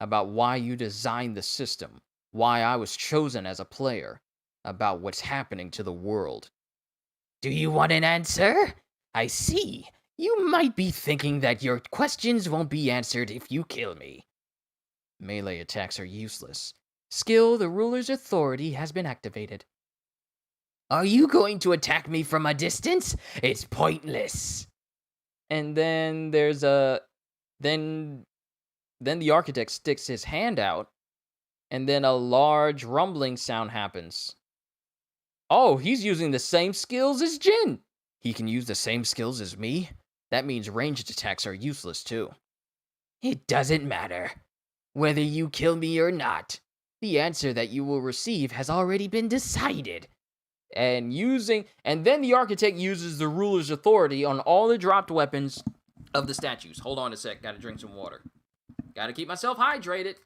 S2: About why you designed the system, why I was chosen as a player, about what's happening to the world.
S3: Do you want an answer? I see. You might be thinking that your questions won't be answered if you kill me.
S2: Melee attacks are useless. Skill, the ruler's authority has been activated.
S3: Are you going to attack me from a distance? It's pointless.
S2: And then there's then the Architect sticks his hand out, and then a large rumbling sound happens. Oh, he's using the same skills as Jin. He can use the same skills as me? That means ranged attacks are useless too.
S3: It doesn't matter. Whether you kill me or not,
S2: the answer that you will receive has already been decided. And then the Architect uses the ruler's authority on all the dropped weapons of the statues. Hold on a sec, gotta drink some water. Gotta keep myself hydrated.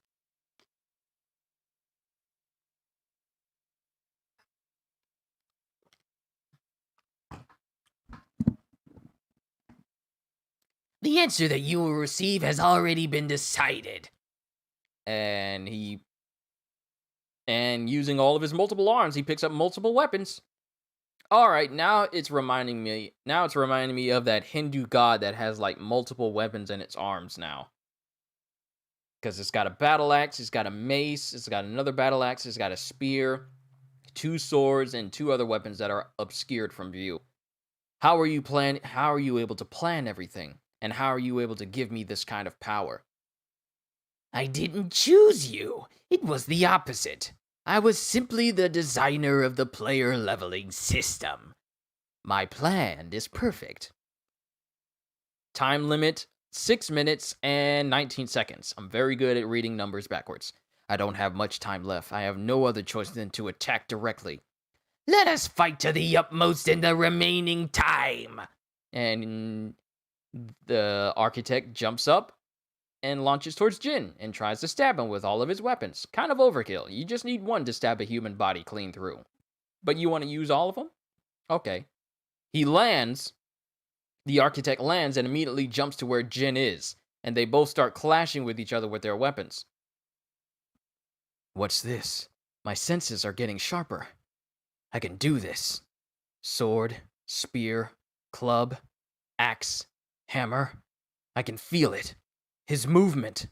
S3: the answer that you will receive has already been decided.
S2: And using all of his multiple arms, he picks up multiple weapons. All right, now it's reminding me of that Hindu god that has like multiple weapons in its arms now. Because it's got a battle axe, it's got a mace, it's got another battle axe, it's got a spear, 2 swords, and 2 other weapons that are obscured from view. How are you able to plan everything? And how are you able to give me this kind of power?
S3: I didn't choose you. It was the opposite. I was simply the designer of the player leveling system. My plan is perfect.
S2: Time limit, 6 minutes and 19 seconds. I'm very good at reading numbers backwards. I don't have much time left. I have no other choice than to attack directly.
S3: Let us fight to the utmost in the remaining time.
S2: And the Architect jumps up and launches towards Jin and tries to stab him with all of his weapons. Kind of overkill. You just need one to stab a human body clean through. But you want to use all of them? Okay. He lands. The Architect lands and immediately jumps to where Jin is. And they both start clashing with each other with their weapons. What's this? My senses are getting sharper. I can do this. Sword, spear, club, axe, hammer. I can feel it. His movement.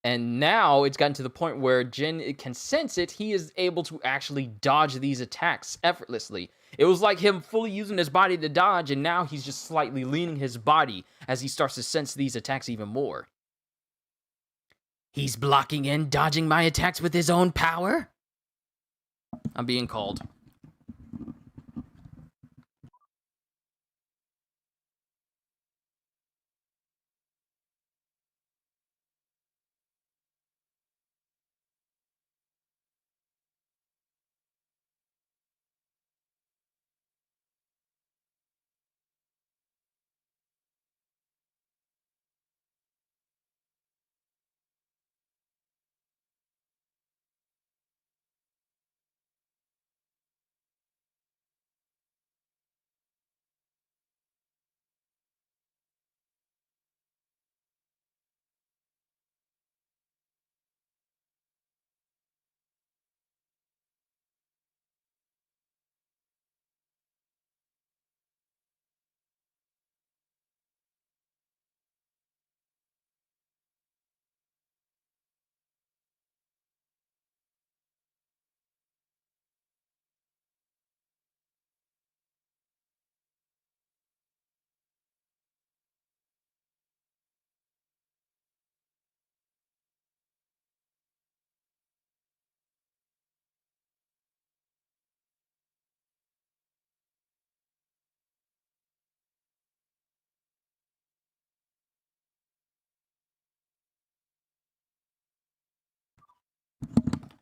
S2: And now it's gotten to the point where Jin can sense it. He is able to actually dodge these attacks effortlessly. It was like him fully using his body to dodge, and now he's just slightly leaning his body as he starts to sense these attacks even more.
S3: He's blocking and dodging my attacks with his own power?
S2: I'm being called.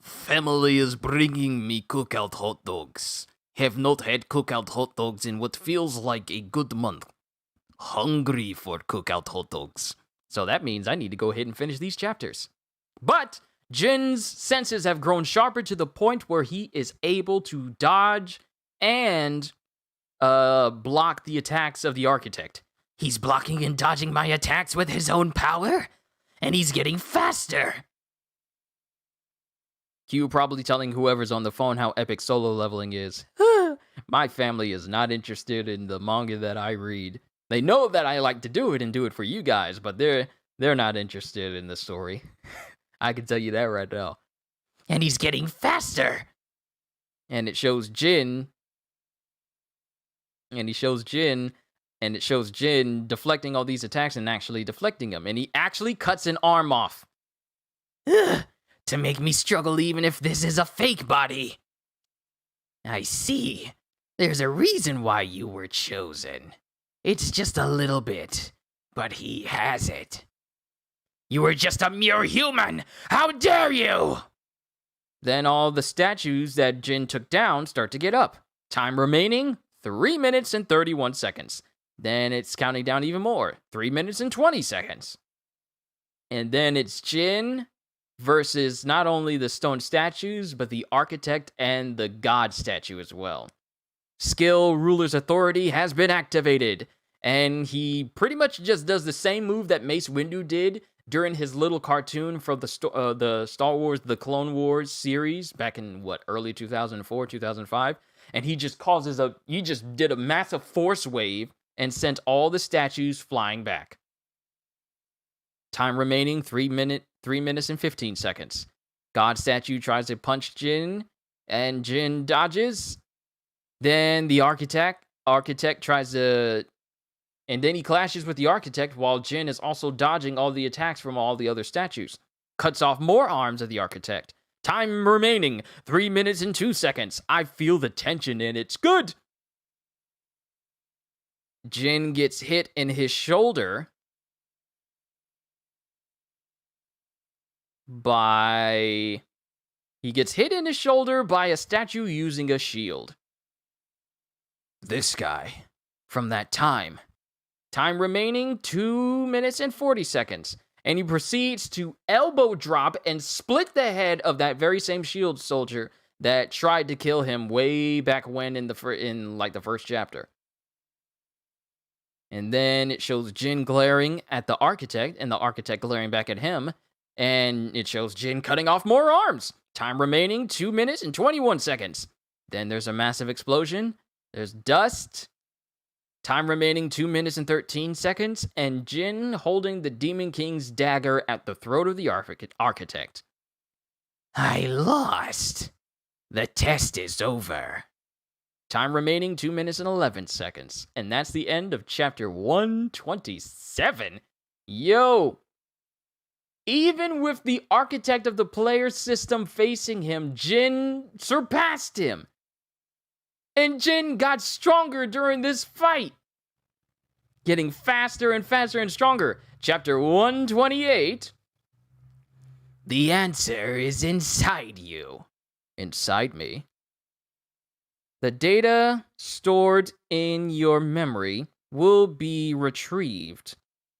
S3: Family is bringing me cookout hot dogs. Have not had cookout hot dogs in what feels like a good month. Hungry for cookout hot dogs.
S2: So that means I need to go ahead and finish these chapters. But Jin's senses have grown sharper to the point where he is able to dodge and block the attacks of the architect.
S3: He's blocking and dodging my attacks with his own power? And he's getting faster!
S2: Q probably telling whoever's on the phone how epic solo leveling is. My family is not interested in the manga that I read. They know that I like to do it and do it for you guys, but they're not interested in the story. I can tell you that right now.
S3: And he's getting faster!
S2: And it shows Jin. And it shows Jin deflecting all these attacks and actually deflecting them. And he actually cuts an arm off.
S3: Ugh, to make me struggle even if this is a fake body. I see. There's a reason why you were chosen. It's just a little bit, but he has it. You were just a mere human! How dare you!
S2: Then all the statues that Jin took down start to get up. Time remaining, 3 minutes and 31 seconds. Then it's counting down even more, 3 minutes and 20 seconds. And then it's Jin versus not only the stone statues, but the architect and the god statue as well. Skill Ruler's Authority has been activated, and he pretty much just does the same move that Mace Windu did during his little cartoon for the Star Wars, the Clone Wars series back in, early 2004, 2005. And he just did a massive force wave and sent all the statues flying back. Time remaining, 3 minutes and 15 seconds. God statue tries to punch Jin, and Jin dodges. Then the architect tries to... And then he clashes with the architect while Jin is also dodging all the attacks from all the other statues. Cuts off more arms of the architect. Time remaining, 3 minutes and 2 seconds. I feel the tension and it's good. Jin gets hit in his shoulder by a statue using a shield. This guy from that time. Time remaining, 2 minutes and 40 seconds. And he proceeds to elbow drop and split the head of that very same shield soldier that tried to kill him way back when in the first chapter. And then it shows Jin glaring at the architect and the architect glaring back at him. And it shows Jin cutting off more arms. Time remaining, 2 minutes and 21 seconds. Then there's a massive explosion. There's dust. Time remaining, 2 minutes and 13 seconds. And Jin holding the Demon King's dagger at the throat of the architect.
S3: I lost. The test is over.
S2: Time remaining 2 minutes and 11 seconds. And that's the end of chapter 127. Yo! Even with the architect of the player system facing him, Jin surpassed him. And Jin got stronger during this fight. Getting faster and faster and stronger. Chapter 128. The answer is inside you. Inside me. The data stored in your memory will be retrieved.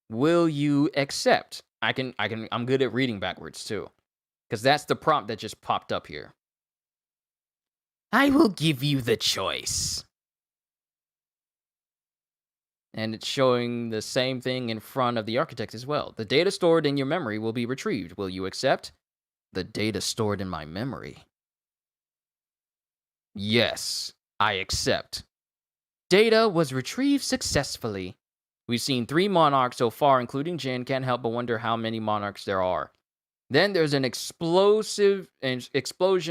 S2: Will you accept? I'm good at reading backwards too. Because that's the prompt that just popped up here. I will give you the choice. And it's showing the same thing in front of the architect as well. The data stored in your memory will be retrieved. Will you accept? The data stored in my memory. Yes, I accept. Data was retrieved successfully. We've seen 3 monarchs so far, including Jin. Can't help but wonder how many monarchs there are. Then there's an explosion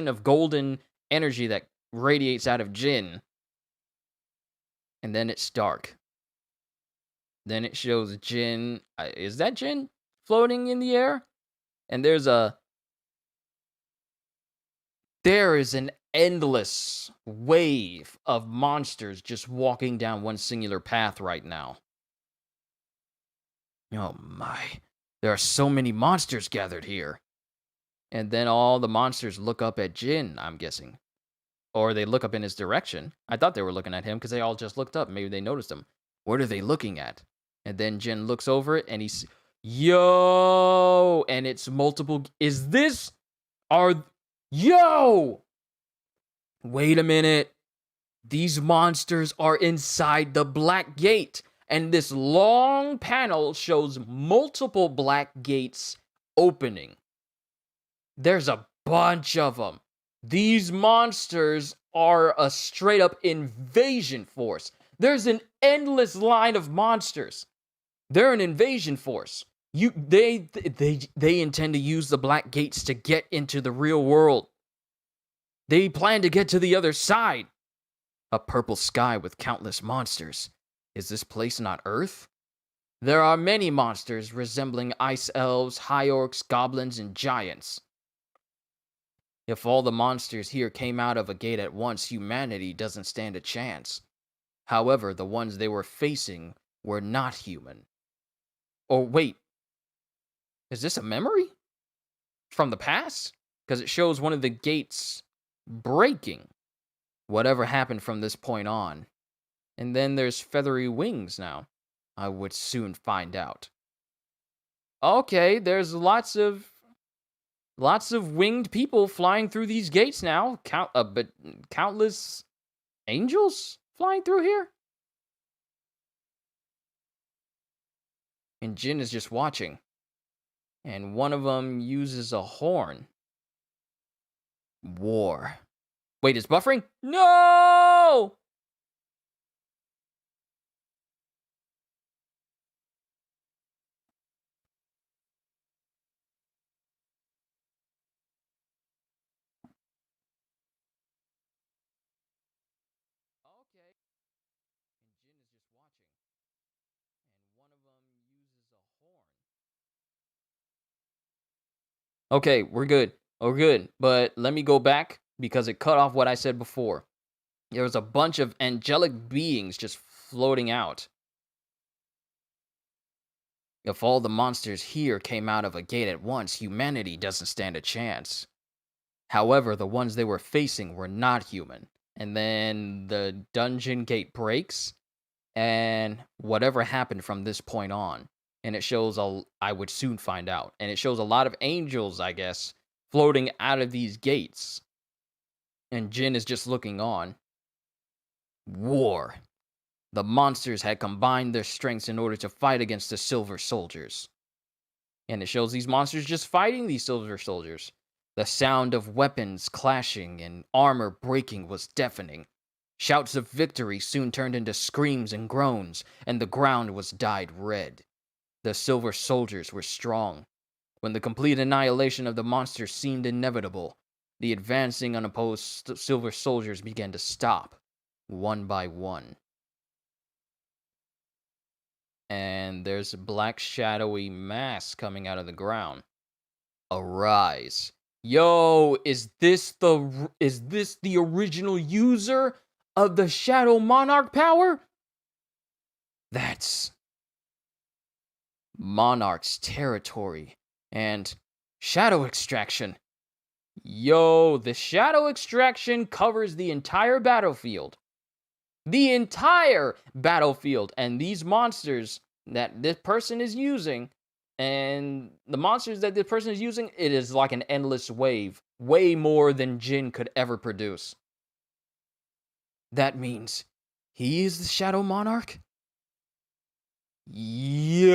S2: of golden energy that radiates out of Jin. And then it's dark. Then it shows Jin. Is that Jin floating in the air? And there is an endless wave of monsters just walking down one singular path right now. Oh my. There are so many monsters gathered here. And then all the monsters look up at Jin, I'm guessing. Or they look up in his direction. I thought they were looking at him because they all just looked up. Maybe they noticed him. What are they looking at? And then Jin looks over it and he's... Yo! And it's multiple... Is this... Yo! Wait a minute. These monsters are inside the Black Gate. And this long panel shows multiple Black Gates opening. There's a bunch of them. These monsters are a straight up invasion force. There's an endless line of monsters. They're an invasion force. They intend to use the Black Gates to get into the real world. They plan to get to the other side. A purple sky with countless monsters. Is this place not Earth? There are many monsters resembling ice elves, high orcs, goblins, and giants. If all the monsters here came out of a gate at once, humanity doesn't stand a chance. However, the ones they were facing were not human. Or wait, is this a memory from the past? Because it shows one of the gates breaking. Whatever happened from this point on. And then there's feathery wings now. I would soon find out. Okay, there's lots of winged people flying through these gates now. But countless angels flying through here? And Jin is just watching. And one of them uses a horn. War. Wait, it's buffering? No! Okay. And Jin is just watching. And one of them uses a horn. Okay, we're good. We're good. But let me go back because it cut off what I said before. There was a bunch of angelic beings just floating out. If all the monsters here came out of a gate at once, humanity doesn't stand a chance. However, the ones they were facing were not human. And then the dungeon gate breaks, and whatever happened from this point on. And it shows, I would soon find out. And it shows a lot of angels, I guess, floating out of these gates. And Jin is just looking on. War. The monsters had combined their strengths in order to fight against the Silver Soldiers. And it shows these monsters just fighting these Silver Soldiers. The sound of weapons clashing and armor breaking was deafening. Shouts of victory soon turned into screams and groans, and the ground was dyed red. The Silver Soldiers were strong. When the complete annihilation of the monsters seemed inevitable, the advancing unopposed Silver Soldiers began to stop. one by one. And there's a black shadowy mass coming out of the ground. Arise. Yo, is this the original user of the Shadow Monarch power? That's Monarch's territory and Shadow Extraction. Yo, the Shadow Extraction covers the entire battlefield. The entire battlefield. And these monsters that this person is using, and the monsters that this person is using, it is like an endless wave. Way more than Jin could ever produce. That means he is the Shadow Monarch? Yo!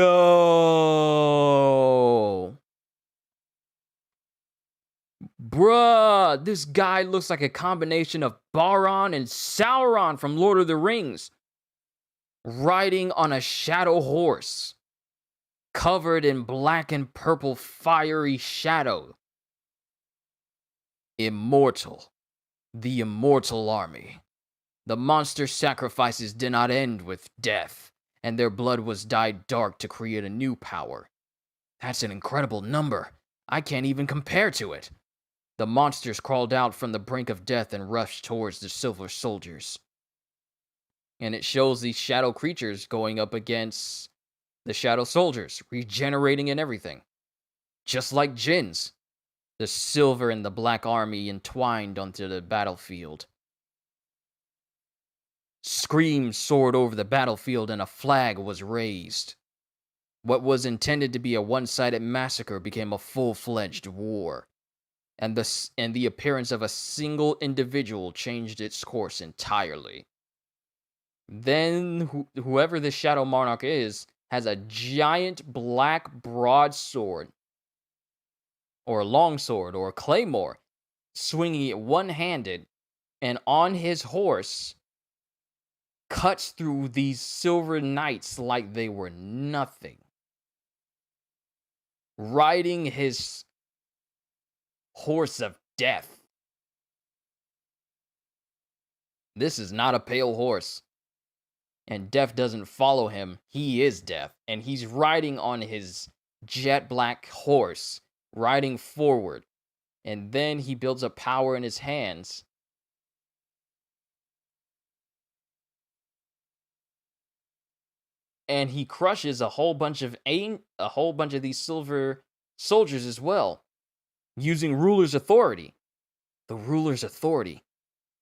S2: Bruh, this guy looks like a combination of Baron and Sauron from Lord of the Rings. Riding on a shadow horse. Covered in black and purple fiery shadow. Immortal. The immortal army. The monster sacrifices did not end with death, and their blood was dyed dark to create a new power. That's an incredible number. I can't even compare to it. The monsters crawled out from the brink of death and rushed towards the silver soldiers. And it shows these shadow creatures going up against the shadow soldiers, regenerating and everything. Just like Jin's. The silver and the black army entwined onto the battlefield. Screams soared over the battlefield and a flag was raised. What was intended to be a one-sided massacre became a full-fledged war. And the appearance of a single individual changed its course entirely. Then whoever this Shadow Monarch is has a giant black broadsword, or a longsword, or a claymore, swinging it one-handed, and on his horse cuts through these silver knights like they were nothing. Riding his horse of death. This is not a pale horse. And death doesn't follow him. He is death. And he's riding on his jet black horse, riding forward. And then he builds up power in his hands. And he crushes a whole bunch of these silver soldiers as well, using ruler's authority. The ruler's authority.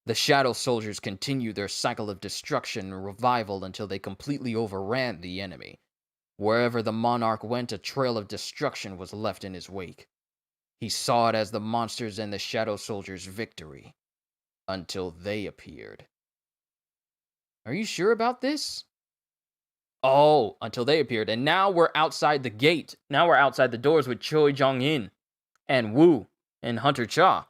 S2: The shadow soldiers continue their cycle of destruction and revival until they completely overran the enemy. Wherever the monarch went, a trail of destruction was left in his wake. He saw it as the monsters and the shadow soldiers' victory, until they appeared. Are you sure about this? Oh, until they appeared. And now we're outside the gate. Now we're outside the doors with Choi Jong-in and Wu and Hunter Cha.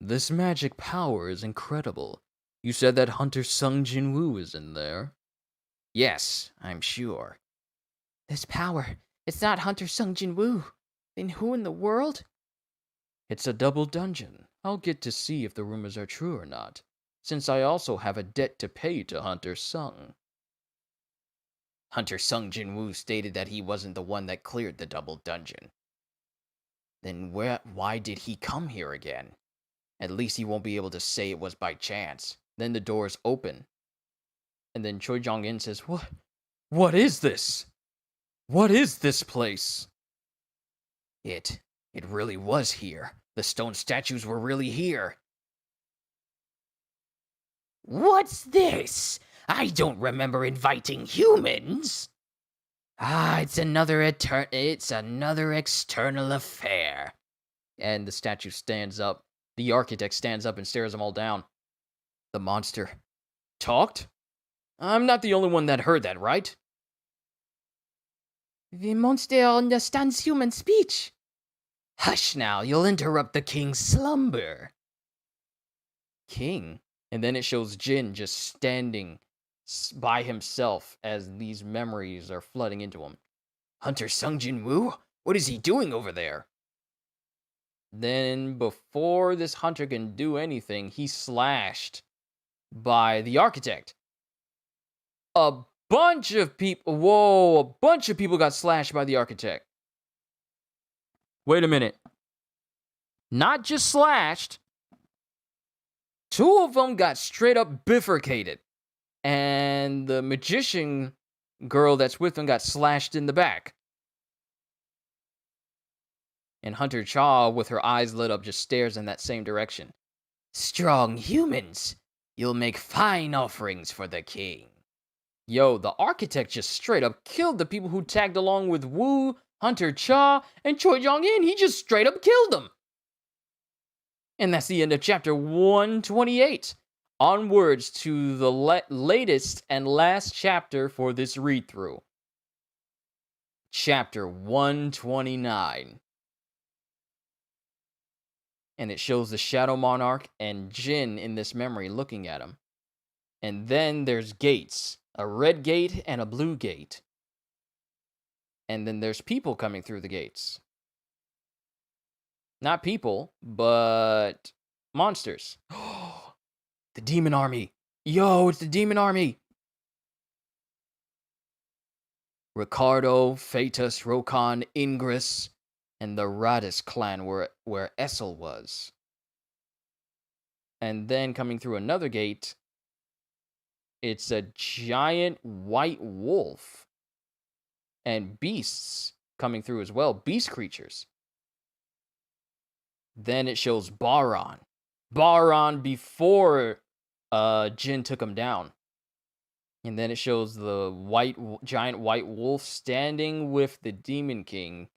S2: This magic power is incredible. You said that Hunter Sung Jin Woo is in there? Yes, I'm sure. This power, it's not Hunter Sung Jin Woo. Then who in the world? It's a double dungeon. I'll get to see if the rumors are true or not, since I also have a debt to pay to Hunter Sung. Hunter Sung Jin Woo stated that he wasn't the one that cleared the double dungeon. Then why did he come here again? At least he won't be able to say it was by chance. Then the doors open. And then Choi Jong-in says, What is this? What is this place? It really was here. The stone statues were really here. What's this? I don't remember inviting humans. It's another external affair. And the statue stands up. The architect stands up and stares them all down. The monster talked? I'm not the only one that heard that, right? The monster understands human speech. Hush now, you'll interrupt the king's slumber. King? And then it shows Jin just standing by himself as these memories are flooding into him. Hunter Sung Jin Woo? What is he doing over there? Then, before this hunter can do anything, he slashed by the architect. A bunch of people got slashed by the architect.
S1: Wait a minute.
S2: Not just slashed. 2 of them got straight up bifurcated. And the magician girl that's with them got slashed in the back. And Hunter Cha, with her eyes lit up, just stares in that same direction. Strong humans, you'll make fine offerings for the king. Yo, the architect just straight up killed the people who tagged along with Wu, Hunter Cha, and Choi Jong-in. He just straight up killed them. And that's the end of chapter 128. Onwards to the latest and last chapter for this read-through. Chapter 129. And it shows the Shadow Monarch and Jin in this memory looking at him. And then there's gates. A red gate and a blue gate. And then there's people coming through the gates. Not people, but monsters. The demon army. Yo, it's the demon army. Ricardo, Phaetus, Rokan, Ingress, and the Radis clan where Essel was. And then coming through another gate, it's a giant white wolf. And beasts coming through as well. Beast creatures. Then it shows Baron. Baron before Jin took him down. And then it shows the giant white wolf standing with the Demon King,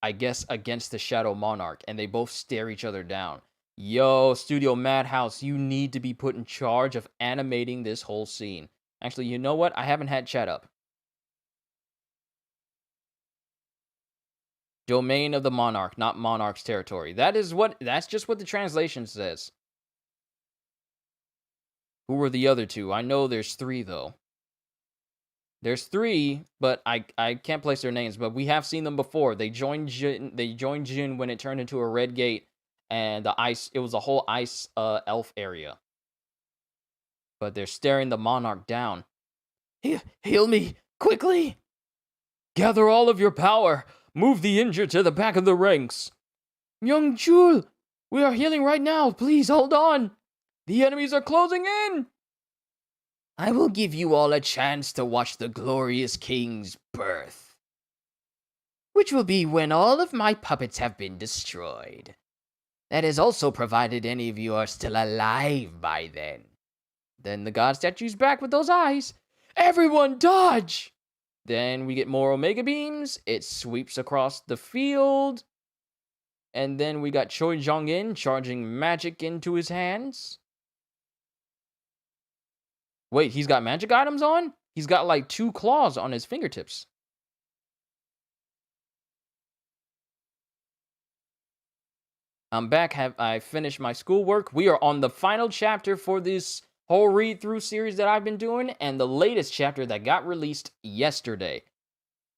S2: I guess against the Shadow Monarch. And they both stare each other down. Yo, Studio Madhouse, you need to be put in charge of animating this whole scene. Actually, you know what? I haven't had chat up. Domain of the Monarch, not Monarch's territory. That's just what the translation says. Who were the other 2? I know there's 3 though. There's 3, but I can't place their names, but we have seen them before. They joined Jin when it turned into a red gate, and it was a whole ice elf area. But they're staring the Monarch down. Heal me, quickly! Gather all of your power. Move the injured to the back of the ranks. Young Jul, we are healing right now. Please hold on. The enemies are closing in. I will give you all a chance to watch the glorious king's birth, which will be when all of my puppets have been destroyed. That is also provided any of you are still alive by then. Then the god statue's back with those eyes. Everyone dodge! Then we get more Omega Beams. It sweeps across the field. And then we got Choi Jong-in charging magic into his hands. Wait, he's got magic items on? He's got like 2 claws on his fingertips. I'm back. Have I finished my schoolwork? We are on the final chapter for this whole read-through series that I've been doing, and the latest chapter that got released yesterday.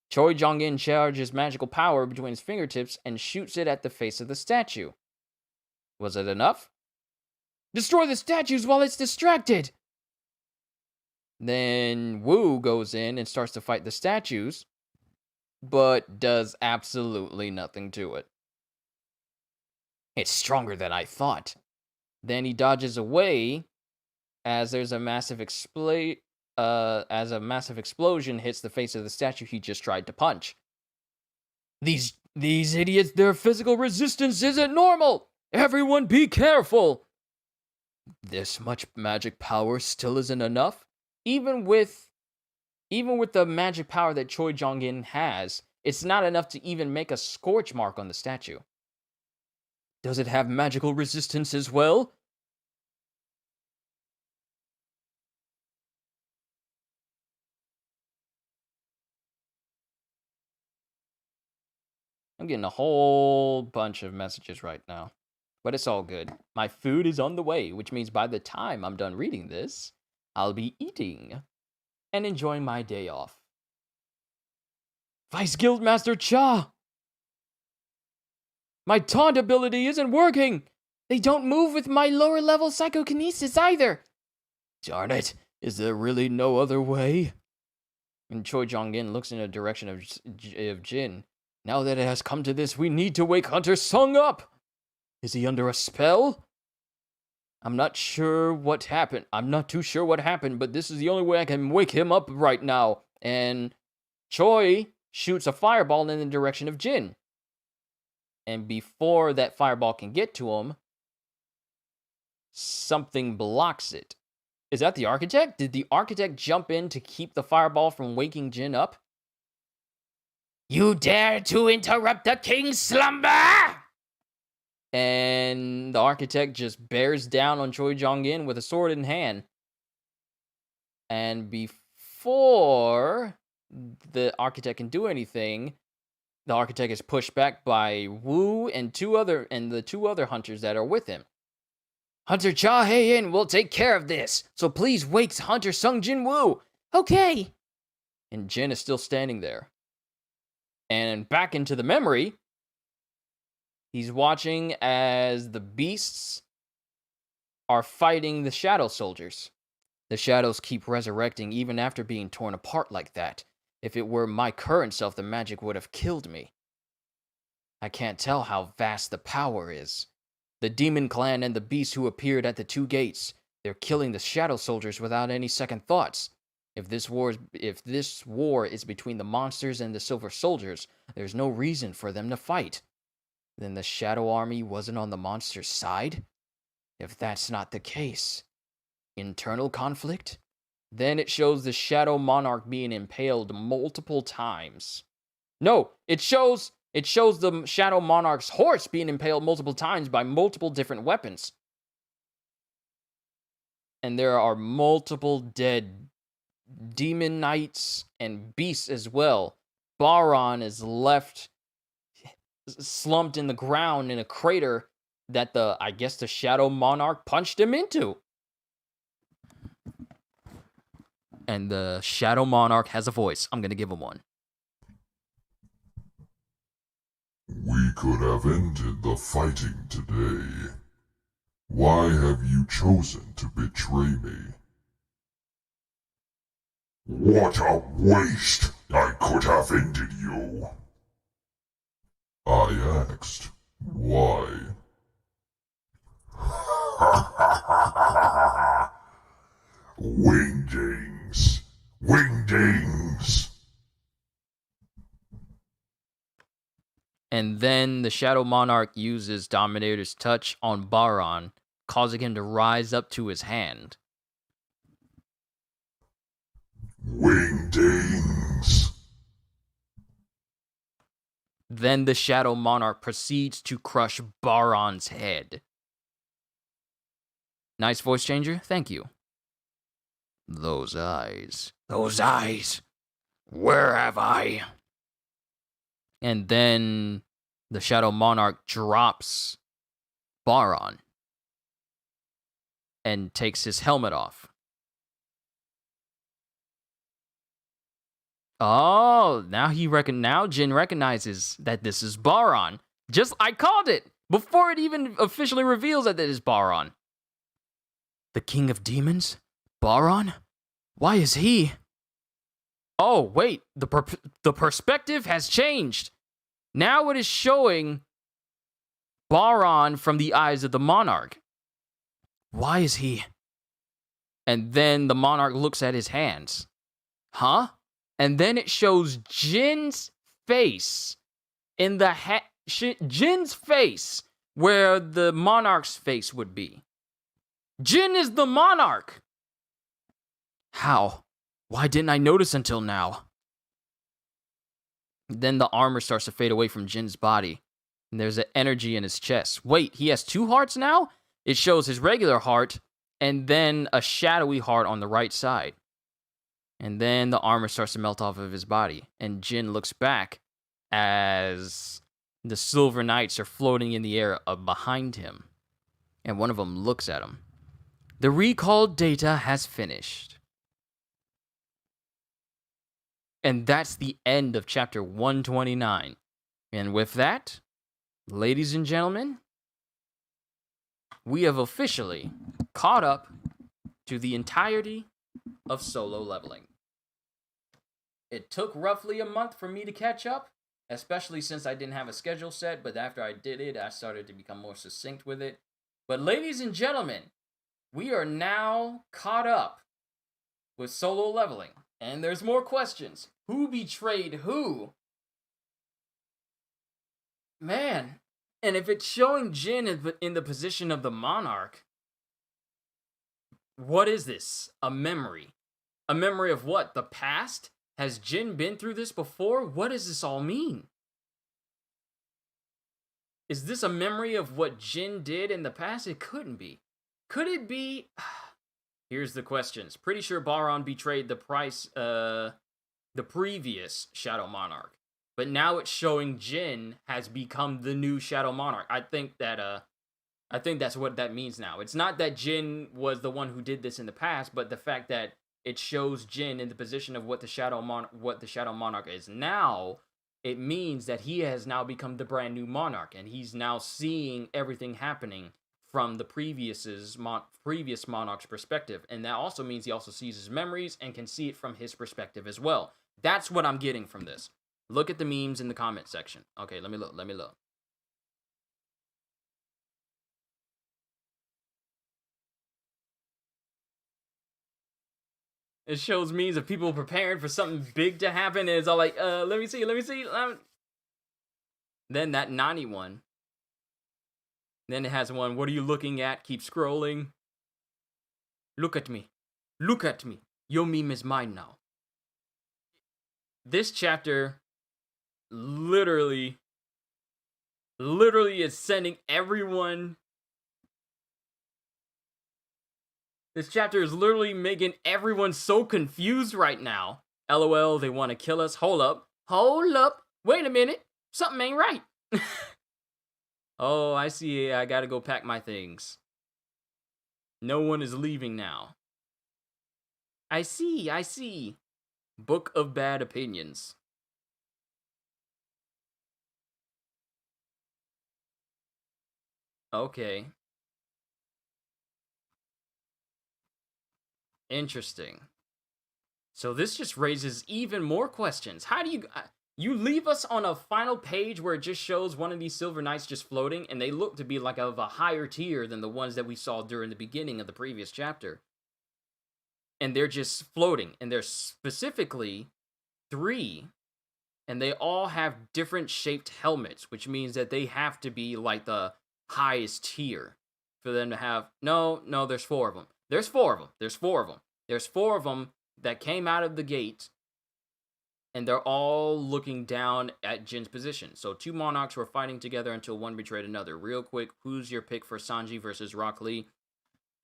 S2: Choi Jong-in charges magical power between his fingertips and shoots it at the face of the statue. Was it enough? Destroy the statues while it's distracted! Then Wu goes in and starts to fight the statues, but does absolutely nothing to it. It's stronger than I thought. Then he dodges away as there's a massive explosion hits the face of the statue he just tried to punch. These idiots, their physical resistance isn't normal! Everyone be careful! This much magic power still isn't enough? Even with the magic power that Choi Jong-in has, it's not enough to even make a scorch mark on the statue. Does it have magical resistance as well? I'm getting a whole bunch of messages right now, but it's all good. My food is on the way, which means by the time I'm done reading this, I'll be eating and enjoying my day off. Vice Guildmaster Cha! My taunt ability isn't working! They don't move with my lower level psychokinesis either! Darn it, is there really no other way? And Choi Jong-in looks in the direction of Jin. Now that it has come to this, we need to wake Hunter Sung up! Is he under a spell? I'm not too sure what happened, but this is the only way I can wake him up right now. And Choi shoots a fireball in the direction of Jin. And before that fireball can get to him, something blocks it. Is that the architect? Did the architect jump in to keep the fireball from waking Jin up? You dare to interrupt the king's slumber? And the architect just bears down on Choi Jong-in with a sword in hand. And before the architect can do anything, the architect is pushed back by Wu and the two other hunters that are with him. Hunter Cha Hae-in will take care of this, so please wake Hunter Sung Jin Woo. Okay. And Jin is still standing there. And back into the memory, he's watching as the beasts are fighting the shadow soldiers. The shadows keep resurrecting even after being torn apart like that. If it were my current self, the magic would have killed me. I can't tell how vast the power is. The demon clan and the beasts who appeared at the two gates, they're killing the shadow soldiers without any second thoughts. If this war is between the monsters and the silver soldiers, there's no reason for them to fight. Then the shadow army wasn't on the monsters' side? If that's not the case, internal conflict? Then it shows the shadow monarch being impaled multiple times. No, it shows the shadow monarch's horse being impaled multiple times by multiple different weapons. And there are multiple dead demon knights and beasts as well. Baron is left slumped in the ground in a crater that the shadow monarch punched him into. And the shadow monarch has a voice. I'm going to give him one.
S4: We could have ended the fighting today. Why have you chosen to betray me? What a waste! I could have ended you. I asked, why? Wingdings! Wingdings!
S2: And then the Shadow Monarch uses Dominator's Touch on Baron, causing him to rise up to his hand.
S4: Wingdings!
S2: Then the Shadow Monarch proceeds to crush Baron's head. Nice voice changer, thank you. Those eyes. Those eyes. Where have I? And then the Shadow Monarch drops Baron and takes his helmet off. Oh, now Jin recognizes that this is Baron. I called it before it even officially reveals that it is Baron. The King of Demons? Baron? Why is he? Oh, wait, the perspective has changed. Now it is showing Baron from the eyes of the Monarch. Why is he? And then the Monarch looks at his hands. Huh? And then it shows Jin's face in the Jin's face where the Monarch's face would be. Jin is the Monarch. How? Why didn't I notice until now? Then the armor starts to fade away from Jin's body. And there's an energy in his chest. Wait, he has two hearts now? It shows his regular heart and then a shadowy heart on the right side. And then the armor starts to melt off of his body. And Jin looks back as the Silver Knights are floating in the air behind him. And one of them looks at him. The recalled data has finished. And that's the end of chapter 129. And with that, ladies and gentlemen, we have officially caught up
S1: to the entirety of Solo Leveling. It took roughly a month for me to catch up, especially since I didn't have a schedule set, but after I did it, I started to become more succinct with it. But ladies and gentlemen, we are now caught up with Solo Leveling, and there's more questions. Who betrayed who? Man, and if it's showing Jin in the position of the monarch, what is this? A memory. A memory of what? The past? Has Jin been through this before? What does this all mean? Is this a memory of what Jin did in the past? It couldn't be. Could it be? Here's the questions. Pretty sure Baron betrayed the previous Shadow Monarch. But now it's showing Jin has become the new Shadow Monarch. I think that's what that means now. It's not that Jin was the one who did this in the past, but the fact that it shows Jin in the position of what the Shadow Monarch is now. It means that he has now become the brand new monarch, and he's now seeing everything happening from the previous monarch's perspective. And that also means he also sees his memories and can see it from his perspective as well. That's what I'm getting from this. Look at the memes in the comment section. Okay, let me look. It shows memes of people preparing for something big to happen, and it's all like, let me see. Then that Nani one. Then it has one, what are you looking at? Keep scrolling. Look at me. Your meme is mine now. This chapter literally is sending everyone. This chapter is literally making everyone so confused right now. LOL, they want to kill us. Hold up. Wait a minute. Something ain't right. Oh, I see. I gotta go pack my things. No one is leaving now. I see. Book of Bad Opinions. Okay. Interesting. So this just raises even more questions. How do you leave us on a final page where it just shows one of these Silver Knights just floating, and they look to be like of a higher tier than the ones that we saw during the beginning of the previous chapter. And they're just floating, and there's specifically 3, and they all have different shaped helmets, which means that they have to be like the highest tier for them to have. No, there's 4 of them. There's four of them that came out of the gate, and they're all looking down at Jin's position. So 2 monarchs were fighting together until one betrayed another. Real quick, who's your pick for Sanji versus Rock Lee?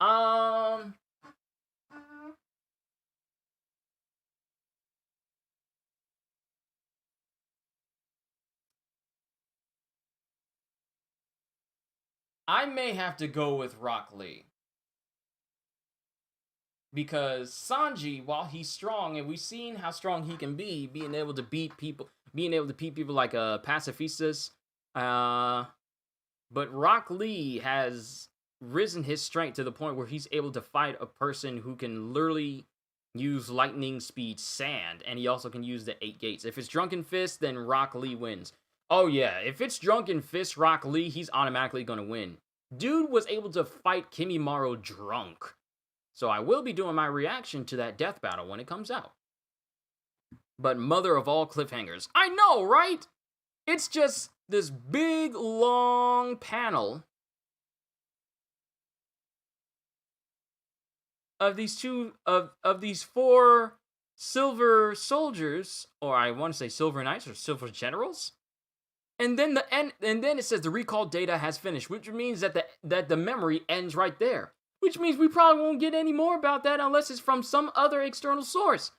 S1: I may have to go with Rock Lee. Because Sanji, while he's strong, and we've seen how strong he can be, being able to beat people like pacifistas, but Rock Lee has risen his strength to the point where he's able to fight a person who can literally use lightning speed sand, and he also can use the 8 gates. If it's Drunken Fist, then Rock Lee wins. Oh yeah, if it's Drunken Fist Rock Lee, he's automatically gonna win. Dude was able to fight Kimimaro drunk. So I will be doing my reaction to that death battle when it comes out. But mother of all cliffhangers. I know, right? It's just this big, long panel of these these 4 silver soldiers, or I want to say silver knights or silver generals. And then it says the recall data has finished, which means that the memory ends right there. Which means we probably won't get any more about that unless it's from some other external source.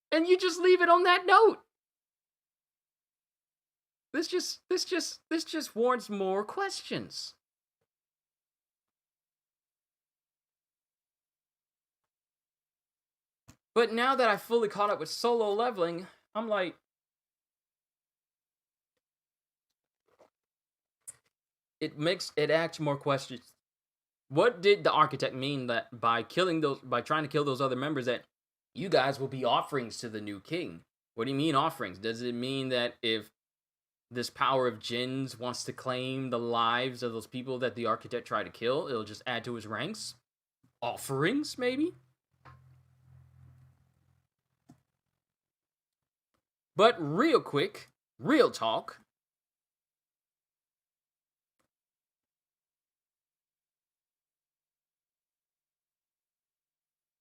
S1: And you just leave it on that note. This just warrants more questions. But now that I fully caught up with Solo Leveling, I'm like, it adds more questions What did the architect mean that by trying to kill those other members, that you guys will be offerings to the new king? What do you mean offerings? Does it mean that if this power of jinns wants to claim the lives of those people that the architect tried to kill, it'll just add to his ranks? Offerings, maybe? But real quick, real talk.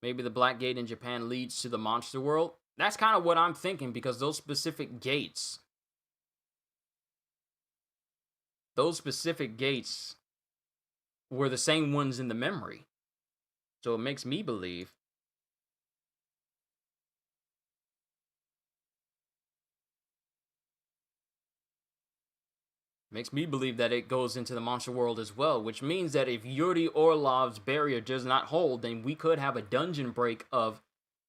S1: Maybe the Black Gate in Japan leads to the monster world. That's kind of what I'm thinking, because those specific gates were the same ones in the memory. So it makes me believe that it goes into the monster world as well, which means that if Yuri Orlov's barrier does not hold, then we could have a dungeon break of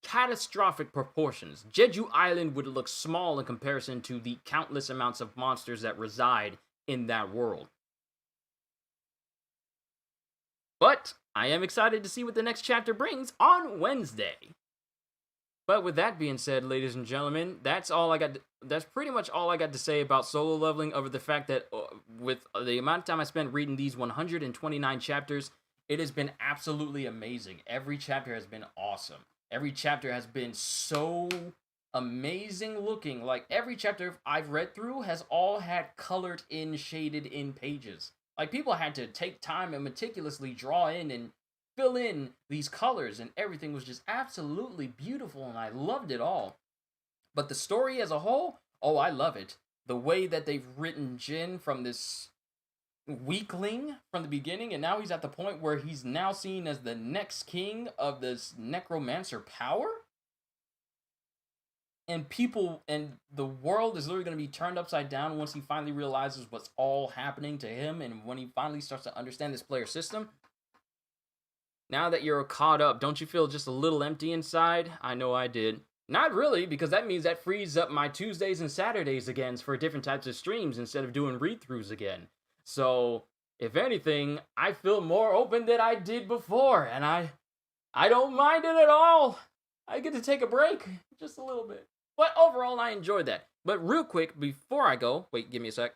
S1: catastrophic proportions. Jeju Island would look small in comparison to the countless amounts of monsters that reside in that world. But I am excited to see what the next chapter brings on Wednesday. But with that being said, ladies and gentlemen, that's pretty much all I got to say about solo leveling, over the fact that with the amount of time I spent reading these 129 chapters, it has been absolutely amazing. Every chapter has been awesome. Every chapter has been so amazing looking. Like, every chapter I've read through has all had colored in, shaded in pages. Like, people had to take time and meticulously draw in and fill in these colors, and everything was just absolutely beautiful, and I loved it all. But the story as a whole, oh, I love it. The way that they've written Jin from this weakling from the beginning, and now he's at the point where he's now seen as the next king of this necromancer power. And the world is literally going to be turned upside down once he finally realizes what's all happening to him, and when he finally starts to understand this player system. Now that you're caught up, don't you feel just a little empty inside? I know I did. Not really, because that means that frees up my Tuesdays and Saturdays again for different types of streams instead of doing read-throughs again. So, if anything, I feel more open than I did before, and I don't mind it at all. I get to take a break, just a little bit. But overall, I enjoyed that. But real quick, before I go, wait, give me a sec.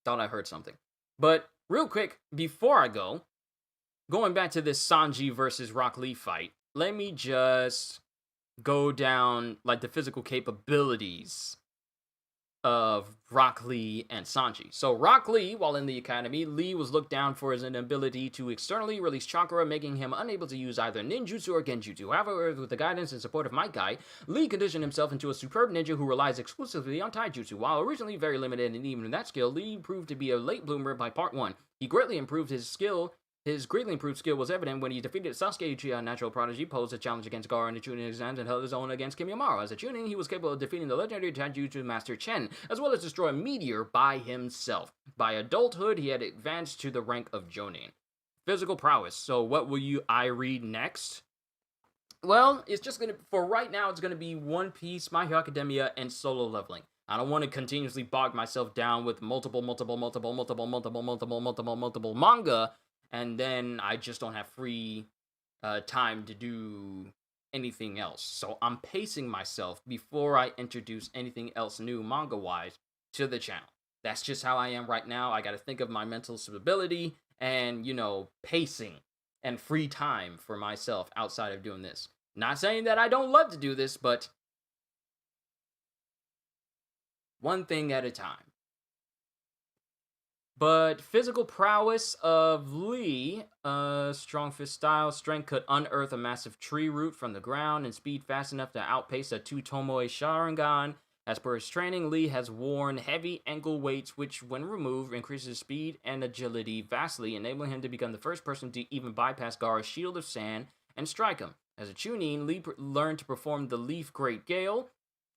S1: Thought I heard something. But real quick, before I go, going back to this Sanji versus Rock Lee fight, let me just go down like the physical capabilities of Rock Lee and Sanji. So Rock Lee, while in the academy, Lee was looked down for his inability to externally release chakra, making him unable to use either ninjutsu or genjutsu. However, with the guidance and support of Might Guy, Lee conditioned himself into a superb ninja who relies exclusively on taijutsu. While originally very limited and even in that skill, Lee proved to be a late bloomer by part 1. He greatly improved his skill. His greatly improved skill was evident when he defeated Sasuke Uchiha, natural prodigy, posed a challenge against Gaara in the Chunin exams, and held his own against Kimimaro. As a Chunin, he was capable of defeating the legendary taijutsu master Chen, as well as destroy a meteor by himself. By adulthood, he had advanced to the rank of Jonin. Physical prowess. So what will I read next? Well, it's just gonna, for right now, it's gonna be One Piece, My Hero Academia, and solo leveling. I don't want to continuously bog myself down with multiple manga, and then I just don't have free time to do anything else. So I'm pacing myself before I introduce anything else new manga-wise to the channel. That's just how I am right now. I gotta think of my mental stability and, pacing and free time for myself outside of doing this. Not saying that I don't love to do this, but one thing at a time. But physical prowess of Lee, strong fist style, strength could unearth a massive tree root from the ground, and speed fast enough to outpace a 2 Tomoe Sharingan. As per his training, Lee has worn heavy ankle weights, which, when removed, increases speed and agility vastly, enabling him to become the first person to even bypass Gaara's shield of sand and strike him. As a Chunin, Lee learned to perform the Leaf Great Gale.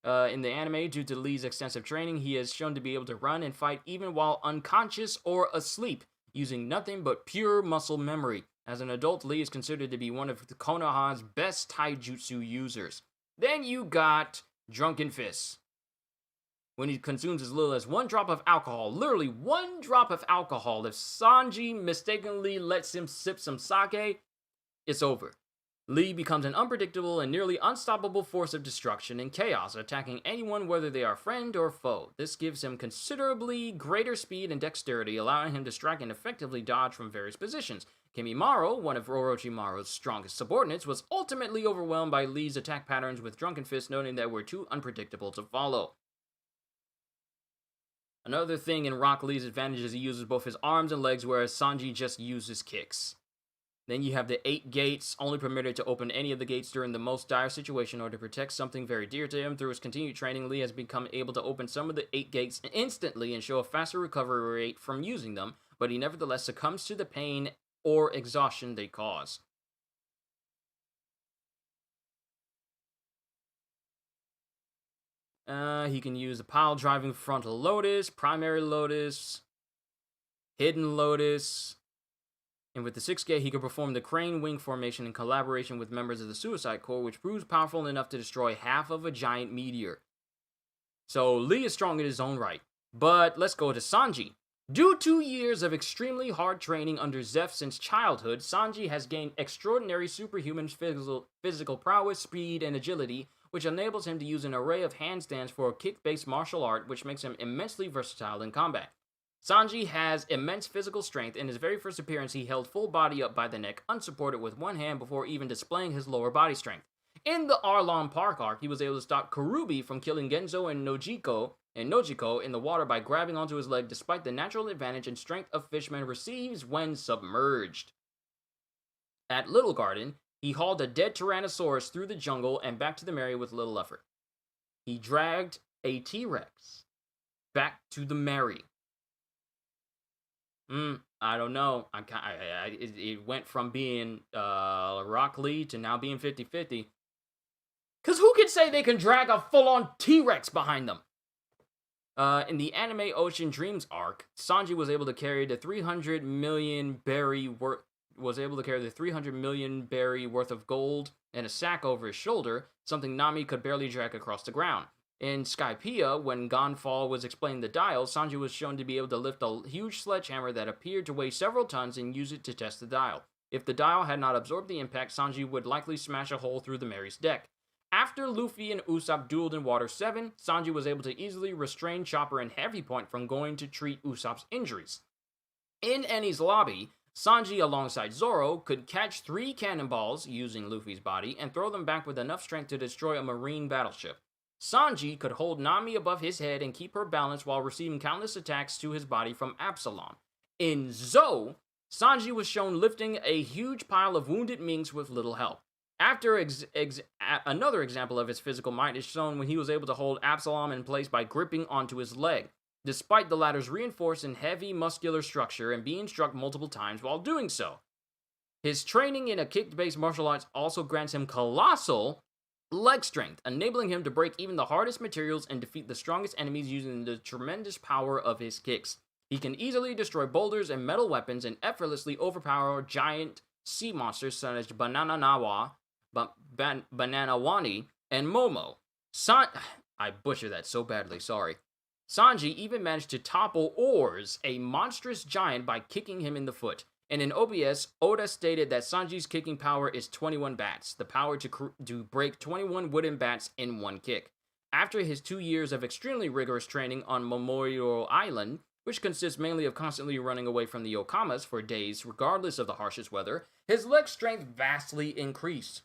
S1: In the anime, due to Lee's extensive training, he is shown to be able to run and fight even while unconscious or asleep, using nothing but pure muscle memory. As an adult, Lee is considered to be one of Konoha's best taijutsu users. Then you got Drunken Fist. When he consumes as little as 1 drop of alcohol, literally 1 drop of alcohol, if Sanji mistakenly lets him sip some sake, it's over. Lee becomes an unpredictable and nearly unstoppable force of destruction and chaos, attacking anyone whether they are friend or foe. This gives him considerably greater speed and dexterity, allowing him to strike and effectively dodge from various positions. Kimimaro, one of Orochimaru's strongest subordinates, was ultimately overwhelmed by Lee's attack patterns with Drunken Fist, noting that were too unpredictable to follow. Another thing in Rock Lee's advantage is he uses both his arms and legs, whereas Sanji just uses kicks. Then you have the 8 gates, only permitted to open any of the gates during the most dire situation or to protect something very dear to him. Through his continued training, Lee has become able to open some of the 8 gates instantly and show a faster recovery rate from using them, but he nevertheless succumbs to the pain or exhaustion they cause. He can use the pile-driving frontal lotus, primary lotus, hidden lotus, and with the 6th gate, he can perform the crane wing formation in collaboration with members of the Suicide Corps, which proves powerful enough to destroy half of a giant meteor. So Lee is strong in his own right. But let's go to Sanji. Due to years of extremely hard training under Zeph since childhood, Sanji has gained extraordinary superhuman physical prowess, speed, and agility, which enables him to use an array of handstands for a kick-based martial art, which makes him immensely versatile in combat. Sanji has immense physical strength. In his very first appearance, he held full body up by the neck, unsupported with one hand before even displaying his lower body strength. In the Arlong Park arc, he was able to stop Kurubi from killing Genzo and Nojiko in the water by grabbing onto his leg, despite the natural advantage and strength a fishman receives when submerged. At Little Garden, he hauled a dead Tyrannosaurus through the jungle and back to the Mary with little effort. He dragged a T-Rex back to the Mary. I don't know. It went from being Rock Lee to now being 50-50. Because who can say they can drag a full-on T-Rex behind them? In the Anime Ocean Dreams arc, Sanji was able to carry the 300 million berry worth of gold and a sack over his shoulder, something Nami could barely drag across the ground. In Skypiea, when Gonfall was explaining the dial, Sanji was shown to be able to lift a huge sledgehammer that appeared to weigh several tons and use it to test the dial. If the dial had not absorbed the impact, Sanji would likely smash a hole through the Mary's deck. After Luffy and Usopp dueled in Water 7, Sanji was able to easily restrain Chopper and Heavy Point from going to treat Usopp's injuries. In Enies Lobby, Sanji, alongside Zoro, could catch 3 cannonballs using Luffy's body and throw them back with enough strength to destroy a marine battleship. Sanji could hold Nami above his head and keep her balanced while receiving countless attacks to his body from Absalom. In Zou, Sanji was shown lifting a huge pile of wounded minks with little help. Another example of his physical might is shown when he was able to hold Absalom in place by gripping onto his leg, despite the latter's reinforced and heavy muscular structure and being struck multiple times while doing so. His training in a kick-based martial arts also grants him colossal leg strength, enabling him to break even the hardest materials and defeat the strongest enemies using the tremendous power of his kicks. He can easily destroy boulders and metal weapons and effortlessly overpower giant sea monsters such as Bananawani, and Momo. I butchered that so badly, sorry. Sanji even managed to topple Oars, a monstrous giant, by kicking him in the foot. And in OBS, Oda stated that Sanji's kicking power is 21 bats, the power to break 21 wooden bats in one kick. After his 2 years of extremely rigorous training on Memorial Island, which consists mainly of constantly running away from the Okamas for days regardless of the harshest weather, his leg strength vastly increased.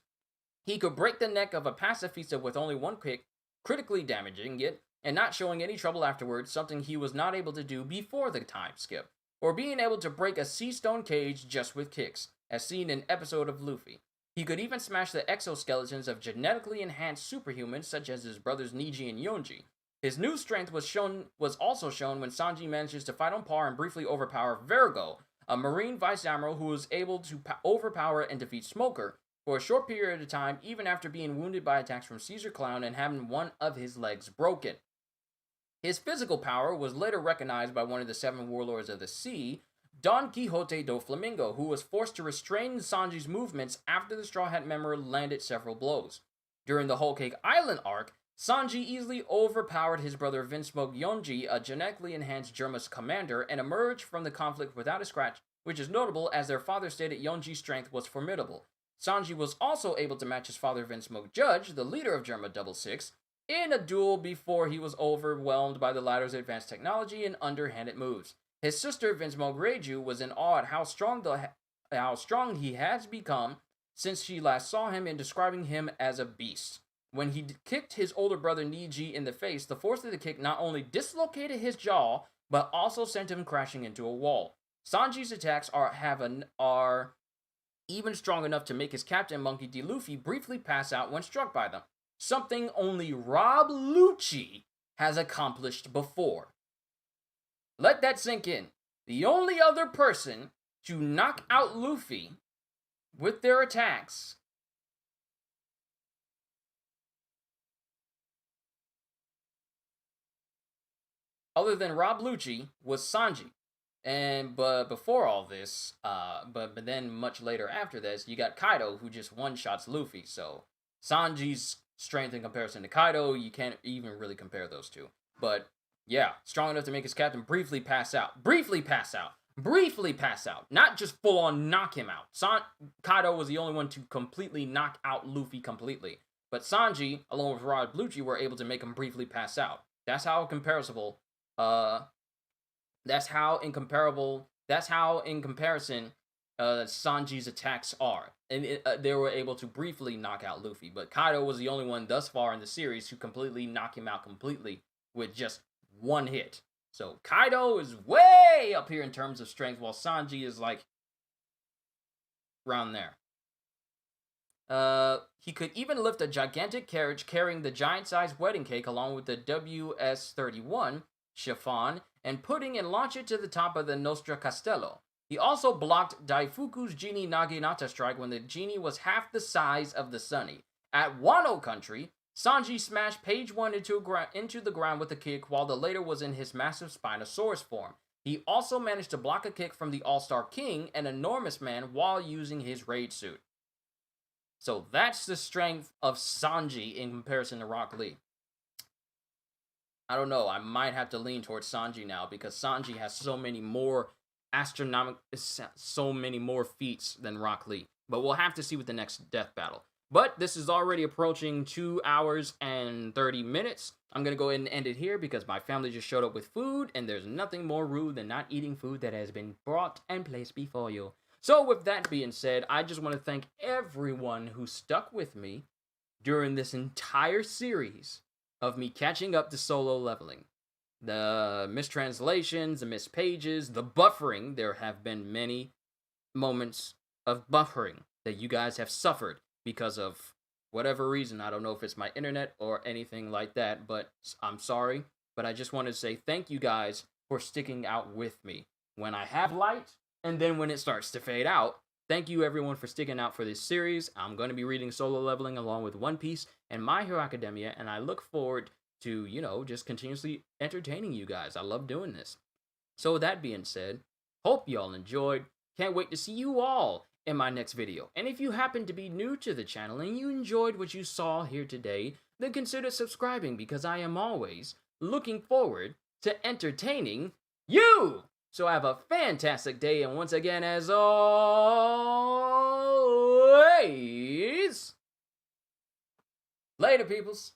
S1: He could break the neck of a pacifista with only one kick, critically damaging it, and not showing any trouble afterwards, something he was not able to do before the time skip, or being able to break a sea stone cage just with kicks, as seen in an episode of Luffy. He could even smash the exoskeletons of genetically enhanced superhumans such as his brothers Niji and Yonji. His new strength was also shown when Sanji manages to fight on par and briefly overpower Virgo, a marine vice admiral who was able to overpower and defeat Smoker for a short period of time, even after being wounded by attacks from Caesar Clown and having one of his legs broken. His physical power was later recognized by one of the 7 warlords of the sea, Don Quixote do Flamingo, who was forced to restrain Sanji's movements after the Straw Hat member landed several blows. During the Whole Cake Island arc, Sanji easily overpowered his brother Vinsmoke Yonji, a genetically enhanced Germa's commander, and emerged from the conflict without a scratch, which is notable as their father stated Yonji's strength was formidable. Sanji was also able to match his father Vinsmoke Judge, the leader of Germa 66, in a duel before he was overwhelmed by the latter's advanced technology and underhanded moves. His sister Vinsmoke Reiju was in awe at how strong he has become since she last saw him and describing him as a beast. When he kicked his older brother Niji in the face, the force of the kick not only dislocated his jaw, but also sent him crashing into a wall. Sanji's attacks are even strong enough to make his captain Monkey D. Luffy briefly pass out when struck by them. Something only Rob Lucci has accomplished before. Let that sink in. The only other person to knock out Luffy with their attacks other than Rob Lucci was Sanji. But before all this, but then much later after this, you got Kaido who just one-shots Luffy. So Sanji's strength in comparison to Kaido, you can't even really compare those two. But yeah, strong enough to make his captain briefly pass out. Briefly pass out. Not just full-on knock him out. Kaido was the only one to completely knock out Luffy completely. But Sanji, along with Rob Lucci, were able to make him briefly pass out. That's how comparable. That's how in comparison Sanji's attacks are. And they were able to briefly knock out Luffy. But Kaido was the only one thus far in the series who completely knocked him out completely with just one hit. So Kaido is way up here in terms of strength, while Sanji is like around there. He could even lift a gigantic carriage carrying the giant-sized wedding cake along with the WS-31 chiffon and pudding and launch it to the top of the Nostra Castello. He also blocked Daifuku's genie Naginata strike when the genie was half the size of the Sunny. At Wano Country, Sanji smashed Page 1 into the ground with a kick while the later was in his massive Spinosaurus form. He also managed to block a kick from the All-Star King, an enormous man, while using his raid suit. So that's the strength of Sanji in comparison to Rock Lee. I don't know, I might have to lean towards Sanji now because Sanji has so many more feats than Rock Lee. But we'll have to see with the next death battle. But this is already approaching 2 hours and 30 minutes. I'm going to go ahead and end it here because my family just showed up with food, and there's nothing more rude than not eating food that has been brought and placed before you. So with that being said, I just want to thank everyone who stuck with me during this entire series of me catching up to solo leveling. The mistranslations, the missed pages, the buffering. There have been many moments of buffering that you guys have suffered because of whatever reason. I don't know if it's my internet or anything like that, but I'm sorry. But I just want to say thank you guys for sticking out with me when I have light and then when it starts to fade out. Thank you everyone for sticking out for this series. I'm going to be reading Solo Leveling along with One Piece and My Hero Academia, and I look forward to, just continuously entertaining you guys. I love doing this. So with that being said, hope y'all enjoyed. Can't wait to see you all in my next video. And if you happen to be new to the channel and you enjoyed what you saw here today, then consider subscribing because I am always looking forward to entertaining you. So have a fantastic day, and once again, as always, later, peoples.